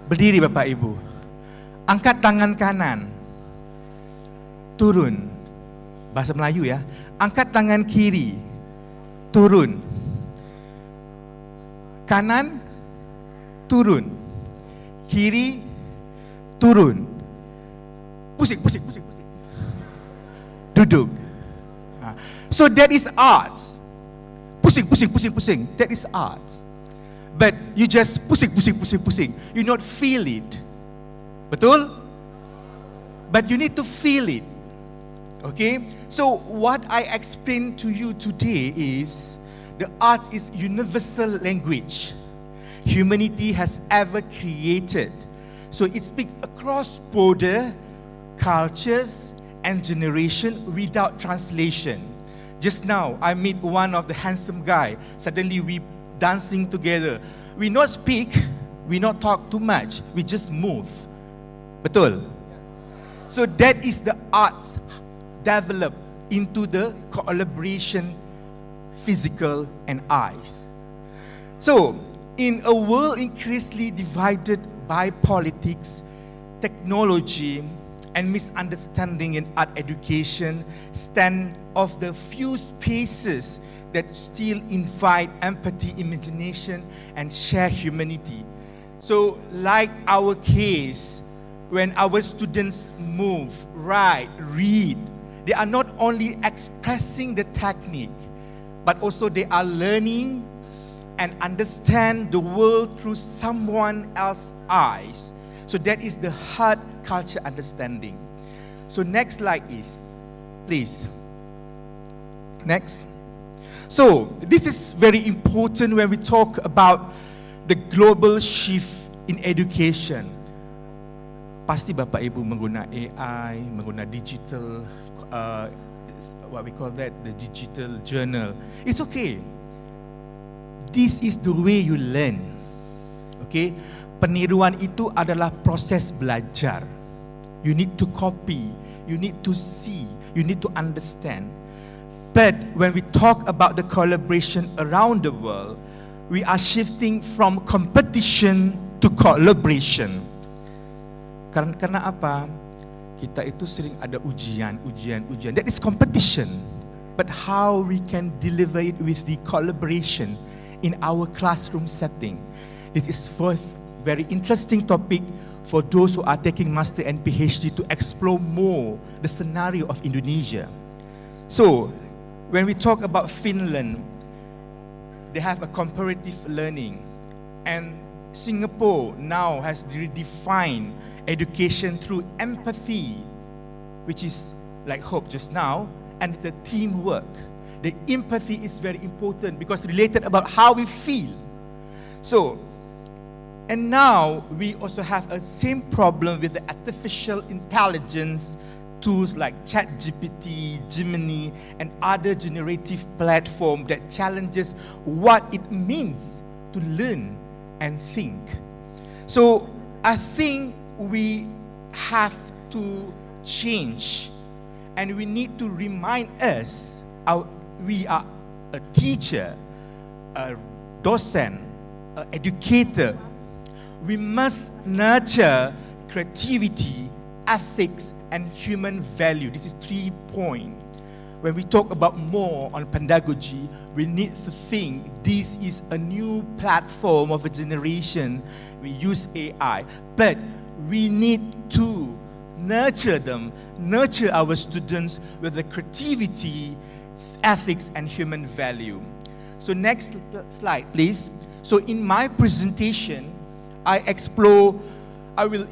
Berdiri Bapak Ibu. Angkat tangan kanan. Turun. Bahasa Melayu ya. Angkat tangan kiri. Turun. Kanan. Turun. Kiri. Turun. Pusing. Duduk. So that is arts. Pusing. That is arts. But you just pusing. You not feel it. Betul? But you need to feel it. Okay? So what I explain to you today is the arts is universal language humanity has ever created. So it speaks across border, cultures, and generation without translation. Just now, I meet one of the handsome guy. Suddenly, we dancing together. We not speak, we not talk too much. We just move. Betul? So that is the arts developed into the collaboration, physical and eyes. So, in a world increasingly divided by politics, technology, and misunderstanding in art education, stand of the few spaces that still invite empathy, imagination, and share humanity. So, like our case, when our students move, write, read, they are not only expressing the technique, but also they are learning and understand the world through someone else's eyes. So that is the hard culture understanding. So next slide is, please. Next. So this is very important when we talk about the global shift in education. Pasti Bapak Ibu mengguna AI, mengguna digital, what we call that, the digital journal. It's okay. This is the way you learn. Okay? Peniruan itu adalah proses belajar. You need to copy, you need to see, you need to understand. But when we talk about the collaboration around the world, we are shifting from competition to collaboration. Karena apa? Kita itu sering ada ujian. That is competition. But how we can deliver it with the collaboration in our classroom setting. This is a very interesting topic for those who are taking master and PhD to explore more the scenario of Indonesia. So, when we talk about Finland, they have a comparative learning, and Singapore now has redefined education through empathy, which is like Hope just now, and the teamwork. The empathy is very important because related about how we feel. So, and now we also have a same problem with the artificial intelligence tools like ChatGPT, Gemini, and other generative platform that challenges what it means to learn and think. So I think we have to change, and we need to remind us we are a teacher, a docent, an educator. We must nurture creativity, ethics, and human value. This is 3 points. When we talk about more on pedagogy, we need to think this is a new platform of a generation. We use AI, but we need to nurture them, nurture our students with the creativity, ethics, and human value. So next slide, please. So in my presentation, I will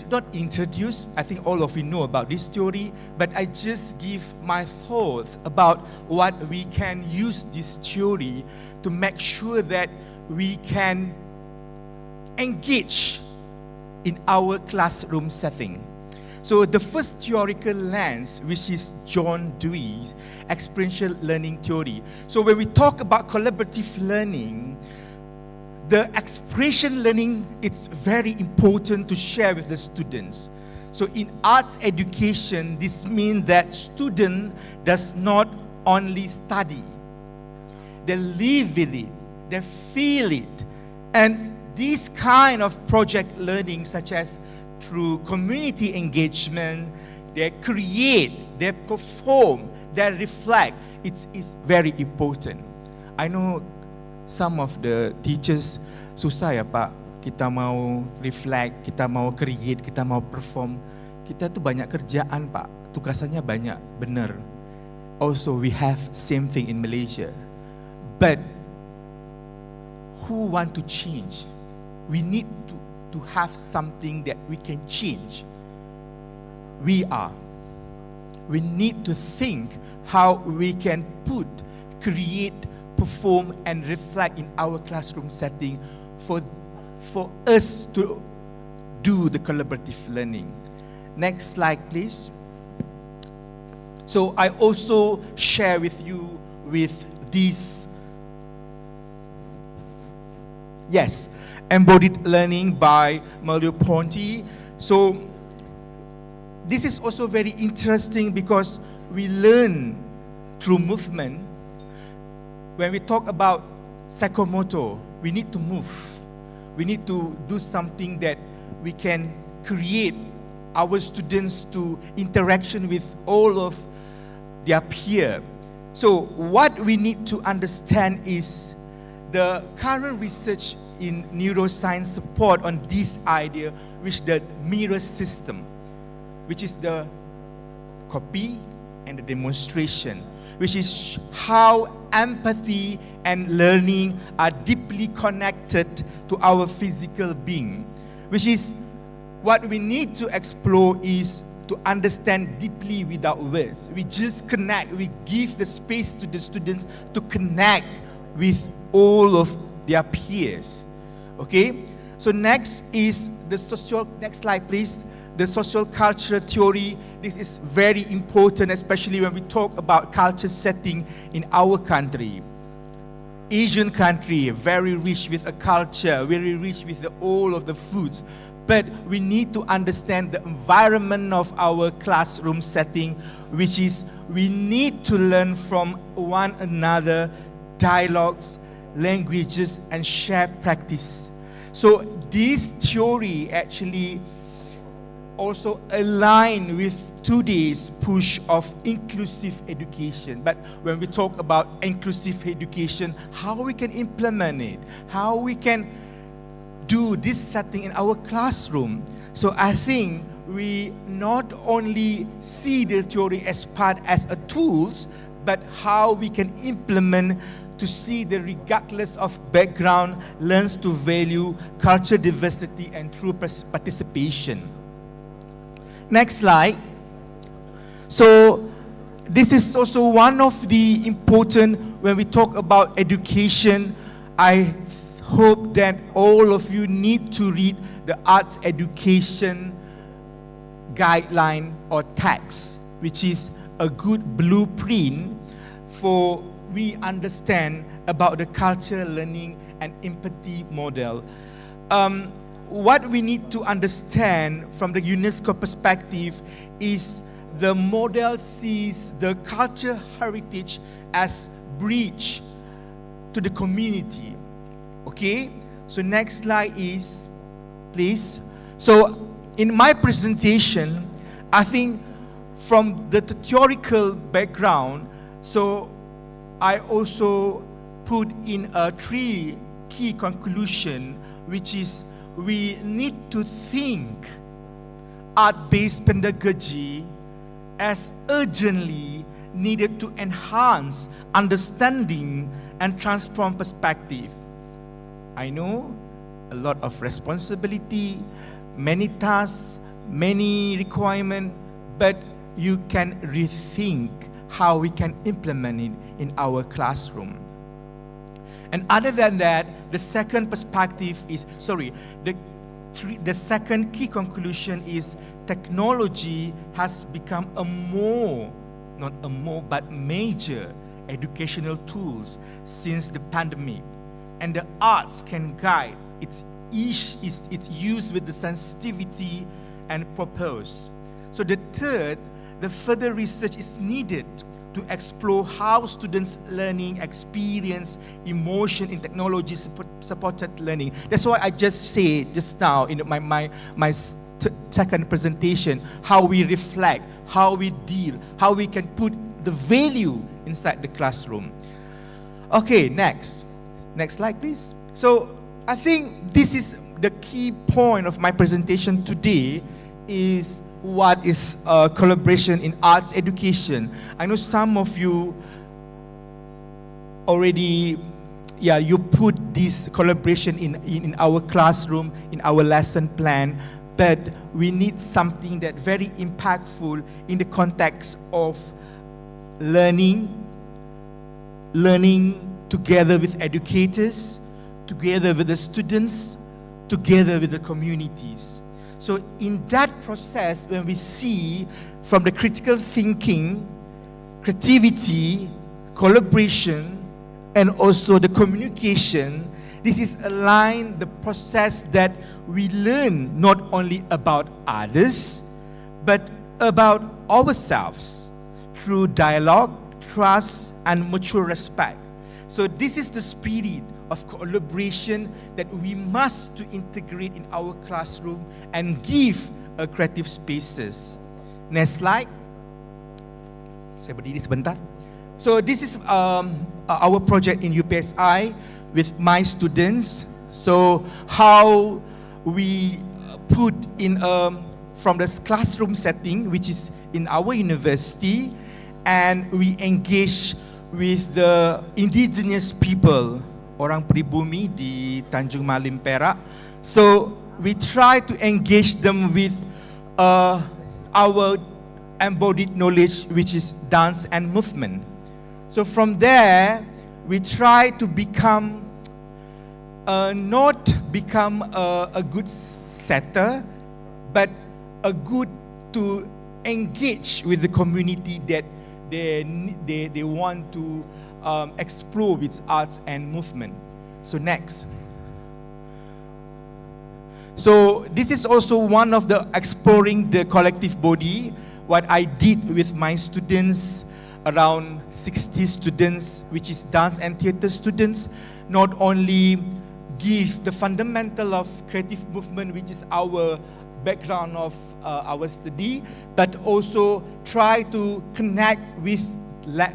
not introduce, I think all of you know about this theory, but I just give my thoughts about what we can use this theory to make sure that we can engage in our classroom setting. So the first theoretical lens, which is John Dewey's experiential learning theory. So when we talk about collaborative learning, the expression learning, it's very important to share with the students. So in arts education, this means that student does not only study, they live with it, they feel it. And this kind of project learning, such as through community engagement, they create, they perform, they reflect, it's very important. I know some of the teachers, susah ya Pak, kita mau reflect, kita mau create, kita mau perform. Kita tuh banyak kerjaan Pak, tugasannya banyak, benar. Also we have same thing in Malaysia. But who want to change? We need to have something that we can change. We need to think how we can put, create, perform, and reflect in our classroom setting for us to do the collaborative learning. Next slide, please. So I also share with you with this, yes, embodied learning by Merleau-Ponty. So this is also very interesting because we learn through movement. When we talk about psychomotor, we need to move. We need to do something that we can create our students to interaction with all of their peers. So what we need to understand is the current research in neuroscience support on this idea, which the mirror system, which is the copy and the demonstration, which is how empathy and learning are deeply connected to our physical being, which is what we need to explore is to understand deeply without words. We just connect. We give the space to the students to connect with all of their peers. Okay? So next is the next slide please. The social culture theory. This is very important, especially when we talk about culture setting in our country. Asian country, very rich with a culture, very rich with all of the foods. But we need to understand the environment of our classroom setting, which is we need to learn from one another, dialogues, languages, and share practice. So this theory actually also align with today's push of inclusive education. But when we talk about inclusive education, how we can implement it, how we can do this setting in our classroom. So I think we not only see the theory as a tools, but how we can implement to see the regardless of background learns to value culture diversity and true participation. Next slide. So this is also one of the important when we talk about education. I hope that all of you need to read the arts education guideline or text, which is a good blueprint for we understand about the culture learning and empathy model. What we need to understand from the UNESCO perspective is the model sees the culture heritage as bridge to the community. Okay, so next slide is, please. So in my presentation, I think from the theoretical background, so I also put in a 3 key conclusion, which is we need to think art-based pedagogy as urgently needed to enhance understanding and transform perspective. I know a lot of responsibility, many tasks, many requirements, but you can rethink how we can implement it in our classroom. And other than that, the second perspective is, the second key conclusion is technology has become but major educational tools since the pandemic. And the arts can guide its use with the sensitivity and purpose. So the third, the further research is needed to explore how students' learning experience emotion in technology supported learning. That's why I just said just now in my second presentation, how we reflect, how we deal, how we can put the value inside the classroom. Okay, next slide please. So I think this is the key point of my presentation today is what is collaboration in arts education. I know some of you already, you put this collaboration in our classroom, in our lesson plan, but we need something that very impactful in the context of learning together with educators, together with the students, together with the communities. So in that process, when we see from the critical thinking, creativity, collaboration, and also the communication, this is aligned the process that we learn not only about others, but about ourselves through dialogue, trust, and mutual respect. So this is the spirit of collaboration that we must to integrate in our classroom and give a creative spaces. Next slide. Saya berdiri sebentar. So this is our project in UPSI with my students. So how we put in from the classroom setting, which is in our university, and we engage with the indigenous people, orang pribumi di Tanjung Malim, Perak. So we try to engage them with our embodied knowledge, which is dance and movement. So from there, we try to become, not become a good setter, but a good to engage with the community that they want to explore with arts and movement. So next. So this is also one of the exploring the collective body, what I did with my students, around 60 students, which is dance and theater students, not only give the fundamental of creative movement, which is our background of our study, but also try to connect with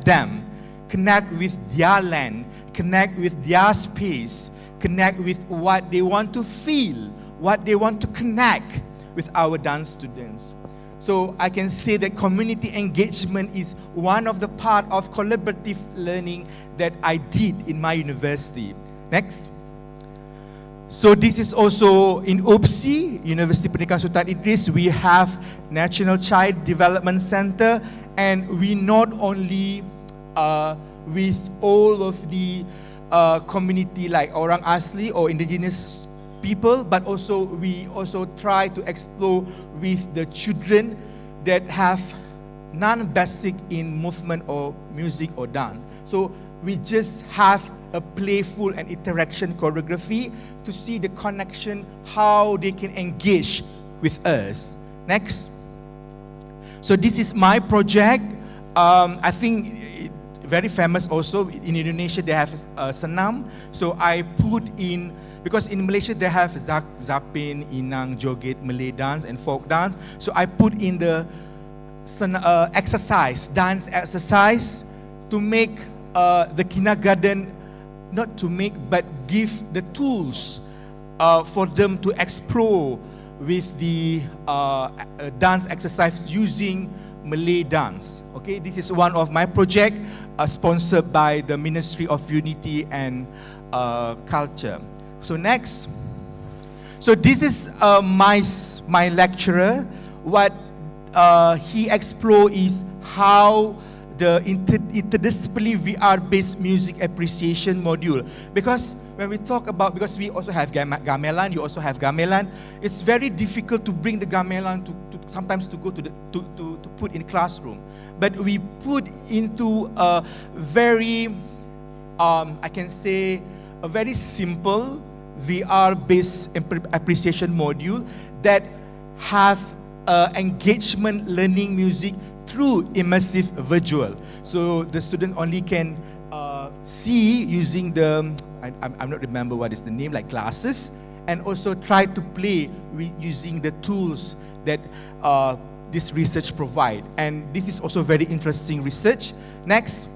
them, connect with their land, connect with their space, connect with what they want to feel, what they want to connect with our dance students. So I can say that community engagement is one of the part of collaborative learning that I did in my university. Next. So this is also in UPSI, University Pendidikan Sultan Idris, we have National Child Development Center, and we not only with all of the community like Orang Asli or indigenous people, but also we also try to explore with the children that have non-basic in movement or music or dance. So we just have a playful and interaction choreography to see the connection, how they can engage with us. Next. So this is my project. I think very famous also in Indonesia. They have senam. So I put in, because in Malaysia they have zapin, inang, joget, Malay dance and folk dance. So I put in the exercise, dance exercise to make the kindergarten, not to make, but give the tools for them to explore with the dance exercise using Malay dance. Okay, this is one of my project sponsored by the Ministry of Unity and Culture. So next. So this is my lecturer. What he explore is how the interdisciplinary VR-based music appreciation module. Because when we talk about, because we also have gamelan, you also have gamelan, it's very difficult to bring the gamelan to sometimes to go to put in classroom. But we put into a very, I can say, a very simple VR-based appreciation module that have engagement learning music through immersive visual. So the student only can see using the, I'm not remember what is the name, like glasses, and also try to play with using the tools that this research provide. And this is also very interesting research. Next.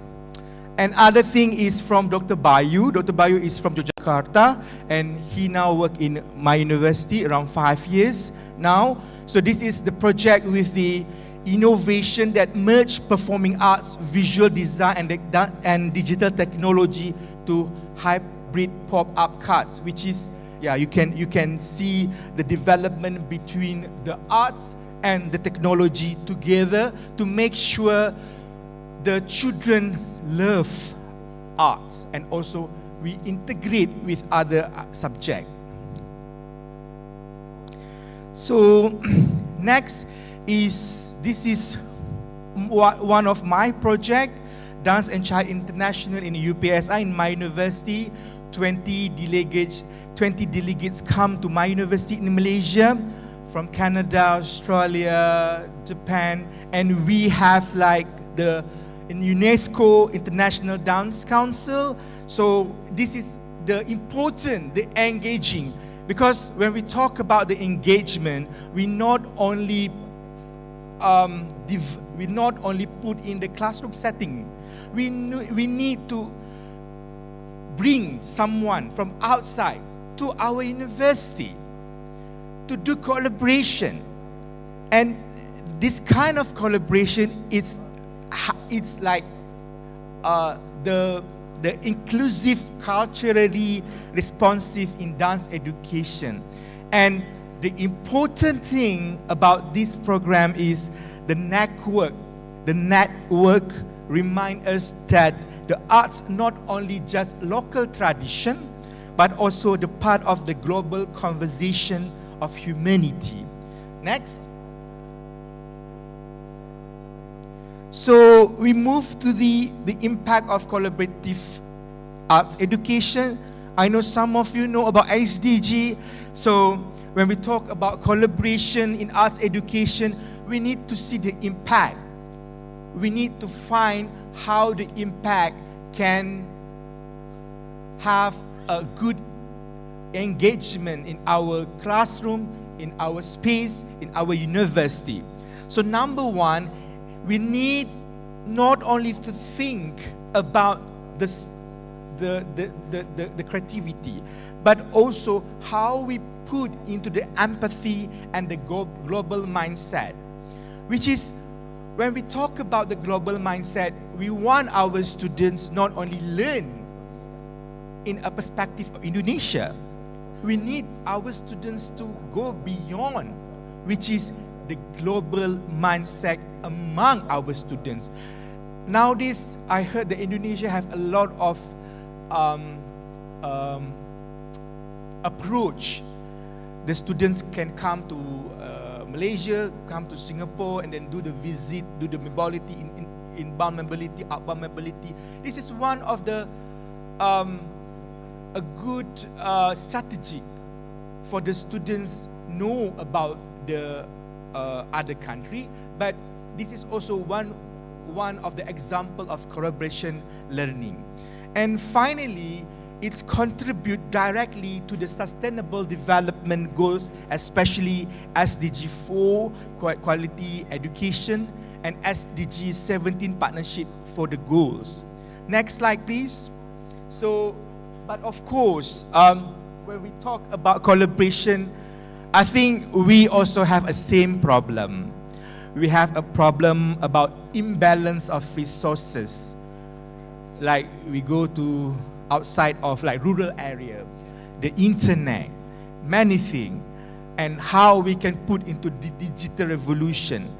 And other thing is from Dr. Bayu. Dr. Bayu is from Yogyakarta, and he now work in my university around 5 years now. So this is the project with the innovation that merge performing arts, visual design, and digital technology to hybrid pop-up cards, which is, yeah, you can see the development between the arts and the technology together to make sure the children love arts, and also we integrate with other subjects. So next is, this is one of my project, Dance and Child International in UPSI in my university. 20 delegates come to my university in Malaysia from Canada, Australia, Japan, and we have like the in UNESCO International Dance Council. So this is the important, the engaging, because when we talk about the engagement, we not only put in the classroom setting. We need to bring someone from outside to our university to do collaboration, and this kind of collaboration, it's like the inclusive, culturally responsive in dance education. And the important thing about this program is the network. The network remind us that the arts not only just local tradition, but also the part of the global conversation of humanity. Next. So we move to the impact of collaborative arts education. I know some of you know about SDG. So when we talk about collaboration in arts education, we need to see the impact. We need to find how the impact can have a good engagement in our classroom, in our space, in our university. So number one, we need not only to think about the creativity, but also how we put into the empathy and the global mindset, which is when we talk about the global mindset, we want our students not only learn in a perspective of Indonesia, we need our students to go beyond, which is the global mindset among our students. Nowadays, I heard that Indonesia have a lot of approach. The students can come to Malaysia, come to Singapore, and then do the visit, do the mobility, inbound mobility, outbound mobility. This is one of the a good strategy for the students know about the other country, but this is also one of the example of collaboration learning. And finally, it contribute directly to the sustainable development goals, especially SDG 4, quality education, and SDG 17, partnership for the goals. Next slide, please. So, but of course, when we talk about collaboration, I think we also have a same problem. We have a problem about imbalance of resources. Like we go to outside of like rural area, the internet, many things, and how we can put into the digital revolution.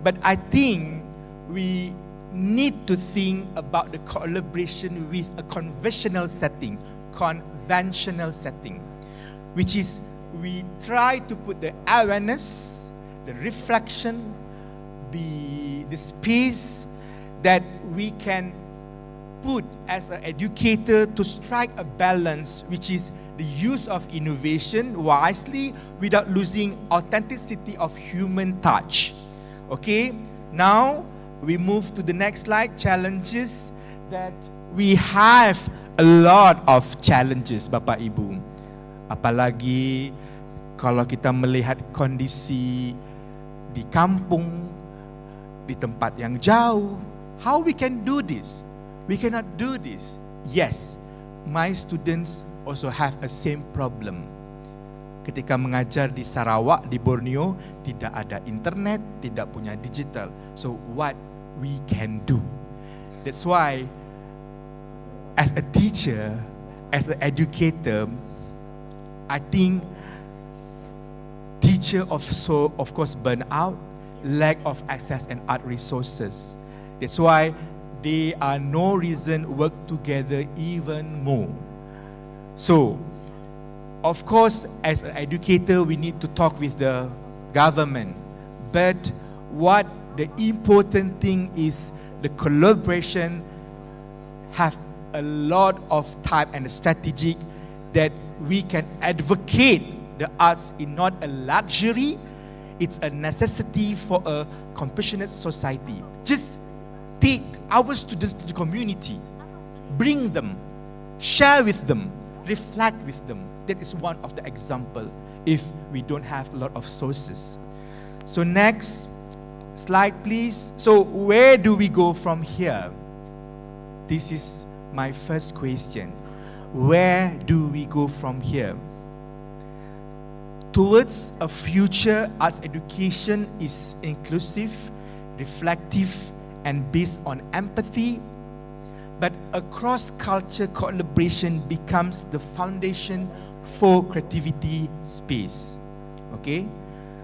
But I think we need to think about the collaboration with a conventional setting, which is we try to put the awareness, the reflection, the space that we can put as an educator to strike a balance, which is the use of innovation wisely without losing authenticity of human touch. Okay, now we move to the next slide, challenges. That we have a lot of challenges, Bapak Ibu. Apalagi kalau kita melihat kondisi di kampung, di tempat yang jauh, how we can do this? We cannot do this. Yes, my students also have a same problem. Ketika mengajar di Sarawak, di Borneo, tidak ada internet, tidak punya digital. So what we can do? That's why, as a teacher, as an educator, I think teacher of course burn out, lack of access and art resources. That's why there are no reason work together even more. So, of course, as an educator, we need to talk with the government. But what the important thing is, the collaboration have a lot of type and strategic that we can advocate the arts in not a luxury, it's a necessity for a compassionate society. Just take our students to the community, bring them, share with them, reflect with them. That is one of the example if we don't have a lot of sources. So next slide, please. So where do we go from here? This is my first question. Where do we go from here? Towards a future arts education is inclusive, reflective, and based on empathy, but a cross-culture collaboration becomes the foundation for creativity space. Okay?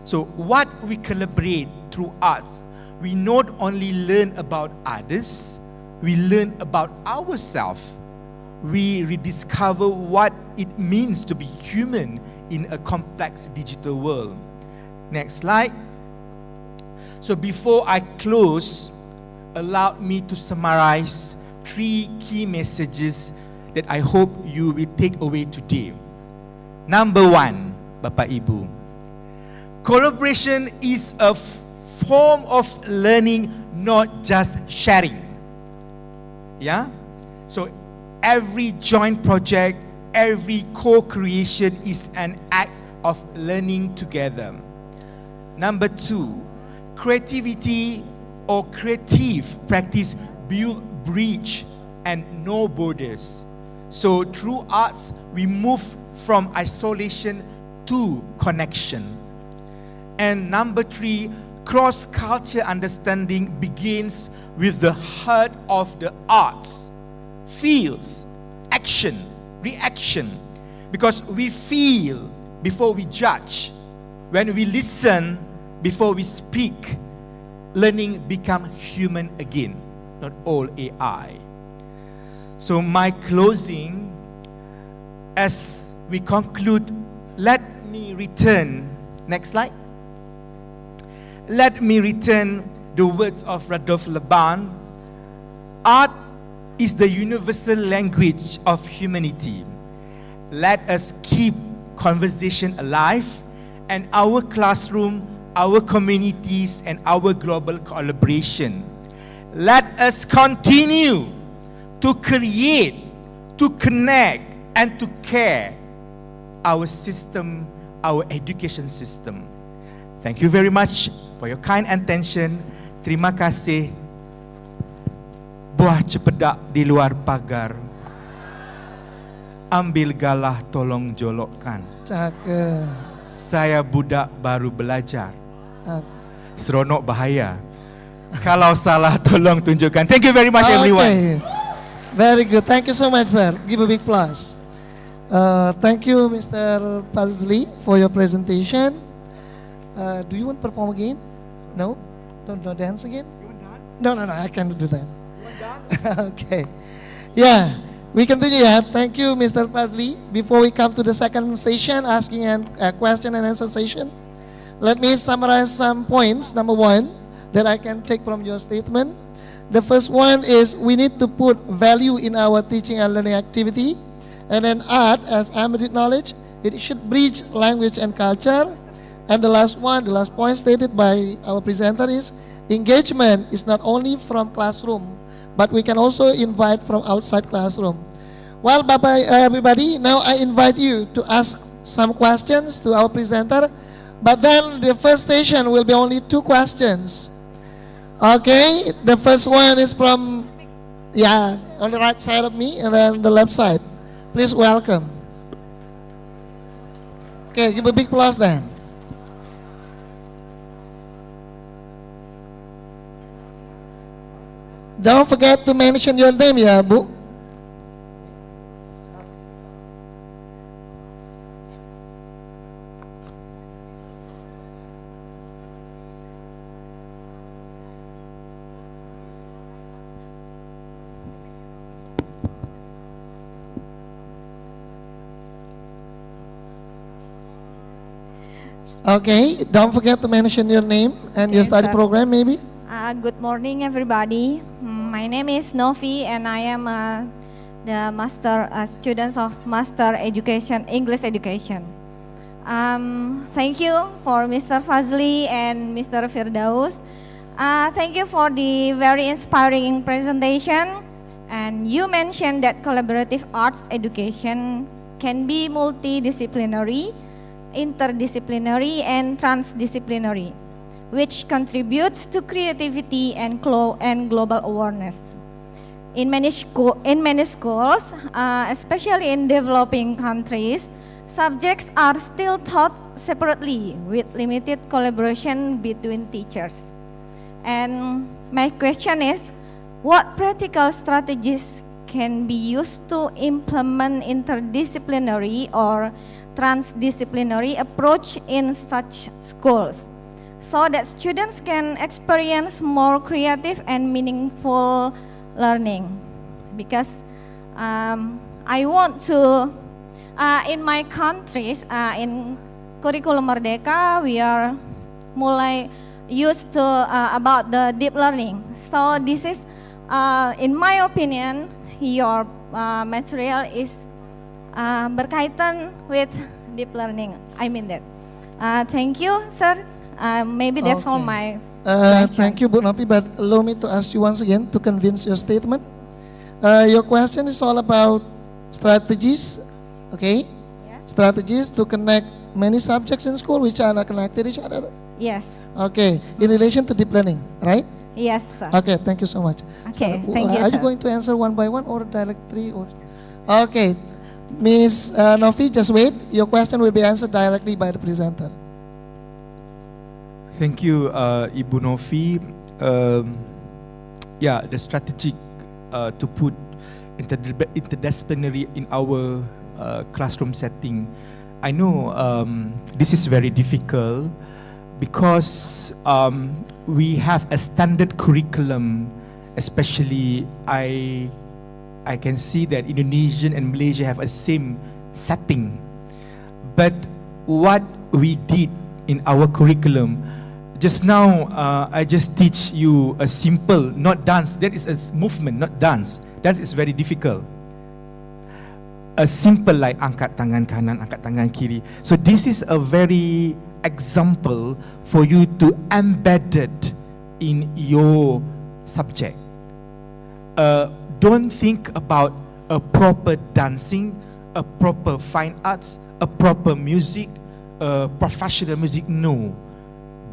So what we collaborate through arts, we not only learn about others, we learn about ourselves. We rediscover what it means to be human in a complex digital world. Next slide. So before I close, allow me to summarize 3 key messages that I hope you will take away today. Number 1, Bapak Ibu, collaboration is a form of learning, not just sharing. Yeah? So every joint project, every co-creation is an act of learning together. Number 2, creativity or creative practice build bridge and no borders. So through arts, we move from isolation to connection. And number 3, cross-culture understanding begins with the heart of the arts. Feels, action, reaction. Because we feel before we judge. When we listen before we speak, learning become human again, not all AI. So my closing, as we conclude, let me return, next slide. Let me return the words of Radolf Laban. Art is the universal language of humanity. Let us keep conversation alive, and our classroom, our communities, and our global collaboration. Let us continue to create, to connect, and to care our system, our education system. Thank you very much for your kind attention. Terima kasih. Buah cepedak di luar pagar, ambil galah tolong jolokkan. Cakep. Saya budak baru belajar. Seronok bahaya. Kalau salah tolong tunjukkan. Thank you very much everyone. Okay. Very good. Thank you so much, sir. Give a big applause. Thank you, Mr. Fazli, for your presentation. Do you want to perform again? No? Don't dance again? You want dance? No, I can't do that. You want dance? Okay. Yeah, we continue. Thank you, Mr. Fazli. Before we come to the second session, asking a question and answer session, let me summarize some points. Number 1, that I can take from your statement. The first one is we need to put value in our teaching and learning activity. And then art as embedded knowledge, it should bridge language and culture. And the last point stated by our presenter is engagement is not only from classroom, but we can also invite from outside classroom. Well, bye-bye everybody. Now I invite you to ask some questions to our presenter. But then the first session will be only 2 questions. Okay, the first one is from, on the right side of me, and then the left side. Please welcome. Okay, give a big applause then. Don't forget to mention your name, ya, Bu. Okay, don't forget to mention your name and your study program maybe. Good morning everybody. My name is Novi and I am the students of Master Education, English Education. Thank you for Mr. Fazli and Mr. Firdaus. Thank you for the very inspiring presentation. And you mentioned that collaborative arts education can be multidisciplinary, interdisciplinary, and transdisciplinary, which contributes to creativity and global awareness. In many schools, especially in developing countries, subjects are still taught separately with limited collaboration between teachers. And my question is, what practical strategies can be used to implement interdisciplinary or transdisciplinary approach in such schools, so that students can experience more creative and meaningful learning. Because I want to, in my countries, in Curriculum Merdeka, we are mulai used to about the deep learning. So this is, in my opinion, your material is berkaitan with deep learning. I mean that. Thank you, sir. Maybe that's all my question. Thank you, Bu Novi, but allow me to ask you once again to convince your statement. Your question is all about strategies, okay? Yes. Strategies to connect many subjects in school which are not connected each other. Yes. Okay, in relation to deep learning, right? Yes, sir. Okay, thank you so much. Okay, So, thank you, Are you sir. going to answer one by one or directly? Or okay, Ms. Novi, just wait. Your question will be answered directly by the presenter. Thank you, Ibu Novi. Yeah, the strategic to put interdisciplinary in our classroom setting. I know this is very difficult because we have a standard curriculum, especially I can see that Indonesian and Malaysia have a same setting. But what we did in our curriculum, just now I just teach you a simple, not dance, that is a movement, not dance. That is very difficult. A simple like angkat tangan kanan, angkat tangan kiri. So this is a very example for you to embed it in your subject. Don't think about a proper dancing, a proper fine arts, a proper music, professional music. No,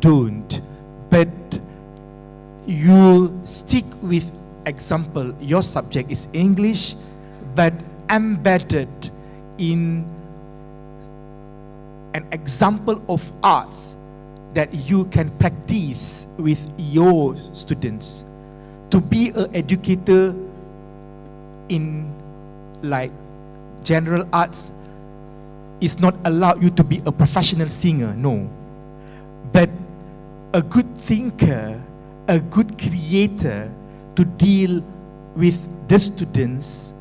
don't. But you stick with example. Your subject is English, but embedded in an example of arts that you can practice with your students. To be an educator in like general arts is not allowed you to be a professional singer, no. But a good thinker, a good creator to deal with the students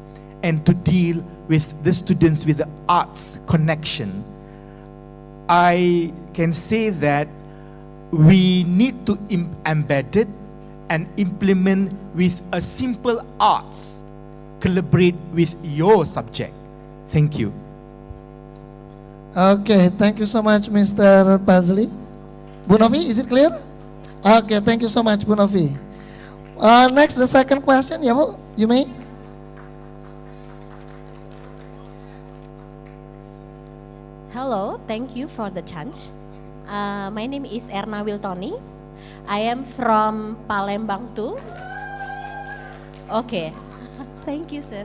and to deal with the students with the arts connection. I can say that we need to embed it and implement with a simple arts, collaborate with your subject. Thank you. Okay, thank you so much, Mr. Pazli. Bu Novi, is it clear? Okay, thank you so much, Bu Novi. Next, the second question, ya Bu, you may. Hello, thank you for the chance. My name is Erna Wiltoni. I am from Palembang too. Okay, thank you, sir.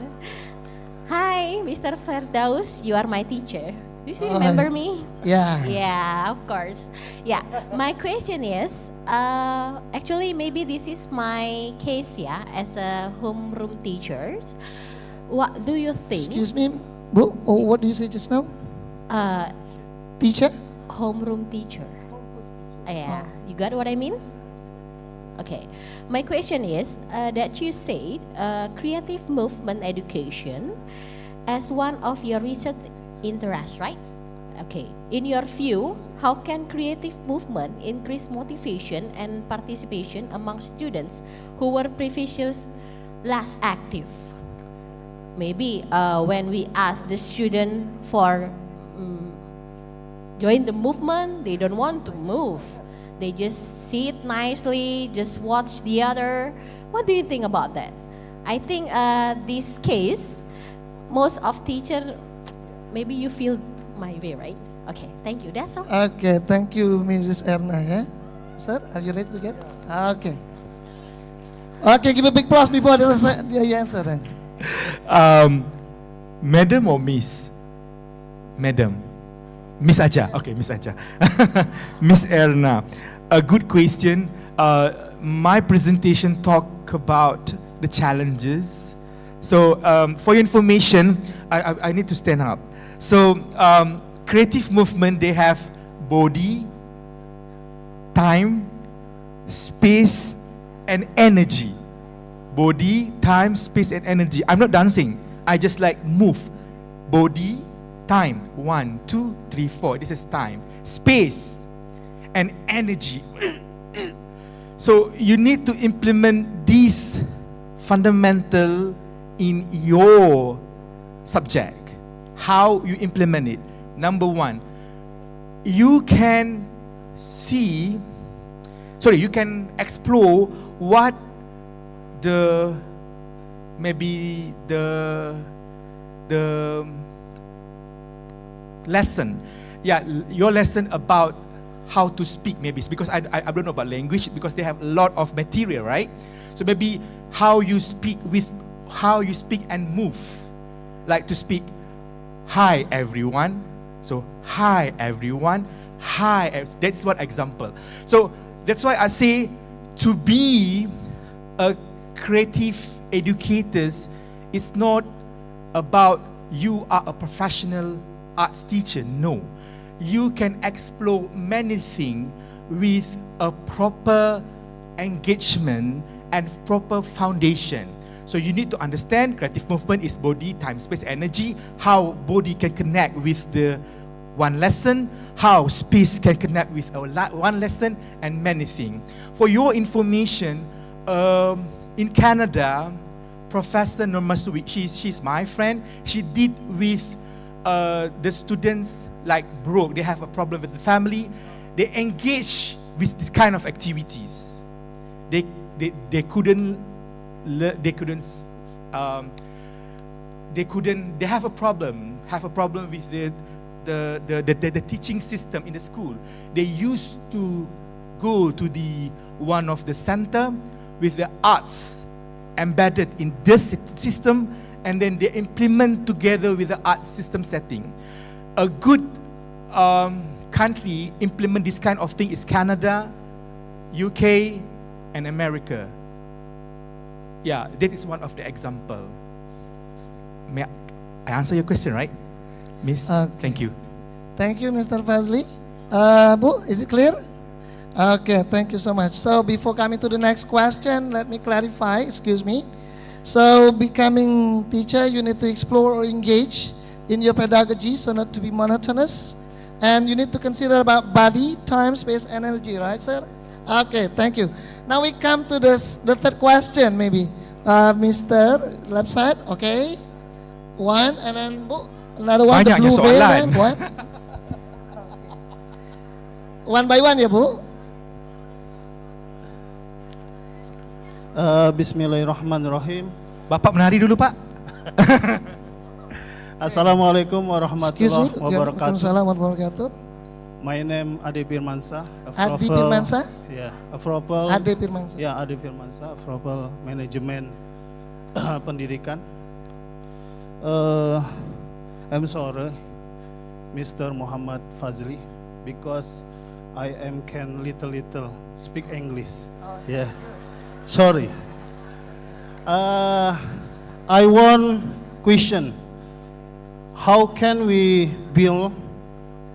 Hi, Mr. Firdaus, you are my teacher. Do you still remember me? Yeah. Yeah, of course. Yeah, my question is, actually maybe this is my case, yeah, as a homeroom teacher. What do you think? Excuse me, Bu, what do you say just now? Teacher? Homeroom teacher. Yeah, you got what I mean? Okay, my question is that you said creative movement education as one of your research interests, right? Okay, in your view, how can creative movement increase motivation and participation among students who were previously less active? Maybe when we ask the student for join the movement, they don't want to move. They just sit nicely, just watch the other. What do you think about that? I think this case, most of teacher, maybe you feel my way, right? Okay, thank you. That's all. Okay, thank you, Mrs. Erna. Yeah? Sir, are you ready to get? Okay. Okay, give a big applause before you answer then. Madam or Miss? Madam. Miss Aja, okay, Miss Aja. Miss Erna, a good question. My presentation talk about the challenges, So for your information, I need to stand up. So creative movement, they have body, time, space, and energy. Body, time, space, and energy. I'm not dancing. I just like move. Body, time. 1, 2, 3, 4. This is time. Space and energy. So you need to implement these fundamental in your subject. How you implement it. Number one, you can you can explore what maybe the lesson, your lesson about how to speak, maybe it's because I don't know about language, because they have a lot of material, right? So maybe how you speak and move, like to speak, hi everyone. So hi everyone, that's one example. So that's why I say to be a creative educators, it's not about you are a professional arts teacher. No, you can explore many things with a proper engagement and proper foundation. So you need to understand creative movement is body, time, space, energy. How body can connect with the one lesson, how space can connect with one lesson, and many things. For your information, in Canada, Professor Norma Sui, she's my friend. She did with the students like broke. They have a problem with the family. They engage with this kind of activities. They have a problem with the teaching system in the school. They used to go to one of the center with the arts embedded in this system, and then they implement together with the art system setting. A good country implement this kind of thing is Canada, UK, and America. Yeah, that is one of the example. May I answer your question, right, Miss? Thank you. Thank you, Mr. Fazli. Bu, is it clear? Okay, thank you so much. So before coming to the next question, let me clarify, excuse me. So becoming teacher, you need to explore or engage in your pedagogy, so not to be monotonous. And you need to consider about body, time, space, and energy, right, sir? Okay, thank you. Now we come to the third question, maybe. Mr. Left side, okay. One, and then another one, the blue veil, and one. One by one, ya, Bu? Bismillahirrahmanirrahim. Bapak menari dulu, Pak. Assalamualaikum warahmatullahi wabarakatuh. Waalaikumsalam warahmatullahi wabarakatuh. My name Ade Firmansyah. Ade Firmansyah? Yeah, Afropel. Ade Firmansyah. Ya, Ade Firmansyah, Afropel Manajemen Pendidikan. I'm sorry, Mr. Muhammad Fazli, because I can little speak English. Yeah, sorry. I want question. How can we build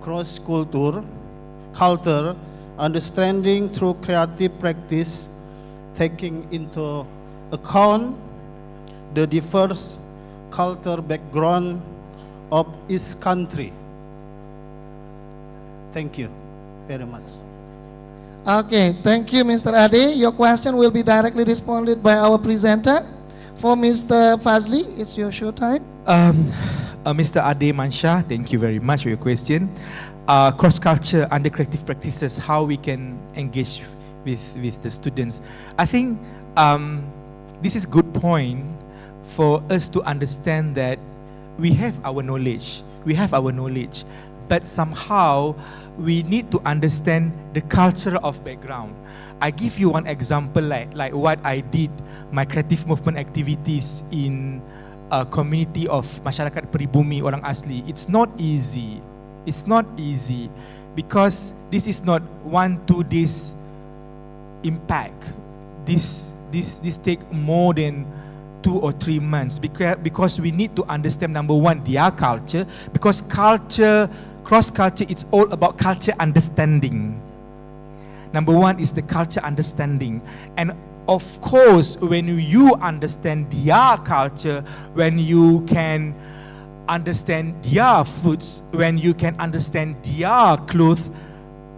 cross-culture understanding through creative practice, taking into account the diverse cultural background of each country? Thank you very much. Okay, thank you, Mr. Ade. Your question will be directly responded by our presenter. For Mr. Fazli, it's your show time. Mr. Ade Mansha, thank you very much for your question. Cross-culture under creative practices, how we can engage with the students. I think this is good point for us to understand that we have our knowledge, but somehow we need to understand the culture of background. I give you one example, like what I did, my creative movement activities in a community of masyarakat peribumi orang asli. It's not easy because this is not 1-2 days impact. This take more than 2 or 3 months because we need to understand, number one, their culture, because culture, cross culture, it's all about culture understanding. Number one is the culture understanding. And of course, when you understand their culture, when you can understand their foods, when you can understand their clothes,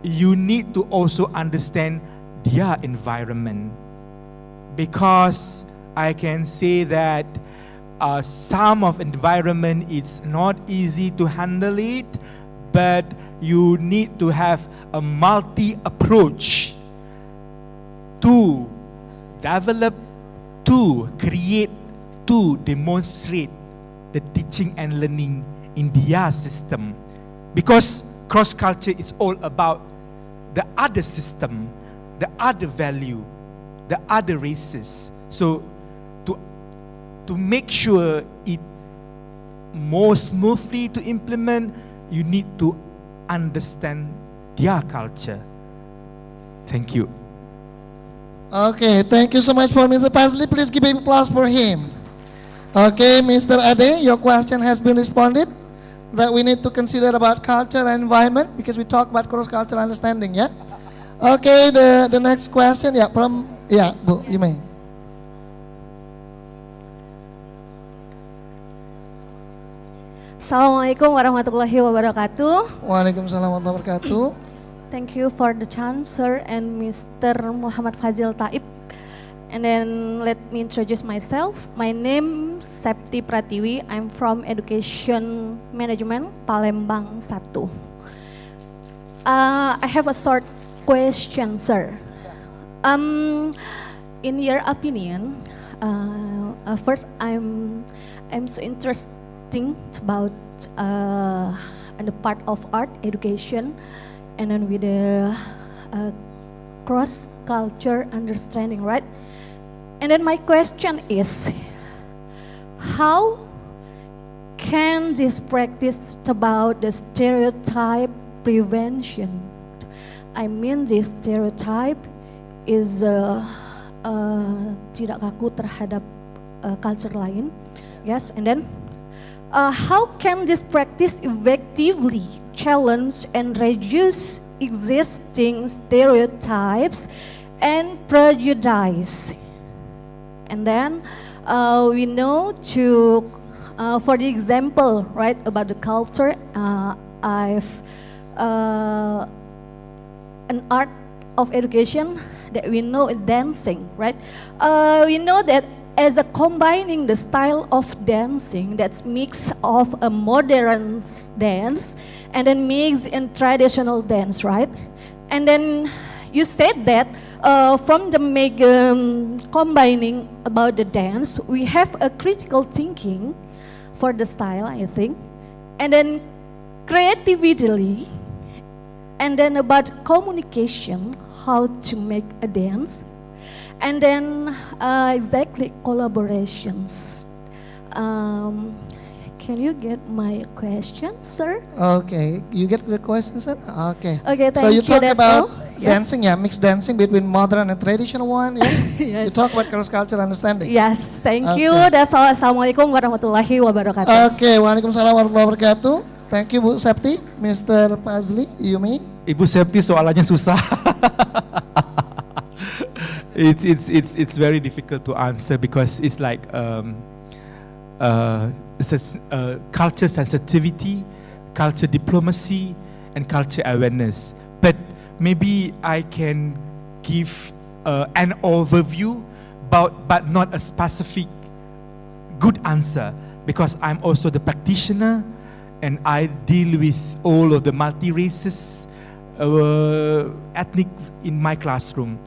you need to also understand their environment. Because I can say that some of environment, it's not easy to handle it, but you need to have a multi-approach to develop, to create, to demonstrate the teaching and learning in their system. Because cross-culture is all about the other system, the other value, the other races. So to make sure it more smoothly to implement, you need to understand their culture. Thank you. Okay, thank you so much for Mr. Paisley. Please give a big applause for him. Okay, Mr. Ade, your question has been responded. That we need to consider about culture and environment because we talk about cross-cultural understanding, yeah? Okay, the next question, Bu, you may. Assalamualaikum warahmatullahi wabarakatuh. Waalaikumsalam warahmatullahi wabarakatuh. Thank you for the chance, sir, and Mr. Muhammad Fazil Taib. And then let me introduce myself. My name is Septi Pratiwi. I'm from Education Management, Palembang 1. I have a short question, sir. In your opinion, first I'm so interested about the part of art education, and then with the cross culture understanding, right? And then my question is, how can this practice about the stereotype prevention? I mean, this stereotype is tidak kaku terhadap culture lain, yes. And then how can this practice effectively challenge and reduce existing stereotypes and prejudice? And then we know for the example, right, about the culture, I've an art of education that we know dancing, right? We know that as a combining the style of dancing that's mix of a modern dance and then mix in traditional dance, right? And then you said that from the combining about the dance, we have a critical thinking for the style, I think, and then creativity, and then about communication, how to make a dance, and then exactly collaborations. Can you get my question, sir? Okay, you get the question, sir? Okay. Okay, thank so you talk about Yes. dancing, mixed dancing between modern and traditional one, yeah? Yes. You talk about cross-cultural understanding. Yes, thank you. Okay. That's all. Assalamualaikum warahmatullahi wabarakatuh. Okay, waalaikumsalam warahmatullahi wabarakatuh. Thank you, Bu Septi. Mr. Paisley, you may. Ibu Septi, soalannya susah. It's very difficult to answer because it's like culture sensitivity, culture diplomacy, and culture awareness. But maybe I can give an overview, but not a specific good answer because I'm also the practitioner and I deal with all of the multi-races, ethnic in my classroom.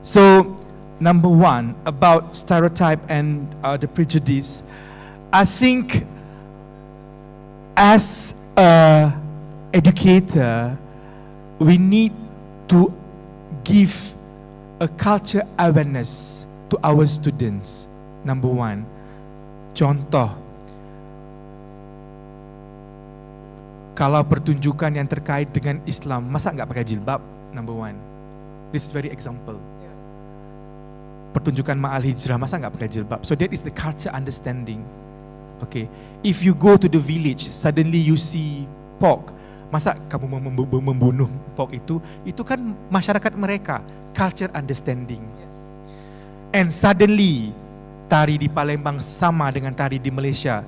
So, number one, about stereotype and the prejudice, I think as an educator, we need to give a culture awareness to our students. Number one, contoh, kalau pertunjukan yang terkait dengan Islam, masa nggak pakai jilbab? Number one, this is very example. pertunjukan Ma'al Hijrah, masa nggak pakai jilbab? So that is the culture understanding. Okay, if you go to the village, suddenly you see pork, masa kamu membunuh pork itu kan masyarakat mereka, culture understanding. And suddenly, tari di Palembang sama dengan tari di Malaysia.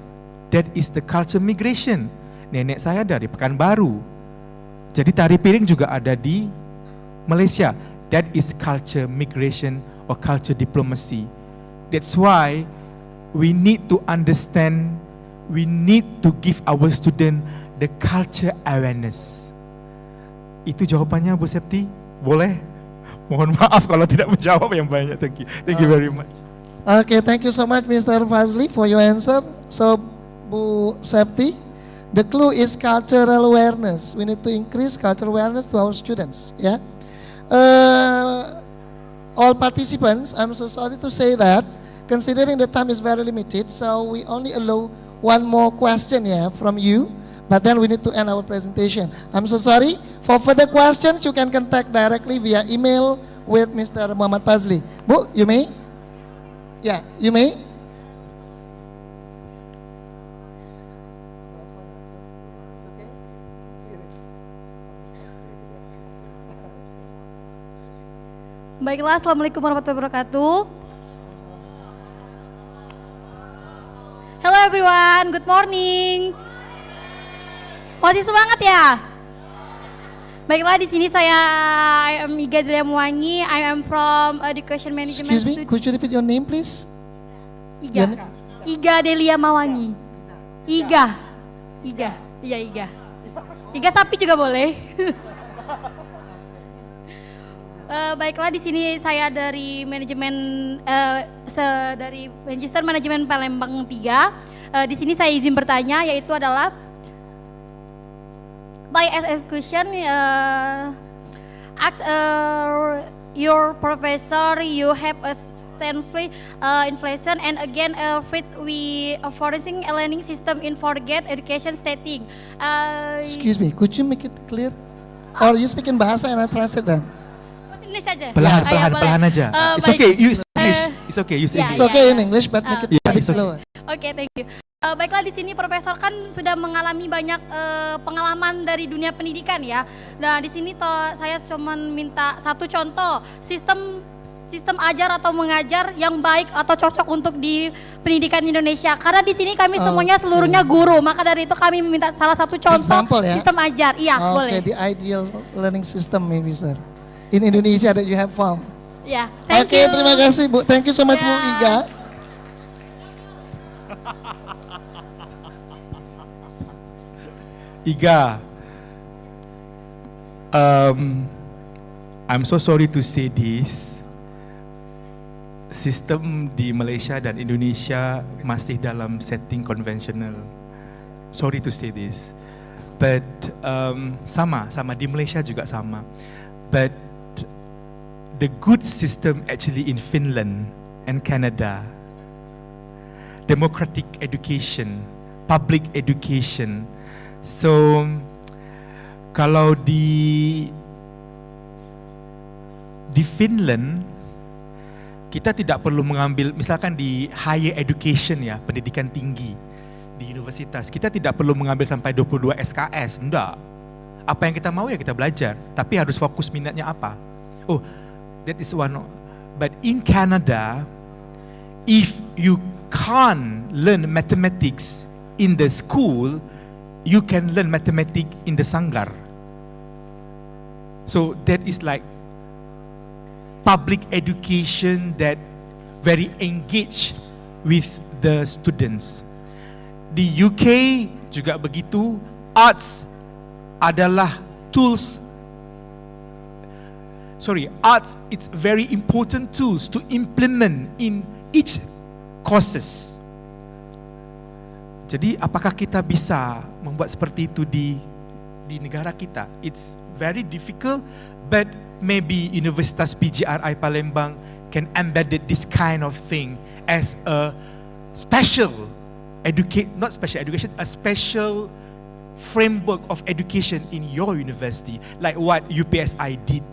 That is the culture migration. Nenek saya dari Pekanbaru, jadi tari piring juga ada di Malaysia. That is culture migration or culture diplomacy. That's why we need to understand, we need to give our student the culture awareness. Itu jawabannya Bu Septi? Boleh? Mohon maaf kalau tidak menjawab yang banyak. Thank you very much. Okay, thank you so much Mr. Fazli for your answer. So Bu Septi, the clue is cultural awareness. We need to increase cultural awareness to our students. Yeah. All participants, I'm so sorry to say that, considering the time is very limited, so we only allow one more question here from you, but then we need to end our presentation. I'm so sorry. For further questions, you can contact directly via email with Mr. Muhammad Fazli. Bu, you may? Yeah, you may. Baiklah, Assalamualaikum warahmatullahi wabarakatuh. Hello everyone, good morning. Masih semangat ya? Baiklah, di sini saya I am Iga Delia Muwangi. I am from Education Management. Excuse me, could you repeat your name please? Iga. Iga Delia Mawangi. Iga. Iya Iga. Iga sapi juga boleh. Baiklah, di sini saya dari manajemen dari Magister Manajemen Palembang 3. Di sini saya izin bertanya, yaitu adalah by execution ask your professor you have a free inflation and again fit we forcing a learning system in forget education setting. Excuse me, could you make it clear? Or you speak in bahasa and I translate then? English saja. Perlahan aja. It's okay. Use English. It's okay. Use English. It's okay in English, but make it a bit slower. Oke, thank you. Baiklah, di sini Profesor kan sudah mengalami banyak pengalaman dari dunia pendidikan ya. Nah, di sini saya cuma minta satu contoh sistem ajar atau mengajar yang baik atau cocok untuk di pendidikan Indonesia. Karena di sini kami semuanya seluruhnya guru, maka dari itu kami meminta salah satu contoh example, ya? Sistem ajar. Iya, boleh. Okay, the ideal learning system maybe sir. In Indonesia that you have found. Ya, thank you. Oke, terima kasih Bu. Thank you so much Bu Iga. Iga, I'm so sorry to say this. Sistem di Malaysia dan Indonesia masih dalam setting konvensional. Sorry to say this, but sama di Malaysia juga sama. But the good system actually in Finland and Canada, democratic education, public education. So kalau di Finland kita tidak perlu mengambil, misalkan di higher education ya, pendidikan tinggi di universitas, kita tidak perlu mengambil sampai 22 SKS, enggak. Apa yang kita mau ya kita belajar, tapi harus fokus minatnya apa. Oh, that is one. But in Canada, if you can't learn mathematics in the school, you can learn mathematics in the sanggar. So that is like public education that very engaged with the students. Di UK juga begitu, arts adalah tools. Arts it's very important tools to implement in each courses. Jadi apakah kita bisa membuat seperti itu di negara kita? It's very difficult, but maybe Universitas PGRI Palembang can embed this kind of thing as a special not special education, a special framework of education in your university, like what UPSI did.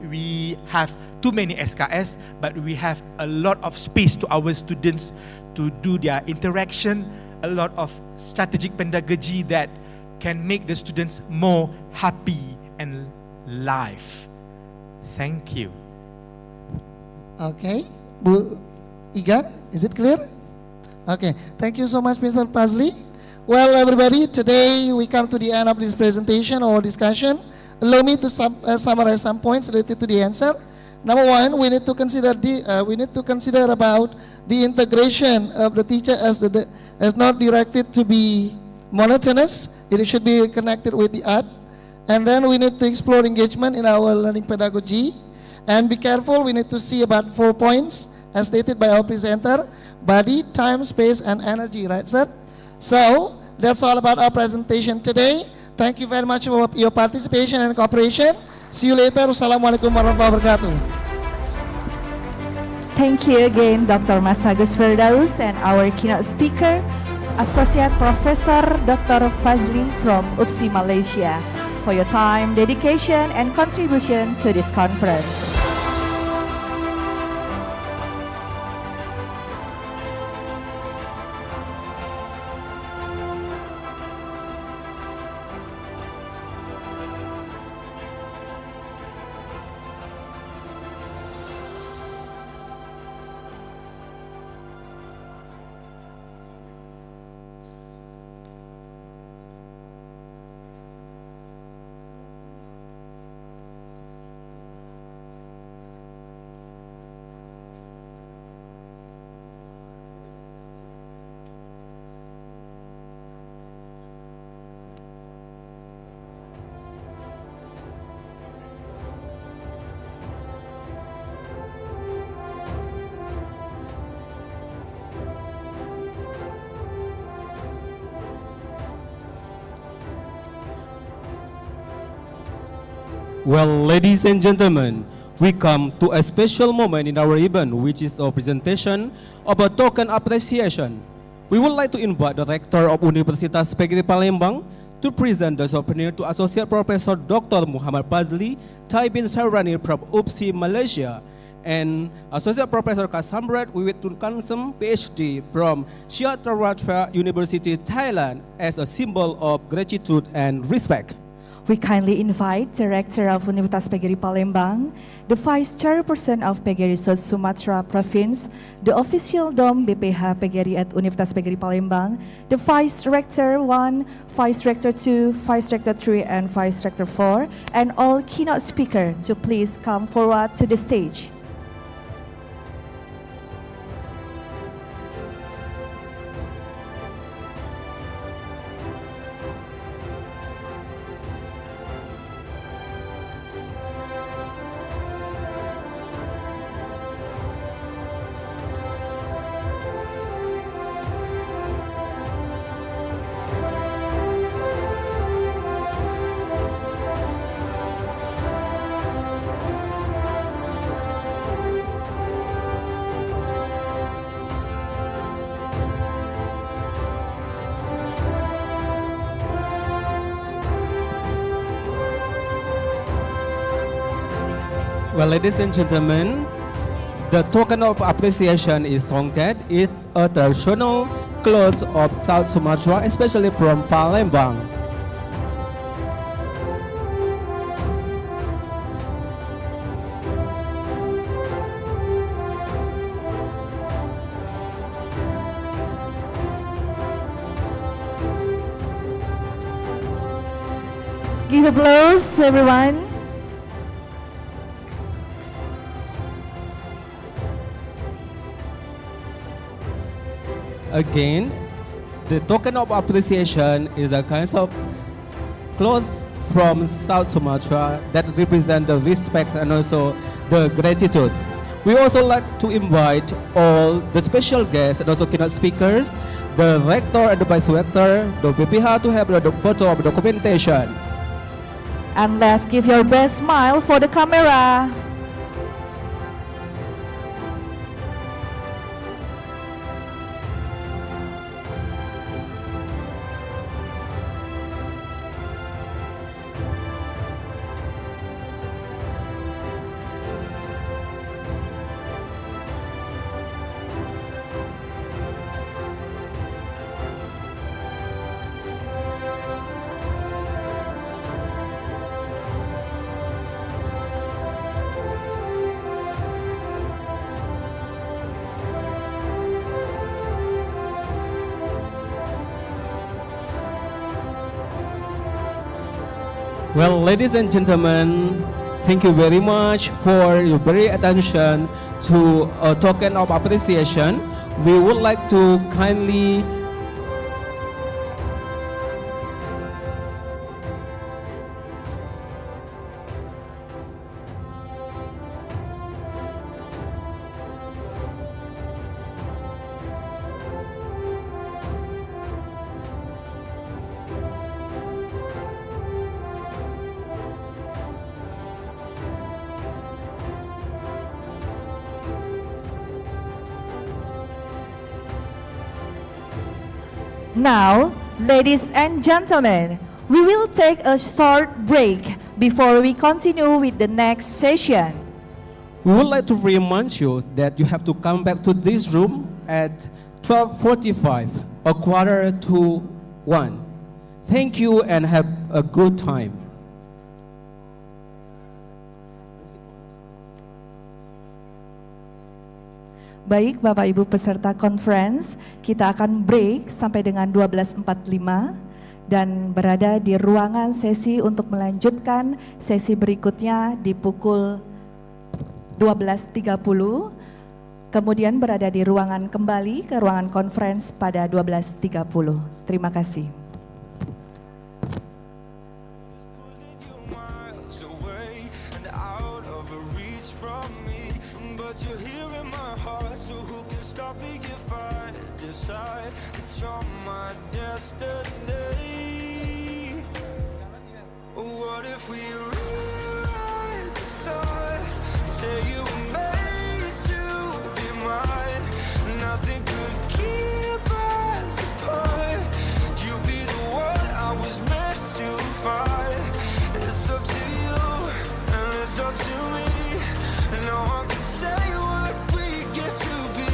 we have too many SKS, but we have a lot of space to our students to do their interaction, a lot of strategic pedagogy that can make the students more happy and live. Thank you. Okay, Bu Iga, is it clear? Okay, thank you so much, Mr. Pazli. Well, everybody, today we come to the end of this presentation or discussion. Allow me to summarize some points related to the answer. Number one, we need to consider about the integration of the teacher as not directed to be monotonous. It should be connected with the art. And then we need to explore engagement in our learning pedagogy. And be careful, we need to see about 4 points as stated by our presenter: body, time, space, and energy, right, sir? So, that's all about our presentation today. Thank you very much for your participation and cooperation. See you later. Wassalamualaikum warahmatullahi wabarakatuh. Thank you again, Dr. Mas Agus Firdaus, and our keynote speaker, Associate Professor Dr. Fazli from UPSI Malaysia, for your time, dedication, and contribution to this conference. Well, ladies and gentlemen, we come to a special moment in our event, which is a presentation of a token appreciation. We would like to invite the Rector of Universitas PGRI Palembang to present the souvenir to Associate Professor Dr. Muhammad Fazli, Thai bin Sarani from UPSI Malaysia, and Associate Professor Kasamrat Wiwitun Kansem, PhD from Kshatriyatra University, Thailand, as a symbol of gratitude and respect. We kindly invite the Rector of Universitas PGRI Palembang, the Vice Chairperson of PGRI South Sumatra Province, the Official Dom BPH PGRI at Universitas PGRI Palembang, the Vice Rector 1, Vice Rector 2, Vice Rector 3, and Vice Rector 4, and all keynote speakers to please come forward to the stage. Well, ladies and gentlemen, the token of appreciation is songket. It's a traditional clothes of South Sumatra, especially from Palembang. Give applause, everyone. Again, the token of appreciation is a kind of cloth from South Sumatra that represent the respect and also the gratitude. We also like to invite all the special guests and also keynote speakers, the rector and the vice rector, the BPH to have the photo of documentation. And let's give your best smile for the camera. Well, ladies and gentlemen, thank you very much for your very attention to a token of appreciation. We would like to kindly Now, ladies and gentlemen, we will take a short break before we continue with the next session. We would like to remind you that you have to come back to this room at 12:45, a quarter to 1. Thank you and have a good time. Baik, Bapak Ibu peserta conference, kita akan break sampai dengan 12.45 dan berada di ruangan sesi untuk melanjutkan sesi berikutnya di pukul 12.30. Kemudian berada di ruangan kembali ke ruangan conference pada 12.30. Terima kasih. It's on my destiny. What if we rewrite the stars? Say you were made to be mine. Nothing could keep us apart. You be the one I was meant to find. It's up to you and it's up to me. No one can say what we get to be.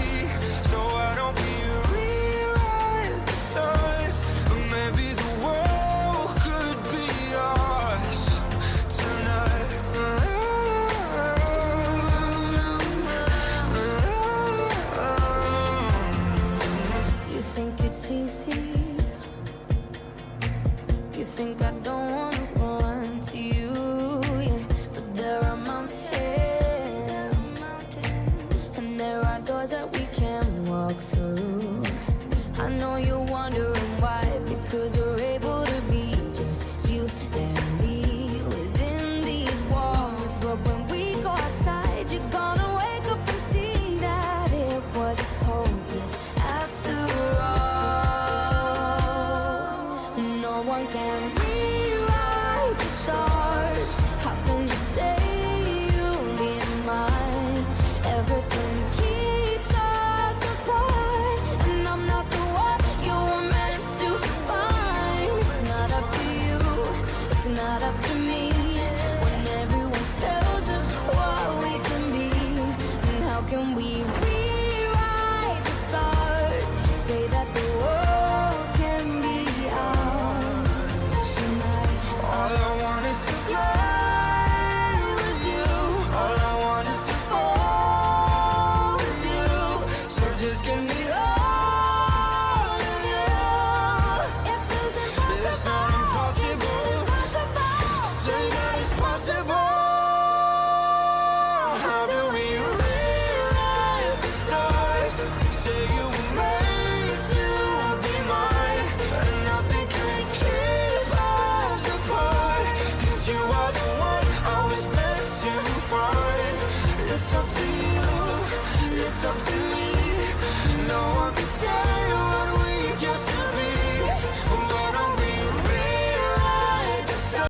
So why don't we rewrite the stars? Maybe the world could be ours tonight. You think it's easy? You think I don't want to run to you? Yeah. But there are mountains, and there are doors that we can walk through. I know you're wondering why, because we're able to be just you and me within these walls. But when we go outside, you're gonna wake up and see that it was hopeless after all. No one can rewrite the stars. How can you say you'll be mine? Everything keeps us apart, and I'm not the one you were meant to find. It's not up to you, it's not up to me. When everyone tells us what we can be, and how can we